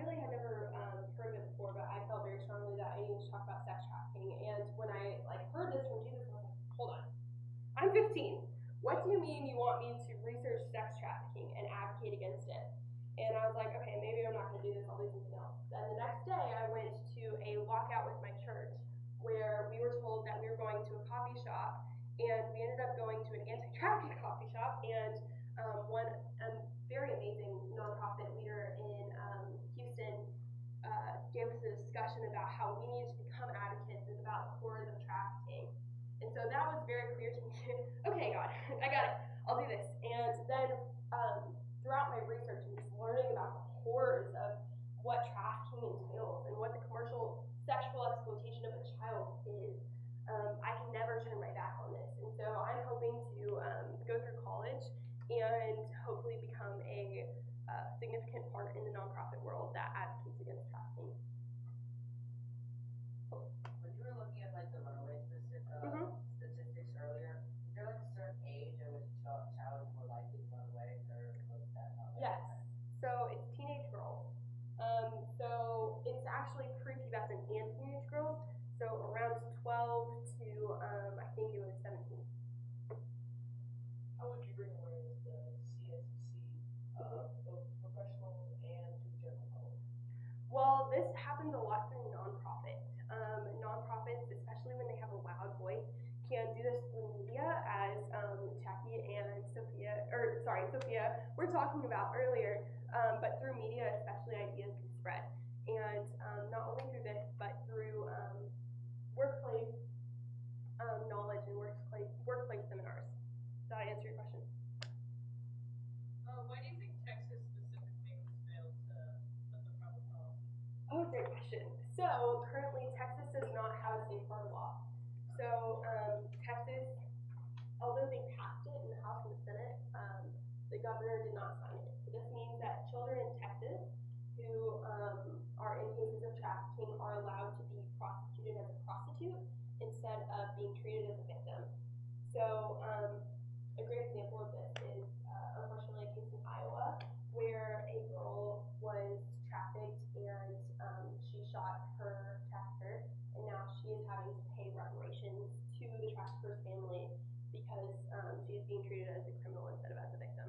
really had never heard of it before, but I felt very strongly that I needed to talk about sex trafficking. And when I heard this from Jesus, I was like, hold on, I'm 15. What do you mean you want me to research sex trafficking and advocate against it? And I was like, okay, maybe I'm not going to do this, I'll do something else. Then the next day, I went to a walkout with my church where we were told that we were going to a coffee shop, and we ended up going to an anti-trafficking coffee shop, and one very amazing nonprofit leader in Houston gave us a discussion about how we needed to become advocates about the horrors of trafficking. And so that was very clear to me. Okay, God, I got it. I'll do this. And then throughout my research and just learning about the horrors of what trafficking entails and what the commercial sexual exploitation of a child is, I can never turn my back on this. And so I'm hoping to go through college and hopefully become a significant part in the nonprofit world that advocates against trafficking. When you were looking at like the runaway statistics earlier, is there like a certain age at which a child is more likely to run away, or was that not? Yes. So it's teenage girls. So it's actually prepubescent and teenage girls. So around 12 to I think it was 17. How would you bring awareness to CSEC, both professionals and to the general public? Well, this happens a lot through nonprofits. Nonprofits, especially when they have a loud voice, can do this through media, as Jackie and Sophia were talking about earlier. But through media, especially, ideas can spread. And not only through this, but through workplace knowledge and workplace seminars. Does that answer your question? Why do you think Texas specifically has failed to put the proper policy? Oh, great question. So currently, Texas does not have a safe harbor law. So Texas, although they passed it in the House and the Senate, the governor did not sign it. So this means that children in Texas who are in cases of trafficking are allowed to be prosecuted as a prostitute instead of being treated as a victim. So a great example of this is unfortunately a case in Iowa where a girl was trafficked and she shot her trafficker, and now she is having to pay reparations to the trafficker's family because she is being treated as a criminal instead of as a victim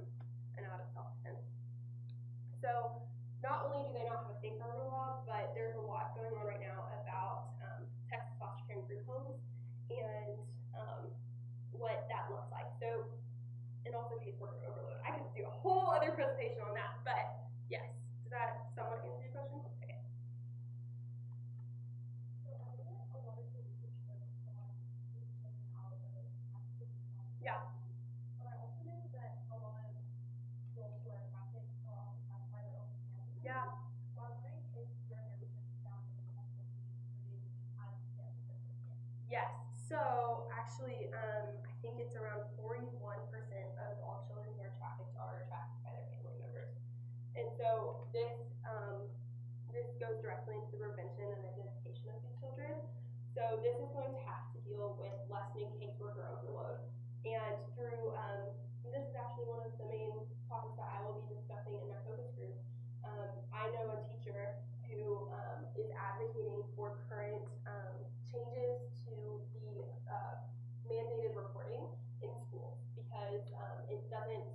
and out of self-defense. So not only do they not have a safe harbor law, but there's a lot going on right now about Texas foster care and group homes and what that looks like. So, and also Yeah. But I also know that a lot of girls who are trafficked are often found by their own family. Yeah. So I was wondering if during your research you found any possible leads for the as them. Yes. So actually, I think it's around 41% of all children who are trafficked by their family members. And so this goes directly into the prevention and identification of these children. So this is going to have to deal with lessening caseworker overload. And through, this is actually one of the main topics that I will be discussing in my focus group. I know a teacher who is advocating for current changes to the mandated reporting in schools because it doesn't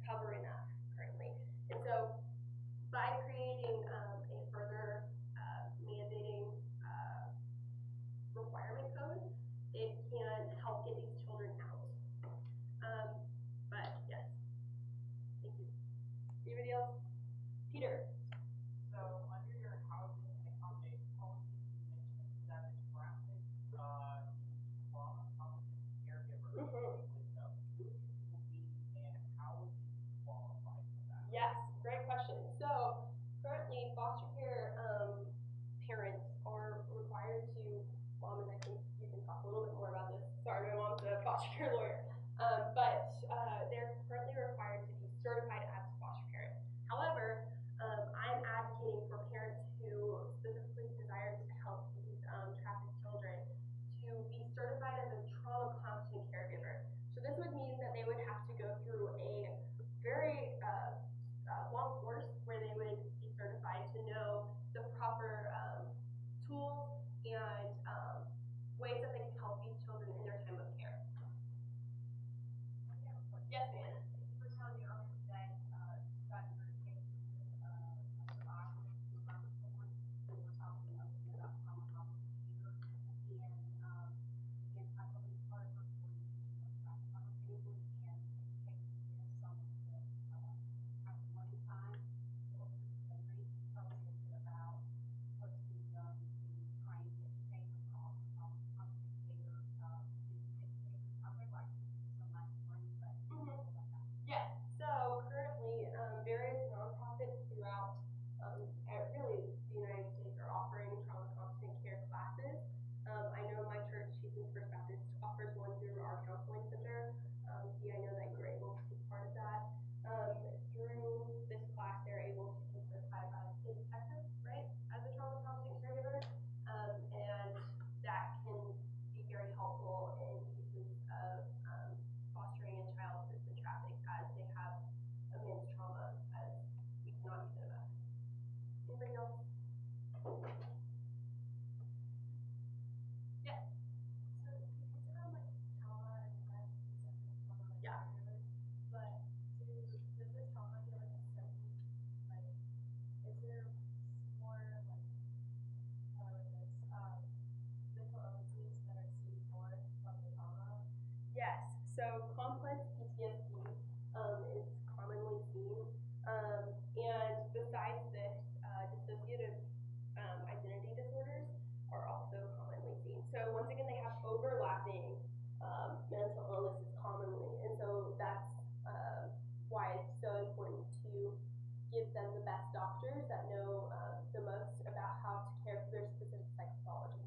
cover enough currently. And so by creating a further mandating requirement code, it can help get these children out. But yes, thank you. Anybody else? Peter. So under your housing and accommodation policy, you mentioned that the traffic trauma competent caregiver would who these people be and how would they qualify for that? Yes, great question. So currently foster care parents are required to, Mom, and I think you can talk a little bit more about this. Sorry, my mom's a foster care lawyer. But they're currently required to be certified as a foster parent. However, I'm advocating for parents who specifically desire to help these trafficked children to be certified as a trauma competent caregiver. So this would mean that they would have to go through a very long course where they would be certified to know the proper tools and ways that they can help these children in their time of care. Yes, ma'am. For telling me earlier today, that your case with a survivor who found someone who was talking about trauma complicated care, and again, I believe part of her story is she was trapped by her family and educating them someone that has one time or and read tell me a bit about what's being done to try and educate them on competent care, to educators. I would like to do some last spring, but Yes. So currently, various nonprofits throughout really the United States are offering trauma competent care classes. I know my church, Houston First Baptist, offers one through our counseling center. I know that you're able to take part of that. Through this class, they're able to be certified by the state of Texas, right, as a trauma competent caregiver, and that can be very helpful in cases of fostering a child who's been trafficked, as they have immense trauma, as we cannot even imagine. Anybody else? Yes. So you hit on like trauma and depression and trauma like caregivers, but does the trauma get like a certain like is there more like mental illnesses that are seen more from the trauma? Yes. So complex PTSD is commonly seen, and besides this, dissociative identity disorders are also commonly seen. So once again, they have overlapping mental illnesses commonly, and so that's why it's so important to give them the best doctors that know the most about how to care for their specific psychopathology.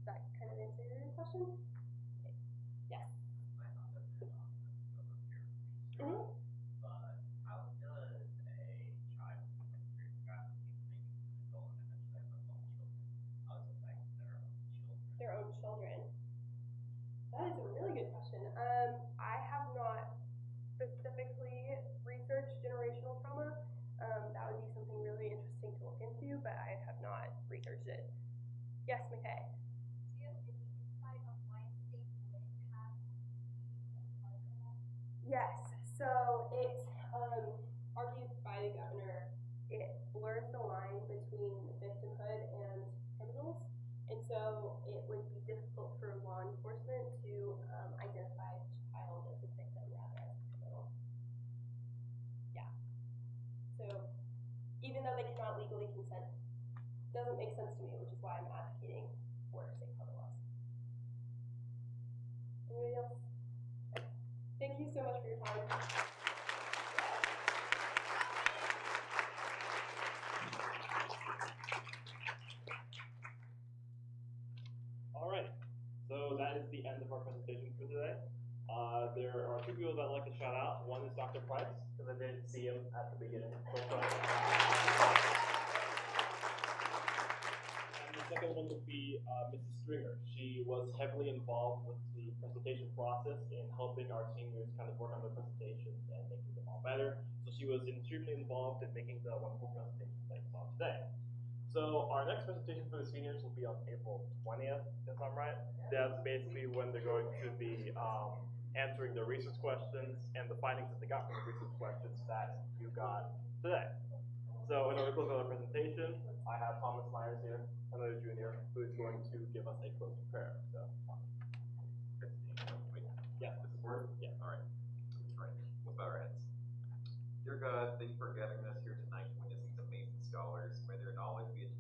Does that kind of answer your question? Okay. Yes. Might not have been on the scope of your research, Mm-hmm. but how does a child who went through trafficking, maybe an adult, and eventually have adult children, how does it affect their own children? Their own children. That is a really good question. I have not specifically researched generational trauma. That would be something really interesting to look into, but I have not researched it. Yes, McKay. Do you have any insight on why states wouldn't have the part of that? Yes. So it's argued by the governor. It blurs the line between victimhood and criminals, and so it would be difficult for law enforcement to identify a child as a victim rather as a criminal. Yeah. So even though they cannot legally consent, it doesn't make sense to me, which is why I'm advocating for safe harbor laws. Anybody else? so much for your time. Alright, so that is the end of our presentation for today. There are two people that I'd like to shout out. One is Dr. Price, because I didn't see him at the beginning. And the second one would be Mrs. Stringer. She was heavily involved with the presentation process in helping our seniors kind of work on their presentations and making them all better. So she was extremely involved in making the wonderful presentations that you saw today. So our next presentation for the seniors will be on April 20th, if I'm right. That's basically when they're going to be answering the research questions and the findings that they got from the research questions that you got today. So in order to close out our presentation, I have Thomas Myers here, another junior, who is going to give us a closing prayer. So, yeah, this is word. Yeah, all right. Right. We'll bow our heads. Dear God, thank you for gathering us here tonight to witness these amazing scholars. May their knowledge be a